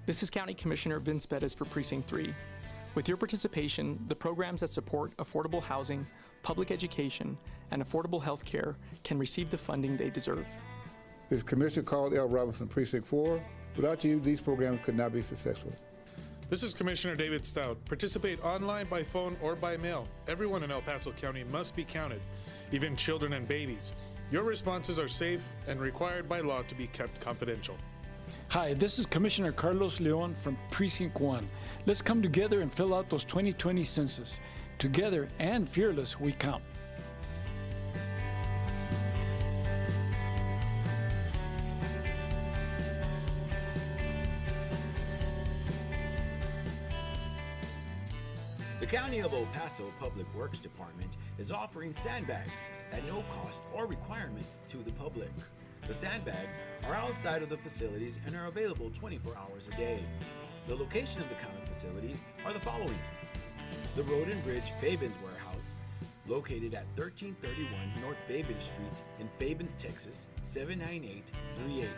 This is County Commissioner Vince Bettis for Precinct 3. With your participation, the programs that support affordable housing, public education, and affordable healthcare can receive the funding they deserve. This is Commissioner Carl L. Robinson, Precinct 4. Without you, these programs could not be successful. This is Commissioner David Stout. Participate online, by phone, or by mail. Everyone in El Paso County must be counted, even children and babies. Your responses are safe and required by law to be kept confidential. Hi, this is Commissioner Carlos Leon from Precinct 1. Let's come together and fill out those 2020 census. Together and fearless, we count. The County of El Paso Public Works Department is offering sandbags at no cost or requirements to the public. The sandbags are outside of the facilities and are available 24 hours a day. The location of the county facilities are the following: the Road and Bridge Fabens Warehouse, located at 1331 North Fabens Street in Fabens, Texas, 79838.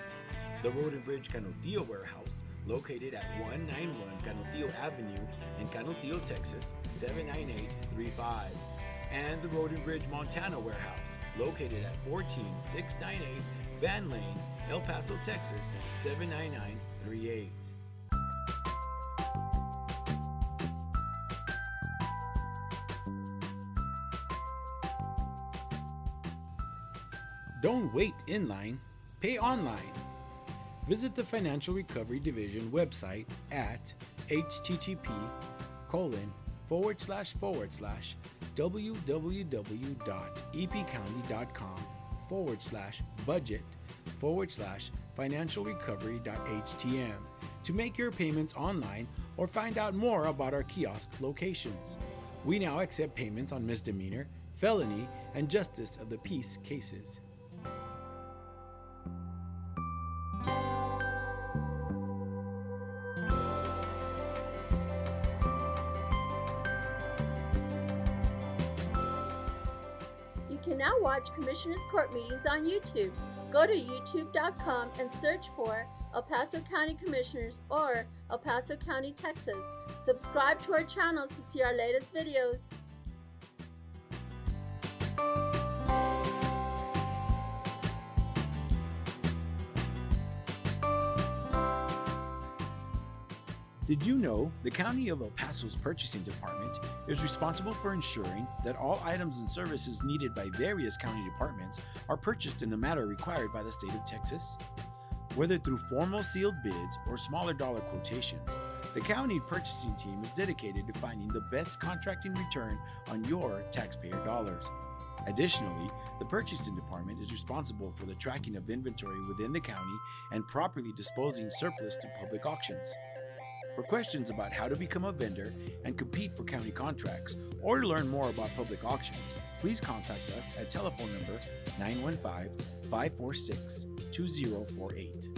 The Road and Bridge Canutillo Warehouse, located at 191 Canutillo Avenue in Canutillo, Texas, 79835. And the Road and Bridge Montana Warehouse, located at 14698 Van Lane, El Paso, Texas, 79938. Don't wait in line, pay online. Visit the Financial Recovery Division website at http://www.epcounty.com/budget/financialrecovery.htm to make your payments online or find out more about our kiosk locations. We now accept payments on misdemeanor, felony, and justice of the peace cases. You can now watch Commissioners Court meetings on YouTube. Go to youtube.com and search for El Paso County Commissioners or El Paso County, Texas. Subscribe to our channels to see our latest videos. Did you know the County of El Paso's Purchasing Department is responsible for ensuring that all items and services needed by various county departments are purchased in the manner required by the state of Texas? Whether through formal sealed bids or smaller dollar quotations, the county purchasing team is dedicated to finding the best contracting return on your taxpayer dollars. Additionally, the Purchasing Department is responsible for the tracking of inventory within the county and properly disposing surplus through public auctions. For questions about how to become a vendor and compete for county contracts, or to learn more about public auctions, please contact us at telephone number 915-546-2048.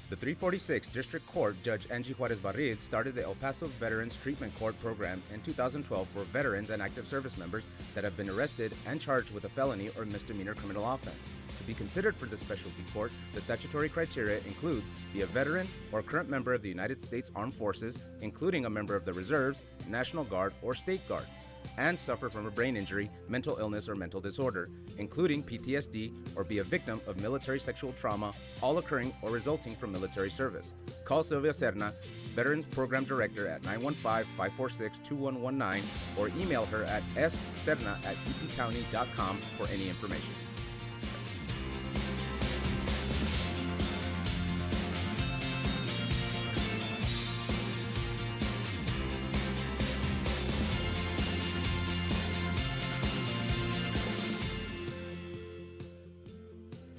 The 346 District Court Judge Angie Juarez Barril started the El Paso Veterans Treatment Court program in 2012 for veterans and active service members that have been arrested and charged with a felony or misdemeanor criminal offense. To be considered for the specialty court, the statutory criteria includes be a veteran or current member of the United States Armed Forces, including a member of the Reserves, National Guard, or State Guard, and suffer from a brain injury, mental illness, or mental disorder, including PTSD, or be a victim of military sexual trauma, all occurring or resulting from military service. Call Sylvia Serna, Veterans Program Director, at 915-546-2119, or email her at sserna@epcounty.com for any information.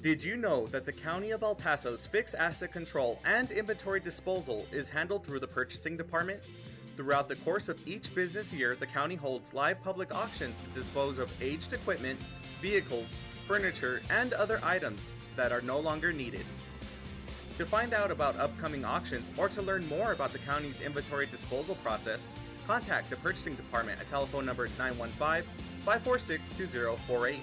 Did you know that the County of El Paso's fixed asset control and inventory disposal is handled through the Purchasing Department? Throughout the course of each business year, the county holds live public auctions to dispose of aged equipment, vehicles, furniture, and other items that are no longer needed. To find out about upcoming auctions or to learn more about the county's inventory disposal process, contact the purchasing department at telephone number 915-546-2048.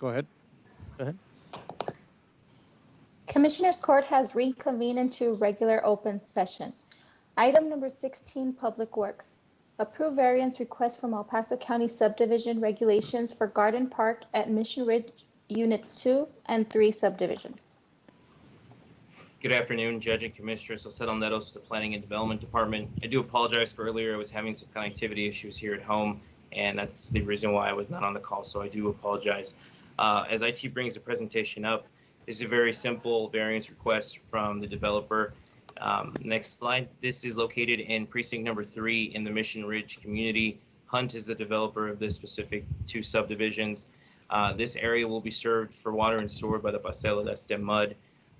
Go ahead. Commissioners Court has reconvened into regular open session. Item number 16, Public Works. Approve variance request from El Paso County subdivision regulations for Garden Park at Mission Ridge Units 2 and 3 subdivisions. Good afternoon, Judge and Commissioners. José Netos, the Planning and Development Department. I do apologize for earlier. I was having some connectivity issues here at home, and that's the reason why I was not on the call, so I do apologize. As IT brings the presentation up, this is a very simple variance request from the developer. Next slide. This is located in precinct number 3 in the Mission Ridge community. Hunt is the developer of this specific 2 subdivisions. This area will be served for water and sewer by the Paseo del Este mud,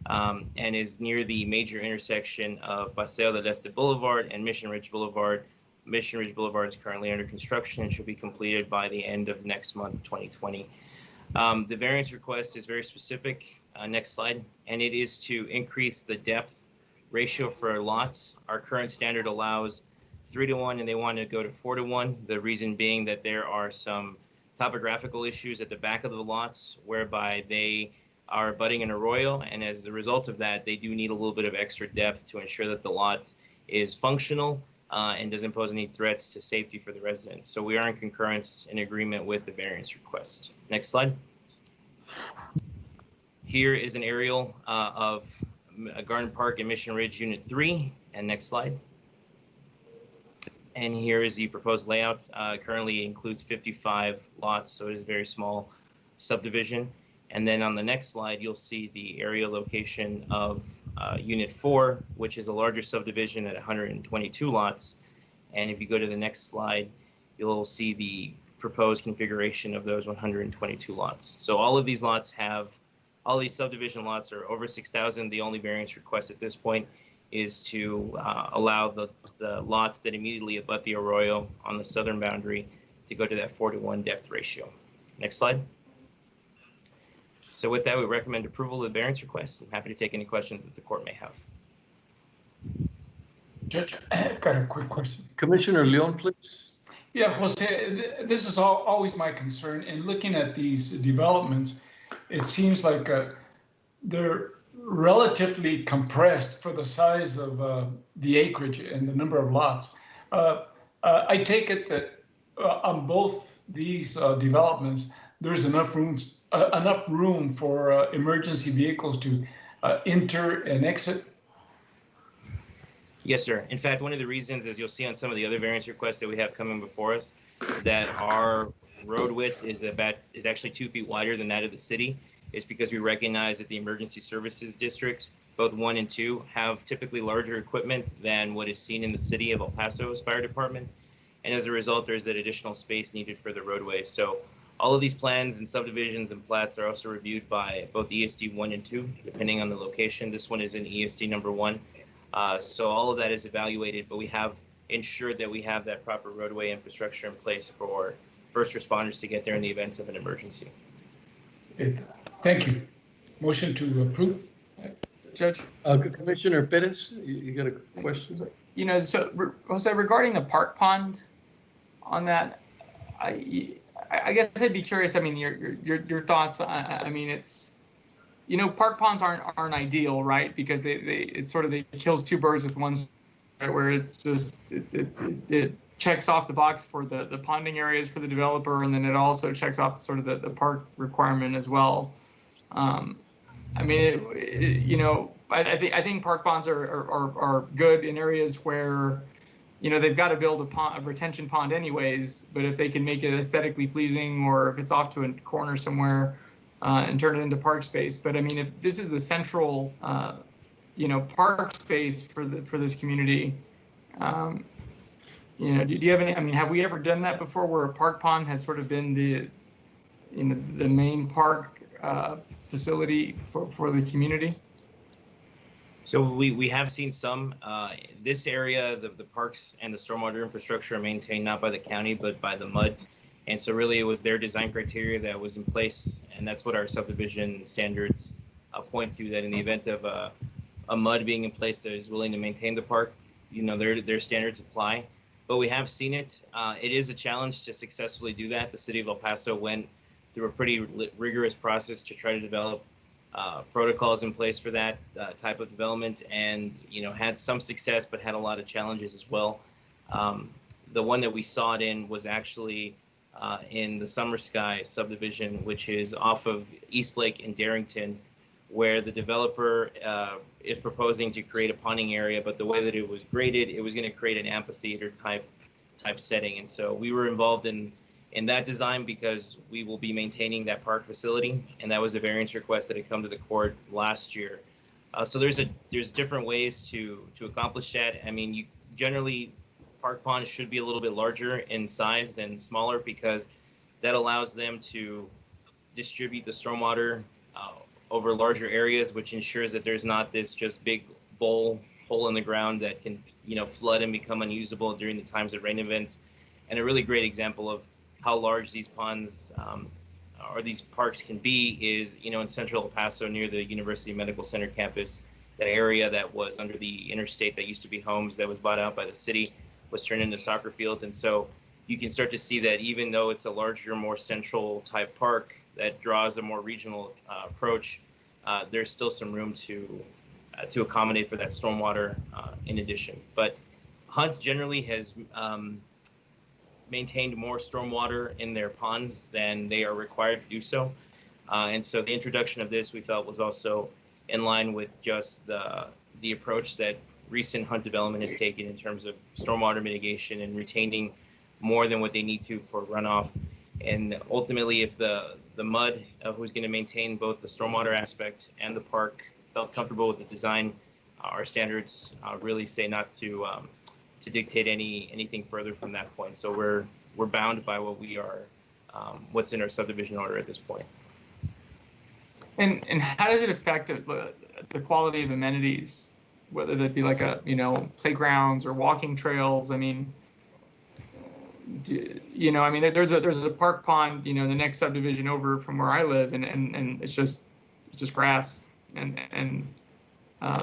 and is near the major intersection of Paseo del Este Boulevard and Mission Ridge Boulevard. Mission Ridge Boulevard is currently under construction and should be completed by the end of next month, 2020. The variance request is very specific. Next slide. And it is to increase the depth ratio for lots. Our current standard allows 3-to-1, and they want to go to 4-to-1. The reason being that there are some topographical issues at the back of the lots whereby they are abutting an arroyo, and as a result of that, they do need a little bit of extra depth to ensure that the lot is functional and doesn't pose any threats to safety for the residents. So we are in concurrence in agreement with the variance request. Next slide. Here is an aerial of Garden Park and Mission Ridge Unit 3, and next slide. And here is the proposed layout. Currently includes 55 lots, so it is a very small subdivision. And then on the next slide, you'll see the area location of Unit 4, which is a larger subdivision at 122 lots. And if you go to the next slide, you'll see the proposed configuration of those 122 lots. So all of these lots all these subdivision lots are over 6,000. The only variance request at this point is to allow the lots that immediately abut the arroyo on the southern boundary to go to that 4-to-1 depth ratio. Next slide. So with that, we recommend approval of the variance request. I'm happy to take any questions that the court may have. Judge, I've got a quick question. Commissioner Leon, please. Yeah, Jose, this is always my concern. In looking at these developments, it seems like they're relatively compressed for the size of the acreage and the number of lots. I take it that on both these developments, there's enough room for emergency vehicles to enter and exit. Yes, sir. In fact, one of the reasons, as you'll see on some of the other variance requests that we have coming before us, that our road width is actually 2 feet wider than that of the city, is because we recognize that the emergency services districts, both 1 and 2, have typically larger equipment than what is seen in the city of El Paso's fire department. And as a result, there's that additional space needed for the roadways. So all of these plans and subdivisions and plats are also reviewed by both ESD 1 and 2, depending on the location. This one is in ESD number 1. So all of that is evaluated, but we have ensured that we have that proper roadway infrastructure in place for first responders to get there in the event of an emergency. Thank you. Motion to approve. Judge? Commissioner Perez, you got a question? You know, so Jose, regarding the park pond on that, I guess I'd be curious. I mean, your thoughts. I mean, it's, you know, park ponds aren't ideal, right? Because it kills 2 birds with one stone, right? Where it's just it checks off the box for the ponding areas for the developer, and then it also checks off sort of the park requirement as well. I mean, you know, I think park ponds are good in areas where, you know, they've got to build a retention pond anyways, but if they can make it aesthetically pleasing, or if it's off to a corner somewhere and turn it into park space. But I mean, if this is the central, you know, park space for this community, you know, do you have any, I mean, have we ever done that before, where a park pond has sort of been the, you know, the main park facility for the community? So we have seen some. This area, the parks and the stormwater infrastructure are maintained not by the county, but by the MUD. And so really it was their design criteria that was in place, and that's what our subdivision standards point to, that in the event of a MUD being in place that is willing to maintain the park, you know, their standards apply. But we have seen it. It is a challenge to successfully do that. The city of El Paso went through a pretty rigorous process to try to develop protocols in place for that type of development, and had some success, but had a lot of challenges as well. The one that we saw it in was actually in the Summer Sky subdivision, which is off of East Lake in Darrington, where the developer is proposing to create a ponding area, but the way that it was graded, it was going to create an amphitheater type setting. And so we were involved in that design because we will be maintaining that park facility, and that was a variance request that had come to the court last year. So there's different ways to accomplish that. I mean, you generally, park ponds should be a little bit larger in size than smaller, because that allows them to distribute the stormwater over larger areas, which ensures that there's not this just big hole in the ground that can flood and become unusable during the times of rain events. And a really great example of how large these ponds or these parks can be is in central El Paso near the University Medical Center campus. That area that was under the interstate that used to be homes that was bought out by the city was turned into soccer fields. And so you can start to see that even though it's a larger, more central type park that draws a more regional approach, there's still some room to accommodate for that stormwater in addition. But Hunt generally has maintained more stormwater in their ponds than they are required to do so. And so the introduction of this, we felt, was also in line with just the approach that recent Hunt development has taken in terms of stormwater mitigation and retaining more than what they need to for runoff. And ultimately, if the MUD, who's going to maintain both the stormwater aspect and the park, felt comfortable with the design, our standards really say not to dictate anything further from that point. So we're bound by what we are, what's in our subdivision order at this point. And how does it affect the quality of amenities, whether that be like playgrounds or walking trails? I mean, there's a park pond, the next subdivision over from where I live, and it's just grass, and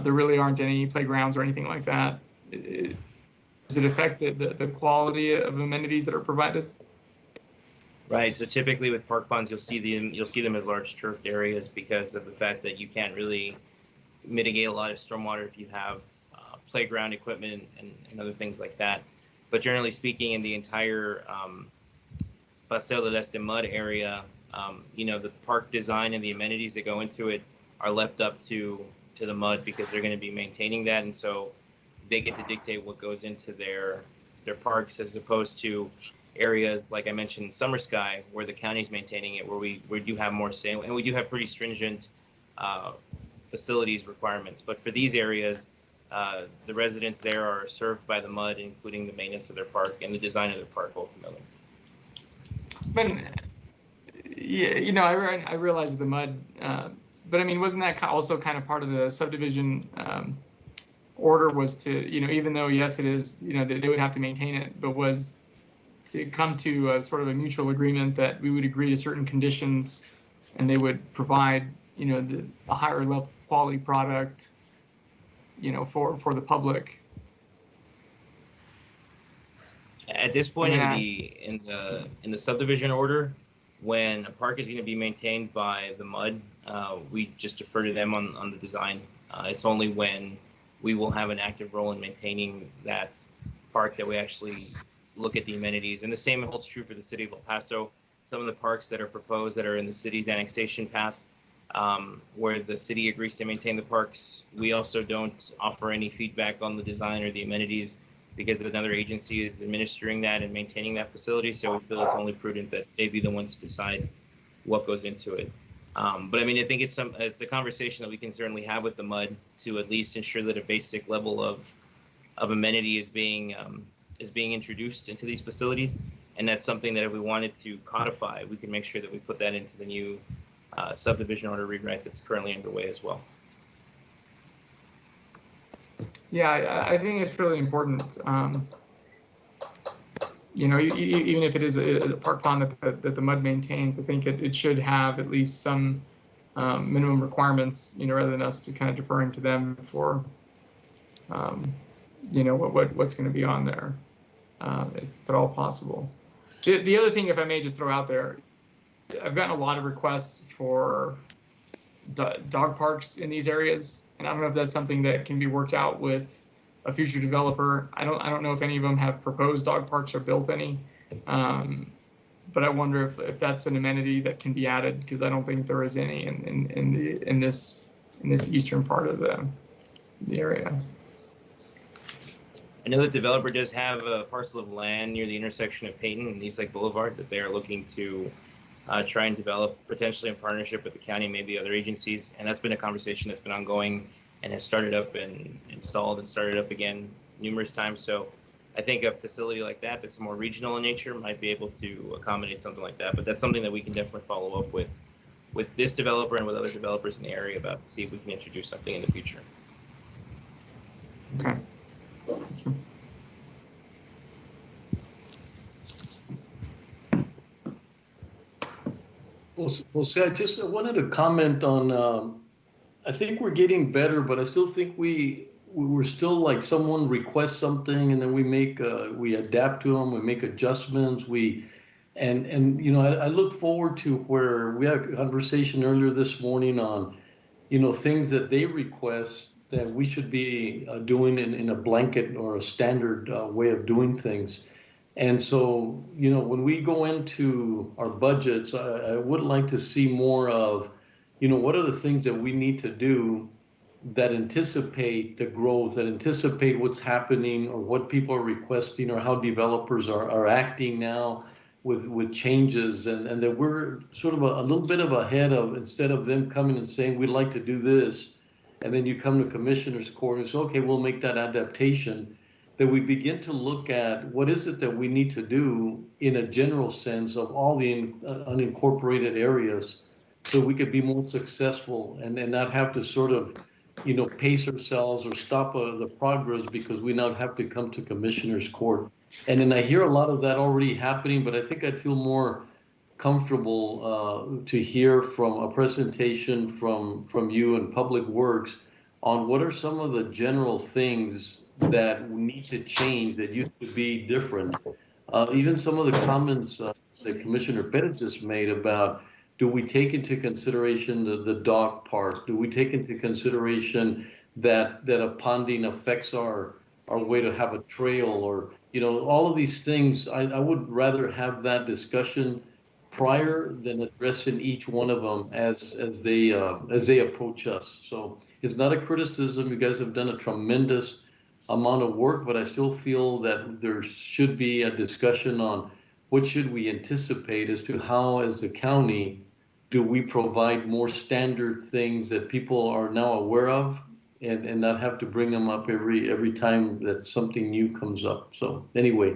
there really aren't any playgrounds or anything like that. Does it affect the quality of amenities that are provided? Right. So typically with park ponds, you'll see them as large turfed areas because of the fact that you can't really mitigate a lot of stormwater if you have playground equipment and other things like that. But generally speaking, in the entire Paseo del Este mud area, the park design and the amenities that go into it are left up to the mud because they're going to be maintaining that, and so they get to dictate what goes into their parks, as opposed to areas like I mentioned, Summer Sky, where the county's maintaining it, where we do have more say, and we do have pretty stringent facilities requirements. But for these areas, the residents there are served by the MUD, including the maintenance of their park and the design of their park ultimately. But yeah, I realize the MUD, but I mean, wasn't that also kind of part of the subdivision order, was to, even though yes, it is, they would have to maintain it, but was to come to a sort of a mutual agreement that we would agree to certain conditions, and they would provide, a higher level quality product, for the public. At this point in the subdivision order, when a park is going to be maintained by the MUD, we just defer to them on the design. It's only when we will have an active role in maintaining that park that we actually look at the amenities. And the same holds true for the city of El Paso. Some of the parks that are proposed that are in the city's annexation path, where the city agrees to maintain the parks, we also don't offer any feedback on the design or the amenities because another agency is administering that and maintaining that facility. So we feel it's only prudent that they be the ones to decide what goes into it. But I mean, I think it's a conversation that we can certainly have with the MUD to at least ensure that a basic level of amenity is being introduced into these facilities. And that's something that if we wanted to codify, we can make sure that we put that into the new subdivision order rewrite that's currently underway as well. Yeah, I think it's really important. Even if it is a park pond that the MUD maintains, I think it should have at least some minimum requirements, rather than us to kind of deferring to them for, what's going to be on there, if at all possible. The other thing, if I may just throw out there, I've gotten a lot of requests for dog parks in these areas, and I don't know if that's something that can be worked out with a future developer. I don't know if any of them have proposed dog parks or built any, but I wonder if that's an amenity that can be added, because I don't think there is any in this eastern part of the area. I know the developer does have a parcel of land near the intersection of Peyton and East Lake Boulevard that they are looking to try and develop, potentially in partnership with the county, maybe other agencies. And that's been a conversation that's been ongoing and has started up and installed and started up again numerous times. So I think a facility like that that's more regional in nature might be able to accommodate something like that. But that's something that we can definitely follow up with this developer and with other developers in the area about to see if we can introduce something in the future. Okay. Jose, I just wanted to comment on, I think we're getting better, but I still think we're still like someone requests something and then we adapt to them, we make adjustments, and you know, I look forward to where we had a conversation earlier this morning on, you know, things that they request that we should be doing in a blanket or a standard way of doing things. And so, you know, when we go into our budgets, I would like to see more of, you know, what are the things that we need to do that anticipate the growth, that anticipate what's happening or what people are requesting or how developers are acting now with changes, and that we're sort of a little bit of ahead of, instead of them coming and saying, we'd like to do this, and then you come to Commissioner's Court and say, okay, we'll make that adaptation, that we begin to look at what is it that we need to do in a general sense of all the unincorporated areas so we could be more successful and not have to sort of, you know, pace ourselves or stop the progress because we now have to come to Commissioner's Court. And then I hear a lot of that already happening, but I think I'd feel more comfortable to hear from a presentation from you and Public Works on what are some of the general things that we need to change that used to be different. Even some of the comments that Commissioner Perez just made about, do we take into consideration the dog park? Do we take into consideration that a ponding affects our way to have a trail, or, you know, all of these things? I would rather have that discussion prior than addressing each one of them as they approach us. So it's not a criticism. You guys have done a tremendous amount of work, but I still feel that there should be a discussion on what should we anticipate as to how, as the county, do we provide more standard things that people are now aware of and not have to bring them up every time that something new comes up. So anyway,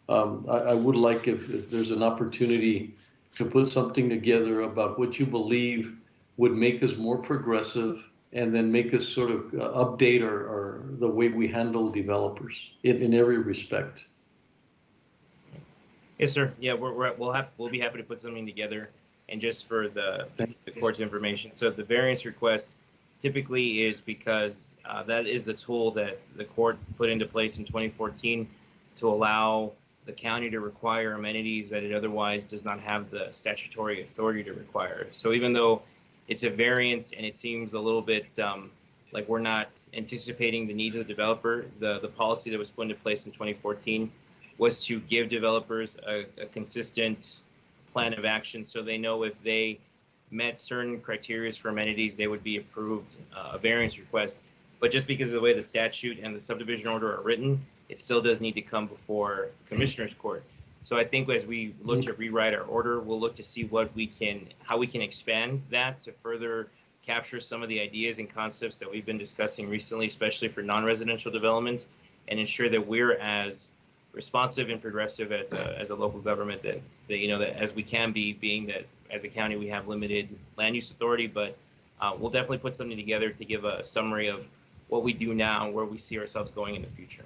I would like if there's an opportunity to put something together about what you believe would make us more progressive and then make us sort of update or the way we handle developers in every respect. Yes, sir. Yeah, we'll be happy to put something together. And just for the court's information, so the variance request typically is because that is the tool that the court put into place in 2014 to allow the county to require amenities that it otherwise does not have the statutory authority to require. So even though it's a variance and it seems a little bit like we're not anticipating the needs of the developer, the policy that was put into place in 2014 was to give developers a consistent plan of action so they know if they met certain criteria for amenities, they would be approved a variance request. But just because of the way the statute and the subdivision order are written, it still does need to come before Commissioner's Court. So I think as we look to rewrite our order, we'll look to see how we can expand that to further capture some of the ideas and concepts that we've been discussing recently, especially for non-residential development, and ensure that we're as responsive and progressive as a local government that you know, that as we can be, being that as a county we have limited land use authority. But we'll definitely put something together to give a summary of what we do now and where we see ourselves going in the future.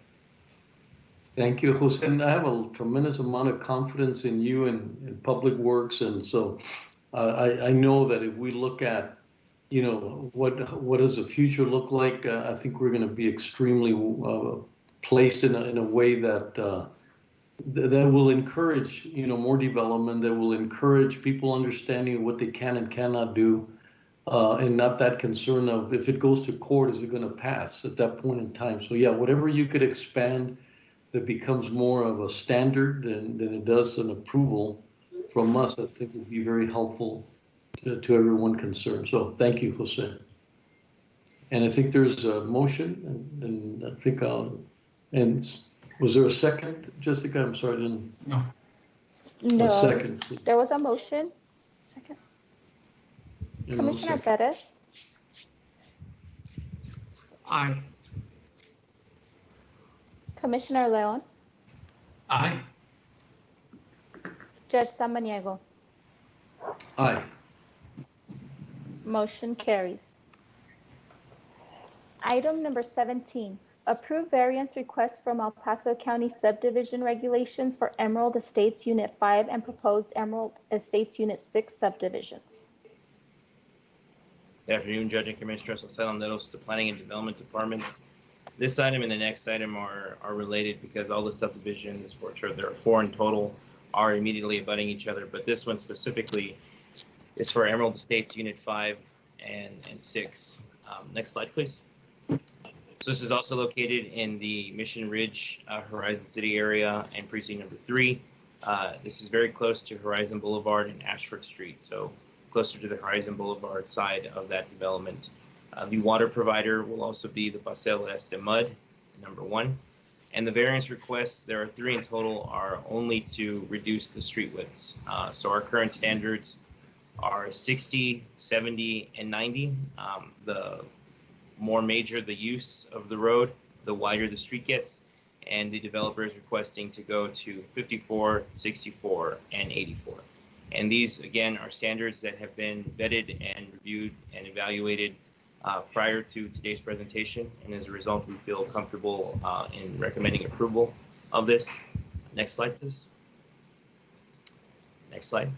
Thank you, Jose. And I have a tremendous amount of confidence in you and Public Works, and so I know that if we look at, you know, what does the future look like, I think we're going to be extremely placed in a way that that will encourage, more development, that will encourage people understanding what they can and cannot do, and not that concern of if it goes to court, is it going to pass at that point in time? So yeah, whatever you could expand that becomes more of a standard than it does an approval from us, I think would be very helpful to everyone concerned. So thank you, Jose. And I think there's a motion, and I think, and was there a second, Jessica? I'm sorry, I didn't. No. No, A second, please. there was a motion. Second. And Commissioner second. Bettis, Aye. Commissioner Leon, Aye. Judge Samaniego. Aye. Motion carries. Item number 17, approve variance request from El Paso County subdivision regulations for Emerald Estates Unit 5 and proposed Emerald Estates Unit 6 subdivisions. Good afternoon, Judge and Commissioners. Jose Landeros, the Planning and Development Department. This item and the next item are related because all the subdivisions, which there are 4 in total, are immediately abutting each other. But this one specifically is for Emerald Estates Unit 5 and 6. Next slide, please. So this is also located in the Mission Ridge, Horizon City area and precinct number 3. This is very close to Horizon Boulevard and Ashford Street, so closer to the Horizon Boulevard side of that development. The water provider will also be the Paseo Este Mud, number 1. And the variance requests, there are 3 in total, are only to reduce the street widths. So our current standards are 60, 70, and 90. The more major the use of the road, the wider the street gets, and the developer is requesting to go to 54, 64, and 84. And these, again, are standards that have been vetted and reviewed and evaluated prior to today's presentation, and as a result, we feel comfortable in recommending approval of this. Next slide, please. Next slide.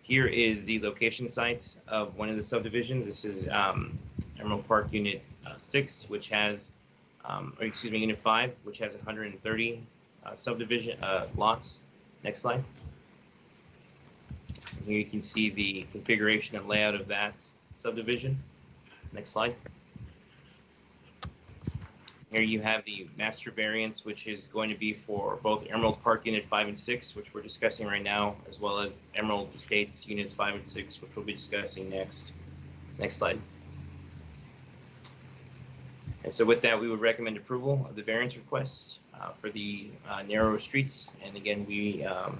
Here is the location site of one of the subdivisions. This is Emerald Park Unit 6, which has, Unit 5, which has 130 subdivision lots. Next slide. And here you can see the configuration and layout of that subdivision. Next slide. Here you have the master variance, which is going to be for both Emerald Park Unit 5 and 6, which we're discussing right now, as well as Emerald Estates Units 5 and 6, which we'll be discussing next. Next slide. And so with that, we would recommend approval of the variance request for the narrower streets. And again, we are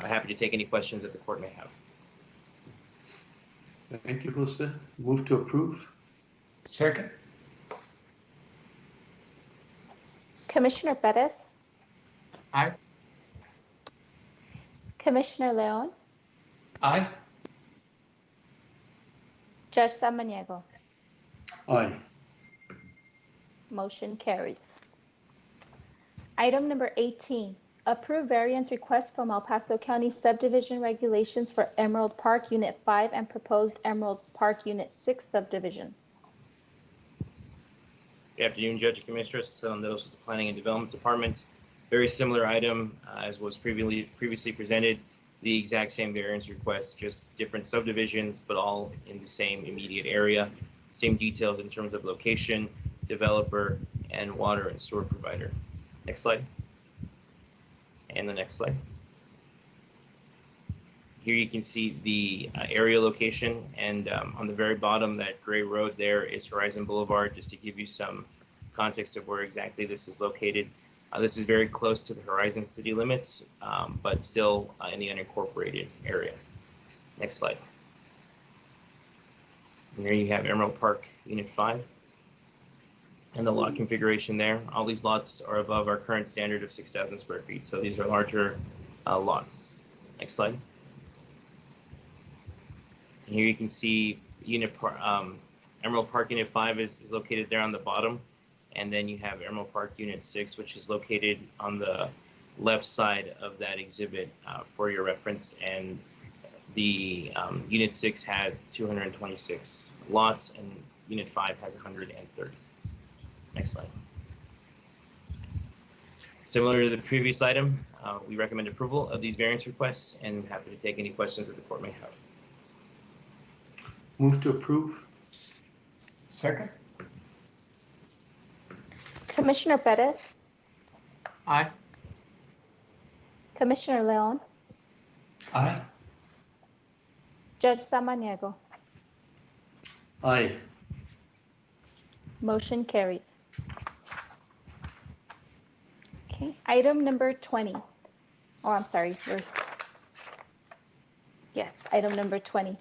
happy to take any questions that the court may have. Thank you, Jose. Move to approve. Second. Commissioner Bettis, Aye. Commissioner Leon, Aye. Judge Samaniego. Aye. Motion carries. Item number 18, approve variance request from El Paso County subdivision regulations for Emerald Park Unit 5 and proposed Emerald Park Unit 6 subdivisions. Good afternoon, Judge and Commissioners. So on those with the Planning and Development Department. Very similar item as was previously presented. The exact same variance request, just different subdivisions, but all in the same immediate area. Same details in terms of location, developer, and water and sewer provider. Next slide. And the next slide. Here you can see the area location, and on the very bottom, that gray road there is Horizon Boulevard, just to give you some context of where exactly this is located. This is very close to the Horizon city limits, but still in the unincorporated area. Next slide. And there you have Emerald Park Unit 5 and the lot configuration there. All these lots are above our current standard of 6,000 square feet, so these are larger lots. Next slide. And here you can see Emerald Park Unit 5 is located there on the bottom, and then you have Emerald Park Unit 6, which is located on the left side of that exhibit for your reference. And the Unit 6 has 226 lots, and Unit 5 has 130. Next slide. Similar to the previous item, we recommend approval of these variance requests and happy to take any questions that the court may have. Move to approve. Second? Commissioner Perez, Aye. Commissioner Leon, Aye. Judge Samaniego. Aye. Motion carries. Okay, item number 20. Oh, I'm sorry. Yes, item number 20.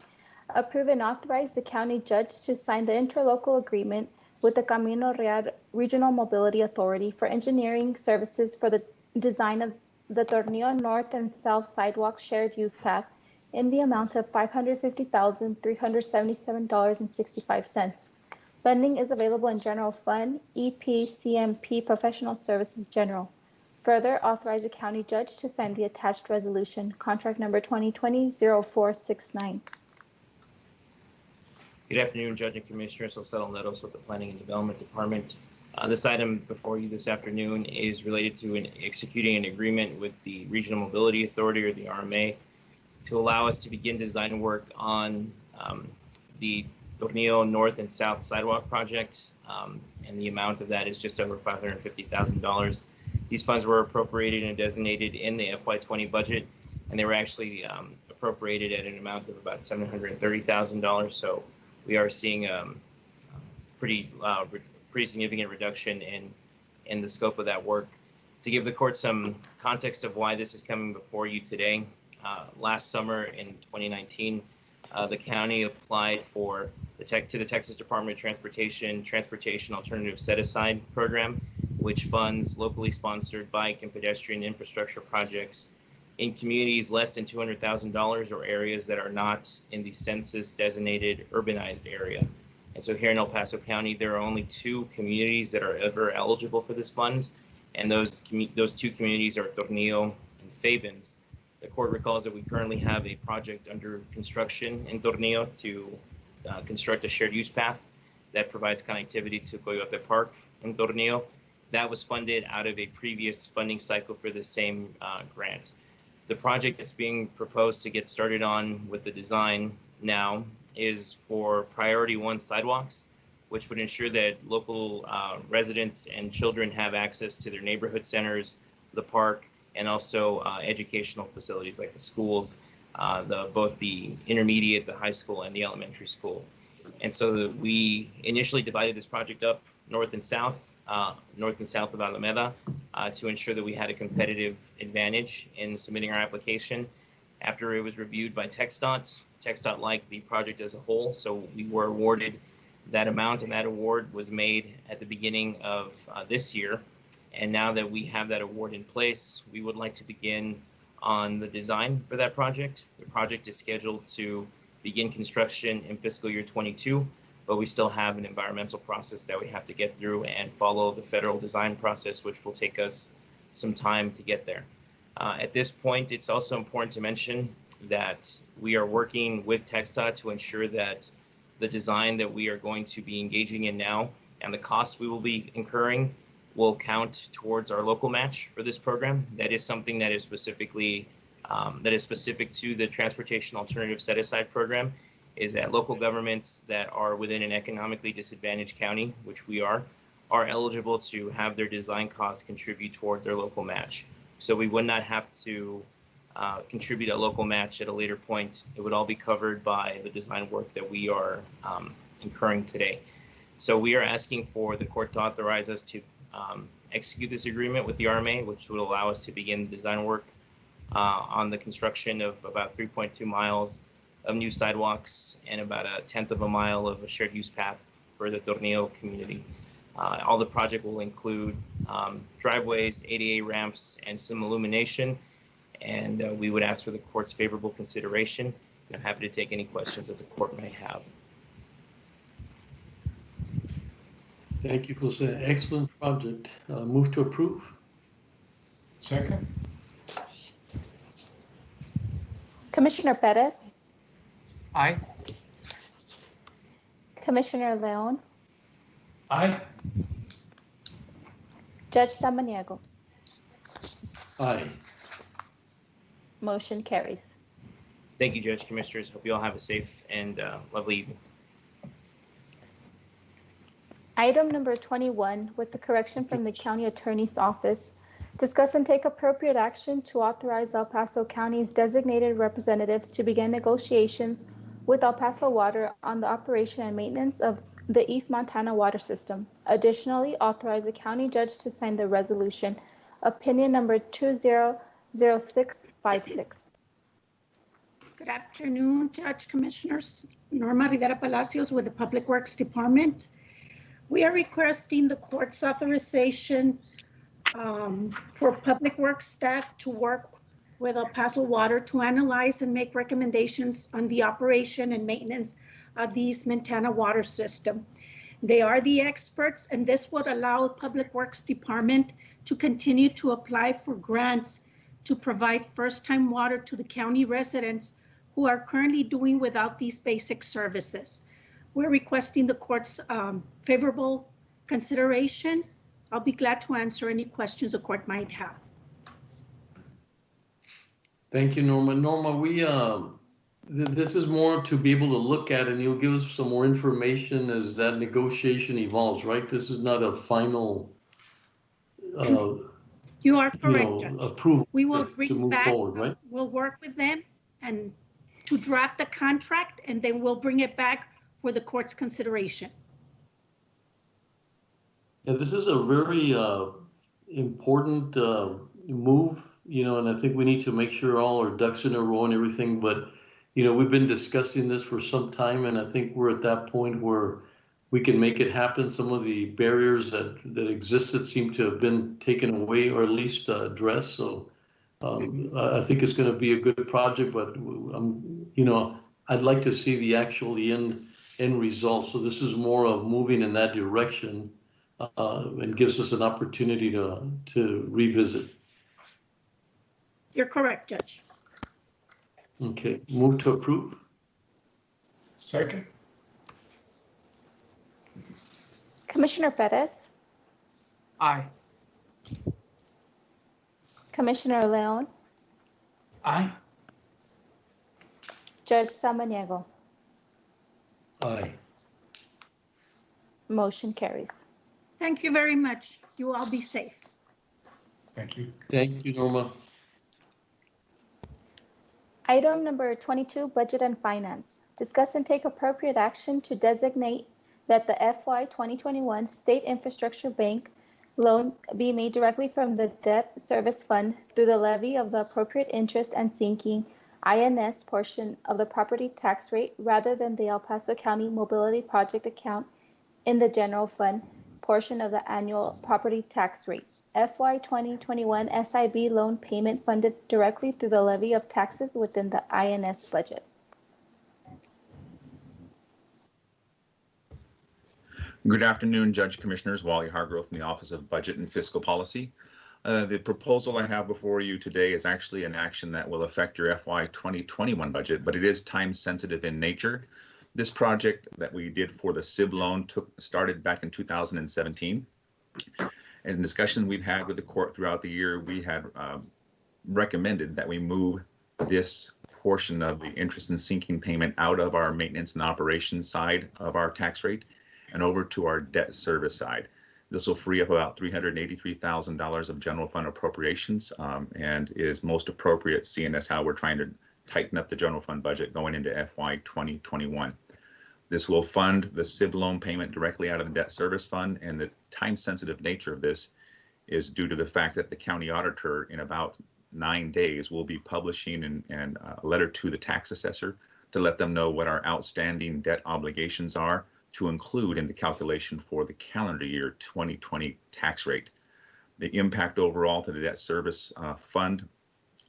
Approve and authorize the county judge to sign the interlocal agreement with the Camino Real Regional Mobility Authority for engineering services for the design of the Tornillo North and South Sidewalk Shared Use Path in the amount of $550,377.65. Funding is available in General Fund, EPCMP Professional Services General. Further, authorize the county judge to sign the attached resolution, contract number 2020-0469. Good afternoon, Judge and Commissioners. José Letos with the Planning and Development Department. This item before you this afternoon is related to executing an agreement with the Regional Mobility Authority, or the RMA, to allow us to begin design work on the Tornillo North and South Sidewalk project, and the amount of that is just over $550,000. These funds were appropriated and designated in the FY20 budget, and they were actually appropriated at an amount of about $730,000. So we are seeing a pretty significant reduction in the scope of that work. To give the court some context of why this is coming before you today, last summer in 2019, the county applied for to the Texas Department of Transportation Alternative Set-Aside Program, which funds locally sponsored bike and pedestrian infrastructure projects in communities less than $200,000 or areas that are not in the census-designated urbanized area. And so here in El Paso County, there are only 2 communities that are ever eligible for this funds, and those 2 communities are Tornillo and Fabens. The court recalls that we currently have a project under construction in Tornillo to construct a shared use path that provides connectivity to Coyote Park in Tornillo. That was funded out of a previous funding cycle for the same grant. The project that's being proposed to get started on with the design now is for priority 1 sidewalks, which would ensure that local residents and children have access to their neighborhood centers, the park, and also educational facilities like the schools, both the intermediate, the high school, and the elementary school. And so we initially divided this project up north and south of Alameda to ensure that we had a competitive advantage in submitting our application. After it was reviewed by TxDOT liked the project as a whole, so we were awarded that amount, and that award was made at the beginning of this year. And now that we have that award in place, we would like to begin on the design for that project. The project is scheduled to begin construction in fiscal year 22, but we still have an environmental process that we have to get through and follow the federal design process, which will take us some time to get there. At this point, it's also important to mention that we are working with TxDOT to ensure that the design that we are going to be engaging in now and the costs we will be incurring will count towards our local match for this program. That is something that is specific to the Transportation Alternative Set-Aside Program, is that local governments that are within an economically disadvantaged county, which we are eligible to have their design costs contribute toward their local match. So we would not have to contribute a local match at a later point. It would all be covered by the design work that we are incurring today. So we are asking for the court to authorize us to execute this agreement with the RMA, which would allow us to begin design work on the construction of about 3.2 miles of new sidewalks and about 1/10 of a mile of a shared use path for the Tornillo community. All the project will include driveways, ADA ramps, and some illumination. And we would ask for the court's favorable consideration. And I'm happy to take any questions that the court may have. Thank you, Jose. Excellent project. Move to approve. Second? Commissioner Perez, Aye. Commissioner Leon, Aye. Judge Samaniego. Aye. Motion carries. Thank you, Judge, Commissioners. Hope you all have a safe and lovely evening. Item number 21, with the correction from the County Attorney's Office, discuss and take appropriate action to authorize El Paso County's designated representatives to begin negotiations with El Paso Water on the operation and maintenance of the East Montana water system. Additionally, authorize the county judge to sign the resolution, opinion number 200656. Good afternoon, Judge, Commissioners. Norma Rivera Palacios with the Public Works Department. We are requesting the court's authorization for Public Works staff to work with El Paso Water to analyze and make recommendations on the operation and maintenance of the East Montana water system. They are the experts, and this would allow the Public Works Department to continue to apply for grants to provide first-time water to the county residents who are currently doing without these basic services. We're requesting the court's favorable consideration. I'll be glad to answer any questions the court might have. Thank you, Norma. Norma, this is more to be able to look at, and you'll give us some more information as that negotiation evolves, right? This is not a final you are correct, Judge. Approval. We will bring back, forward, right? We'll work with them and to draft a contract, and then we'll bring it back for the court's consideration. Yeah, this is a very important move, and I think we need to make sure all our ducks in a row and everything. But, we've been discussing this for some time, and I think we're at that point where we can make it happen. Some of the barriers that existed seem to have been taken away, or at least addressed. So I think it's going to be a good project, but I'd like to see the actual end result. So this is more of moving in that direction and gives us an opportunity to revisit. You're correct, Judge. Okay, move to approve. Second. Commissioner Perez, Aye. Commissioner Leon, Aye. Judge Samaniego. Aye. Motion carries. Thank you very much. You all be safe. Thank you. Thank you, Norma. Item number 22, Budget and Finance. Discuss and take appropriate action to designate that the FY 2021 State Infrastructure Bank loan be made directly from the Debt Service Fund through the levy of the appropriate interest and sinking INS portion of the property tax rate rather than the El Paso County Mobility Project account in the general fund portion of the annual property tax rate. FY 2021 SIB loan payment funded directly through the levy of taxes within the INS budget. Good afternoon, Judge Commissioners. Wally Hargrove from the Office of Budget and Fiscal Policy. The proposal I have before you today is actually an action that will affect your FY 2021 budget, but it is time sensitive in nature. This project that we did for the SIB loan started back in 2017. In discussion we've had with the court throughout the year, we had recommended that we move this portion of the interest and sinking payment out of our maintenance and operations side of our tax rate and over to our debt service side. This will free up about $383,000 of general fund appropriations and is most appropriate seeing as how we're trying to tighten up the general fund budget going into FY 2021. This will fund the SIB loan payment directly out of the debt service fund, and the time-sensitive nature of this is due to the fact that the county auditor in about 9 days will be publishing a letter to the tax assessor to let them know what our outstanding debt obligations are to include in the calculation for the calendar year 2020 tax rate. The impact overall to the debt service fund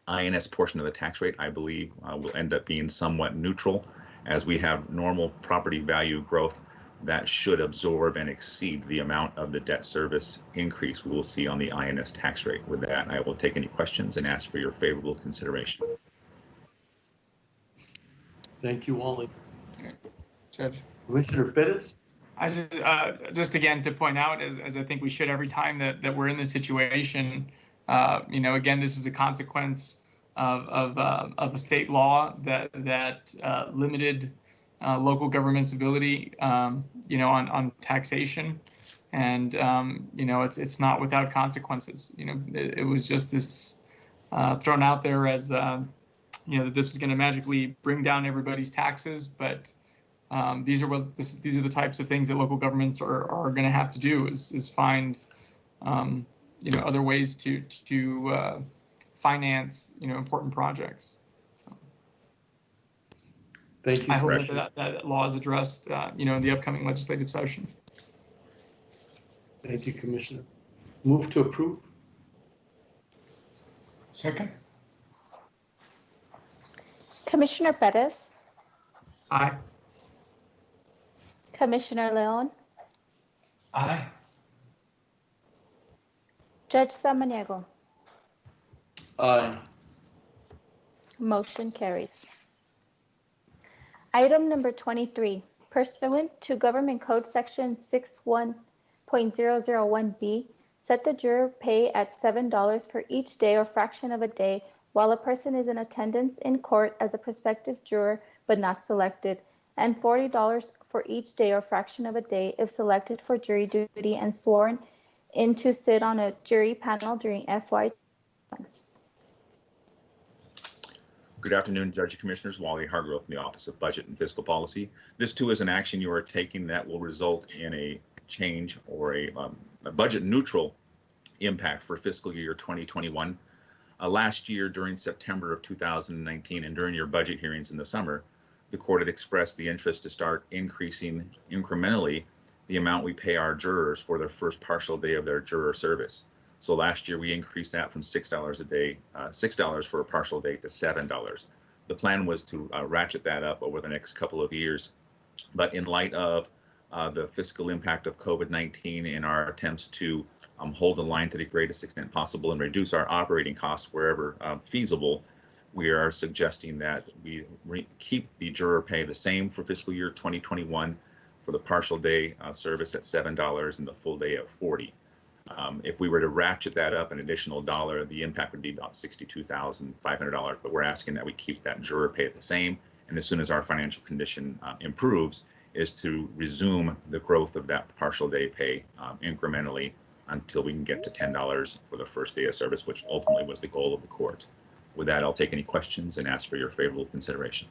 INS portion of the tax rate, I believe, will end up being somewhat neutral as we have normal property value growth that should absorb and exceed the amount of the debt service increase we will see on the INS tax rate. With that, I will take any questions and ask for your favorable consideration. Thank you, Wally. Judge. Commissioner Perez? I just again to point out, as I think we should every time that we're in this situation, Again, this is a consequence of a state law that limited local government's ability, on taxation, and it's not without consequences. It was just this thrown out there as that this was going to magically bring down everybody's taxes, but these are the types of things that local governments are going to have to do is find other ways to finance important projects. So Thank you. I hope that law is addressed in the upcoming legislative session. Thank you, Commissioner. Move to approve. Second. Commissioner Perez, Aye. Commissioner Leon, Aye. Judge Samaniego. Aye. Motion carries. Item number 23, pursuant to Government Code Section 61.001B, set the juror pay at $7 for each day or fraction of a day while a person is in attendance in court as a prospective juror but not selected, and $40 for each day or fraction of a day if selected for jury duty and sworn in to sit on a jury panel during FY. Good afternoon, Judge and Commissioners. Wally Hargrove from the Office of Budget and Fiscal Policy. This too is an action you are taking that will result in a change or a budget neutral impact for fiscal year 2021. Last year, during September of 2019 and during your budget hearings in the summer, the court had expressed the interest to start increasing incrementally the amount we pay our jurors for their first partial day of their juror service. So last year we increased that from $6 a day, $6 for a partial day to $7. The plan was to ratchet that up over the next couple of years. But in light of the fiscal impact of COVID-19 and our attempts to hold the line to the greatest extent possible and reduce our operating costs wherever feasible, we are suggesting that we keep the juror pay the same for fiscal year 2021 for the partial day service at $7 and the full day at $40. If we were to ratchet that up an additional dollar, the impact would be about $62,500, but we're asking that we keep that juror pay the same. And as soon as our financial condition improves, is to resume the growth of that partial day pay incrementally until we can get to $10 for the first day of service, which ultimately was the goal of the court. With that, I'll take any questions and ask for your favorable consideration.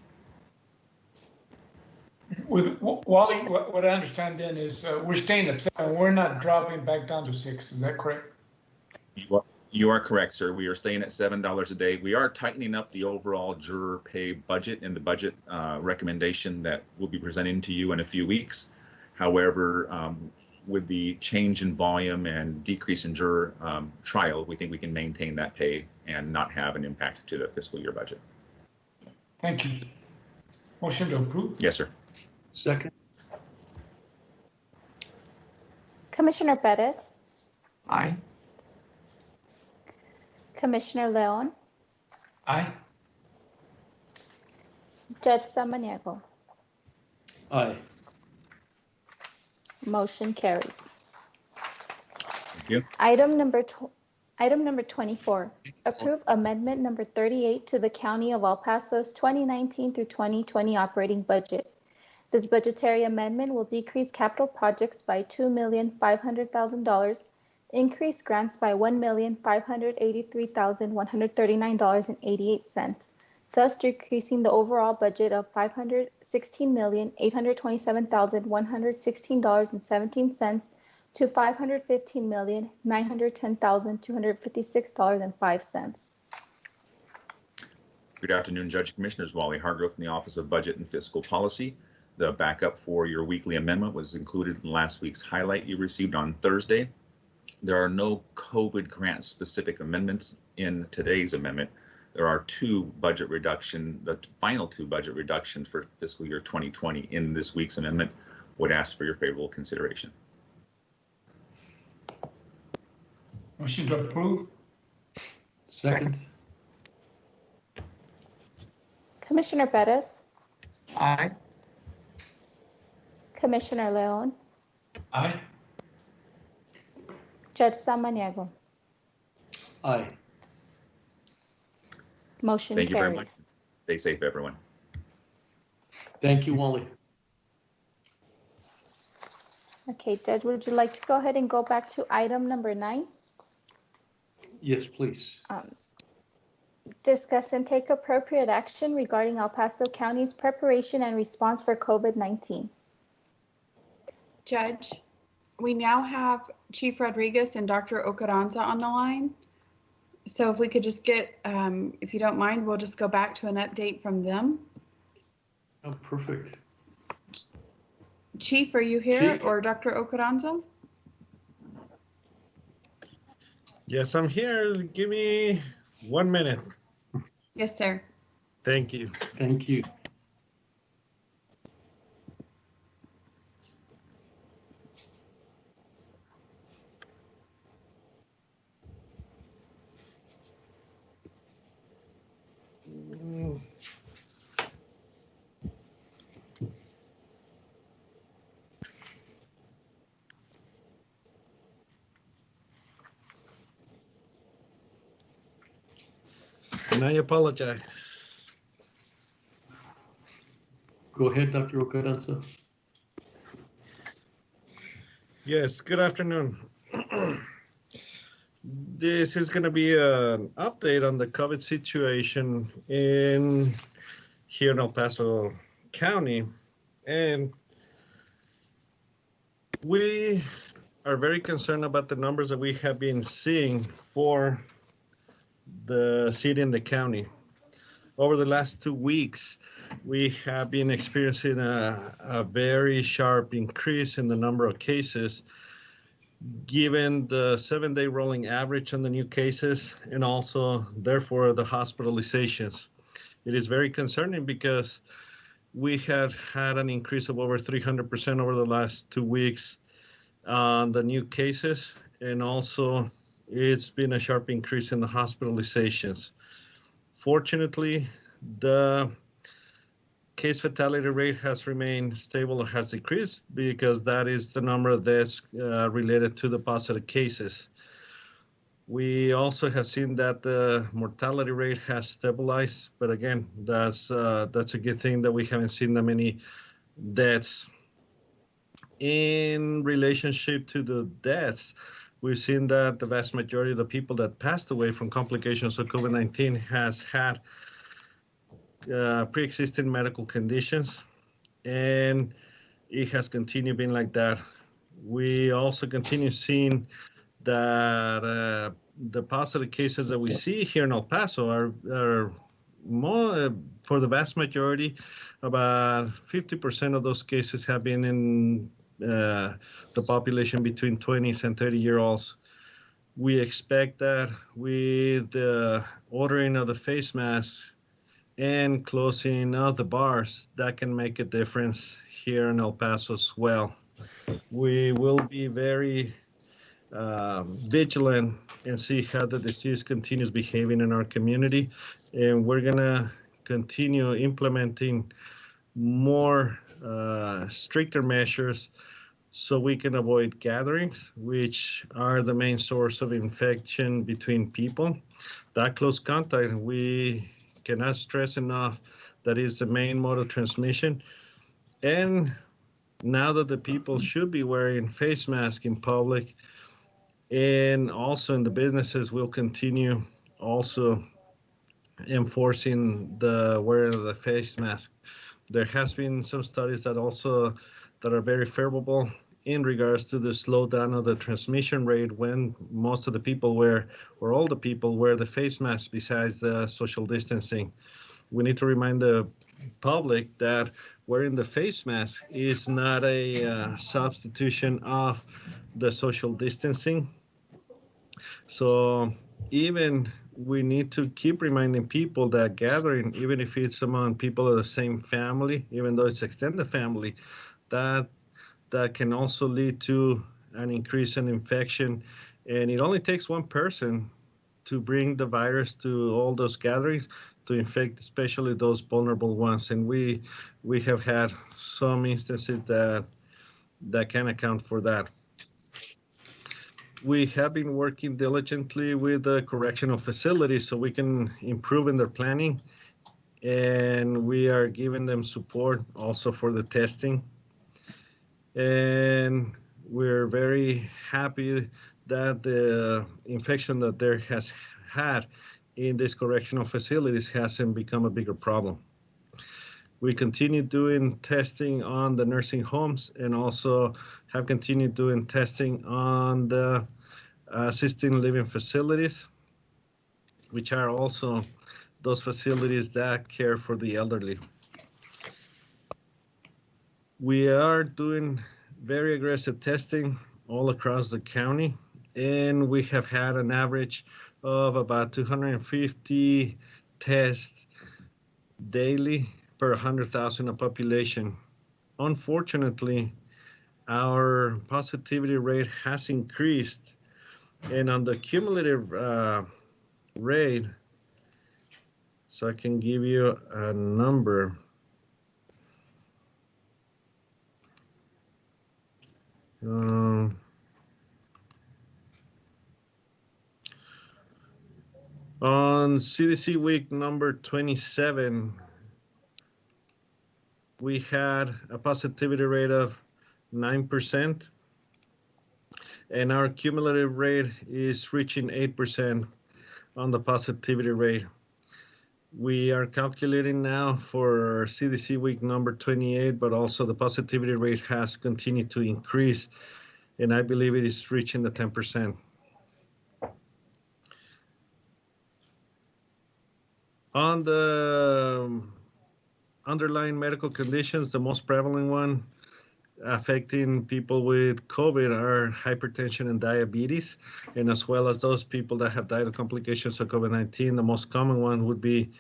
With Wally, what I understand then is we're staying at 7. We're not dropping back down to 6. Is that correct? You are correct, sir. We are staying at $7 a day. We are tightening up the overall juror pay budget in the budget recommendation that we'll be presenting to you in a few weeks. However, with the change in volume and decrease in juror trial, we think we can maintain that pay and not have an impact to the fiscal year budget. Thank you. Motion to approve? Yes, sir. Second. Commissioner Perez, Aye. Commissioner Leon, Aye. Judge Samaniego. Aye. Motion carries. Thank you. Item number 24, approve amendment number 38 to the County of El Paso's 2019 through 2020 operating budget. This budgetary amendment will decrease capital projects by $2,500,000, increase grants by $1,583,139.88, thus decreasing the overall budget of $516,827,116.17 to $515,910,256.05. Good afternoon, Judge and Commissioners. Wally Hargrove from the Office of Budget and Fiscal Policy. The backup for your weekly amendment was included in last week's highlight you received on Thursday. There are no COVID grant specific amendments in today's amendment. There are the final two budget reductions for fiscal year 2020 in this week's amendment. Would ask for your favorable consideration. Motion to approve? Second. Commissioner Perez, Aye. Commissioner Leon, Aye. Judge Samaniego. Aye. Motion Thank you very much. carries. Stay safe, everyone. Thank you, Wally. Okay, Judge, would you like to go ahead and go back to item number 9? Yes, please. Discuss and take appropriate action regarding El Paso County's preparation and response for COVID-19. Judge, we now have Chief Rodriguez and Dr. Ocaranza on the line. So if we could just get, if you don't mind, we'll just go back to an update from them. Oh, perfect. Chief, are you here, Chief? or Dr. Ocaranza? Yes, I'm here. Give me 1 minute. Yes, sir. Thank you. Thank you. And I apologize. Go ahead, Dr. Ocaranza. Yes, good afternoon. This is going to be an update on the COVID situation here in El Paso County. And we are very concerned about the numbers that we have been seeing for the city and the county. Over the last 2 weeks, we have been experiencing a very sharp increase in the number of cases, given the 7-day rolling average on the new cases and also, therefore, the hospitalizations. It is very concerning because we have had an increase of over 300% over the last 2 weeks on the new cases, and also it's been a sharp increase in the hospitalizations. Fortunately, the case fatality rate has remained stable or has decreased because that is the number of deaths related to the positive cases. We also have seen that the mortality rate has stabilized, but again, that's a good thing that we haven't seen that many deaths. In relationship to the deaths, we've seen that the vast majority of the people that passed away from complications of COVID-19 has had pre-existing medical conditions, and it has continued being like that. We also continue seeing that the positive cases that we see here in El Paso are more, for the vast majority, about 50% of those cases have been in the population between 20s and 30-year-olds. We expect that with the ordering of the face masks and closing of the bars, that can make a difference here in El Paso as well. We will be very vigilant and see how the disease continues behaving in our community, and we're gonna continue implementing more stricter measures so we can avoid gatherings, which are the main source of infection between people. That close contact, we cannot stress enough, that is the main mode of transmission. And now that the people should be wearing face masks in public and also in the businesses, we'll continue also enforcing the wearing of the face mask. There has been some studies that are very favorable in regards to the slowdown of the transmission rate when most of the people wear, or all the people wear, the face mask besides the social distancing. We need to remind the public that wearing the face mask is not a substitution of the social distancing. So even we need to keep reminding people that gathering, even if it's among people of the same family, even though it's extended family, that can also lead to an increase in infection. And it only takes one person to bring the virus to all those gatherings to infect, especially those vulnerable ones. And we have had some instances that can account for that. We have been working diligently with the correctional facilities so we can improve in their planning, and we are giving them support also for the testing. And we're very happy that the infection that there has had in these correctional facilities hasn't become a bigger problem. We continue doing testing on the nursing homes and also have continued doing testing on the assisted living facilities, which are also those facilities that care for the elderly. We are doing very aggressive testing all across the county, and we have had an average of about 250 tests daily per 100,000 of population. Unfortunately, our positivity rate has increased, and on the cumulative rate, so I can give you a number. On CDC week number 27, we had a positivity rate of 9%, and our cumulative rate is reaching 8% on the positivity rate. We are calculating now for CDC week number 28, but also the positivity rate has continued to increase, and I believe it is reaching the 10%. On the underlying medical conditions, the most prevalent one affecting people with COVID are hypertension and diabetes, and as well as those people that have died of complications of COVID-19, the most common one would be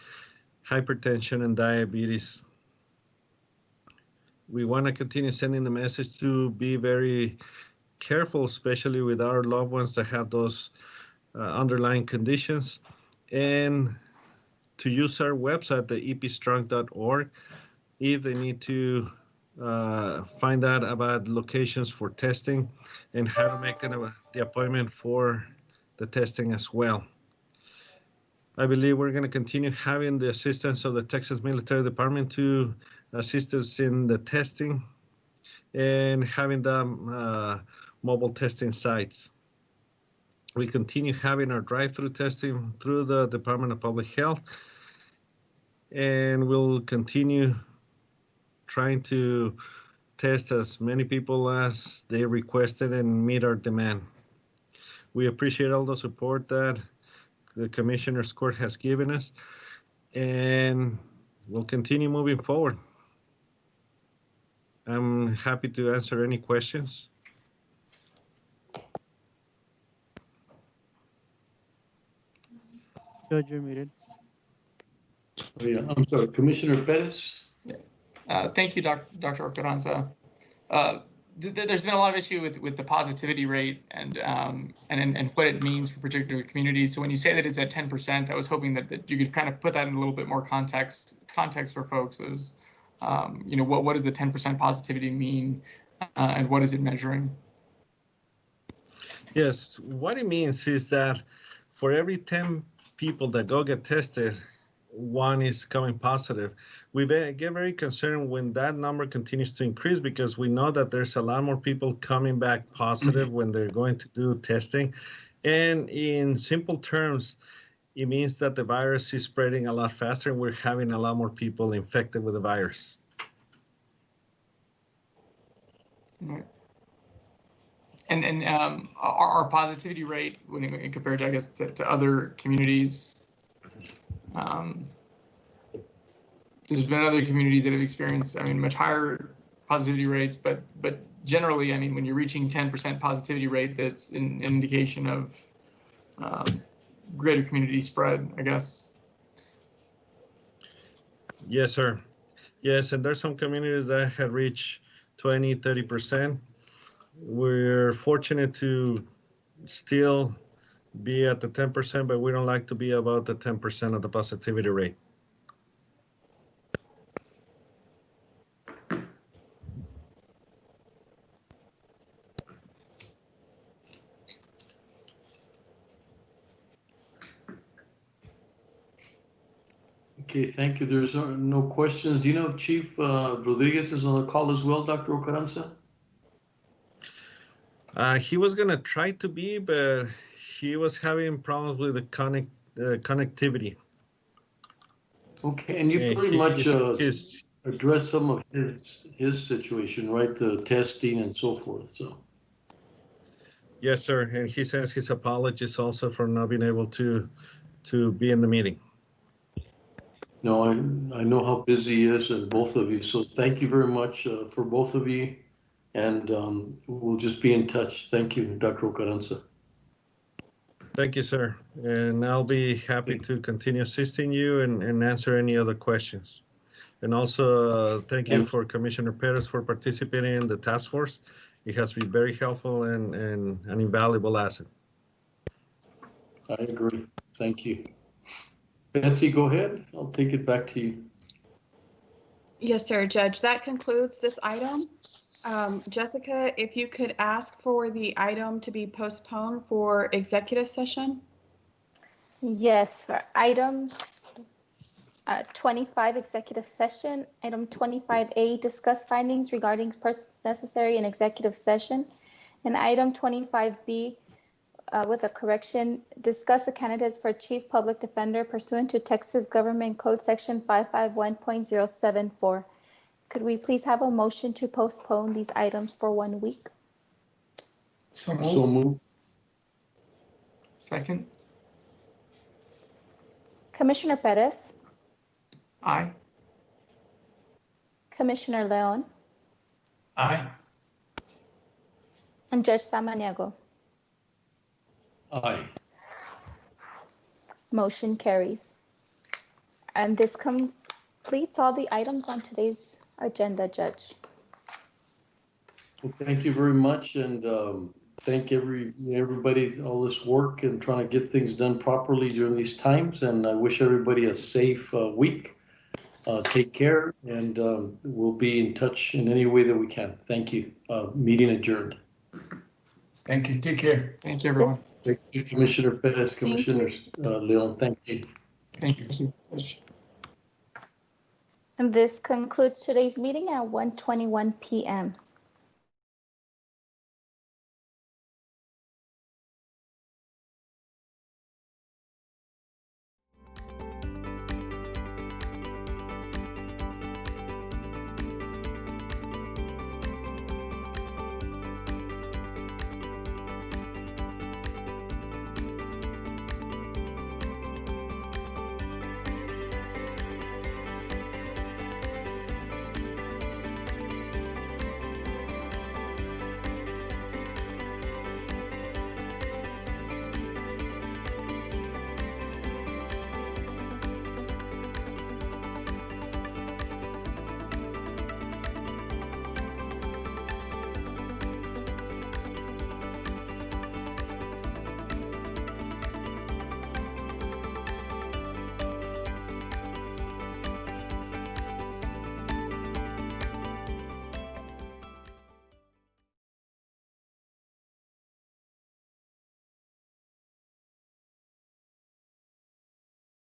hypertension and diabetes. We want to continue sending the message to be very careful, especially with our loved ones that have those underlying conditions, and to use our website, the epstrong.org, if they need to find out about locations for testing and how to make the appointment for the testing as well. I believe we're going to continue having the assistance of the Texas Military Department to assist us in the testing and having the mobile testing sites. We continue having our drive-through testing through the Department of Public Health, and we'll continue trying to test as many people as they requested and meet our demand. We appreciate all the support that the Commissioner's Court has given us, and we'll continue moving forward. I'm happy to answer any questions. Judge, you're muted. Oh, yeah. I'm sorry, Commissioner Perez? Thank you, Dr. Carranza. There's been a lot of issue with the positivity rate and what it means for particular communities. So when you say that it's at 10%, I was hoping that you could kind of put that in a little bit more context for folks. Is what does the 10% positivity mean, and what is it measuring? Yes, what it means is that for every 10 people that go get tested, one is coming positive. We get very concerned when that number continues to increase, because we know that there's a lot more people coming back positive when they're going to do testing. And in simple terms, it means that the virus is spreading a lot faster and we're having a lot more people infected with the virus. Right. And our positivity rate, when compared, I guess, to other communities, there's been other communities that have experienced, much higher positivity rates, but generally, when you're reaching 10% positivity rate, that's an indication of greater community spread, I guess. Yes, sir. Yes, and there's some communities that have reached 20, 30%. We're fortunate to still be at the 10%, but we don't like to be about the 10% of the positivity rate. Okay, thank you. There's no questions. Do you know if Chief Rodriguez is on the call as well, Dr. Ocaranza? He was gonna try to be, but he was having problems with the connectivity. Okay, and you pretty much addressed some of his situation, right? The testing and so forth. So. Yes, sir. And he says his apologies also for not being able to be in the meeting. No, I know how busy he is, and both of you. So thank you very much for both of you, and we'll just be in touch. Thank you, Dr. Ocaranza. Thank you, sir. And I'll be happy to continue assisting you and answer any other questions. And also, thank you for Commissioner Perez for participating in the task force. It has been very helpful and an invaluable asset. I agree. Thank you. Betsy, go ahead. I'll take it back to you. Yes, sir, Judge. That concludes this item. Jessica, if you could ask for the item to be postponed for executive session. Yes, for item 25, executive session. Item 25A, discuss findings regarding persons necessary in executive session. And item 25B, with a correction, discuss the candidates for Chief Public Defender pursuant to Texas Government Code Section 551.074. Could we please have a motion to postpone these items for 1 week? So moved. Second. Commissioner Perez? Aye. Commissioner Leon? Aye. And Judge Samaniego? Aye. Motion carries. And this completes all the items on today's agenda, Judge. Well, thank you very much, and thank everybody, all this work and trying to get things done properly during these times. And I wish everybody a safe week. Take care, and we'll be in touch in any way that we can. Thank you. Meeting adjourned. Thank you. Take care. Thank you, everyone. Thank you, Commissioner Perez, Commissioner Leon. Thank you. Thank you. And this concludes today's meeting at 1:21 p.m.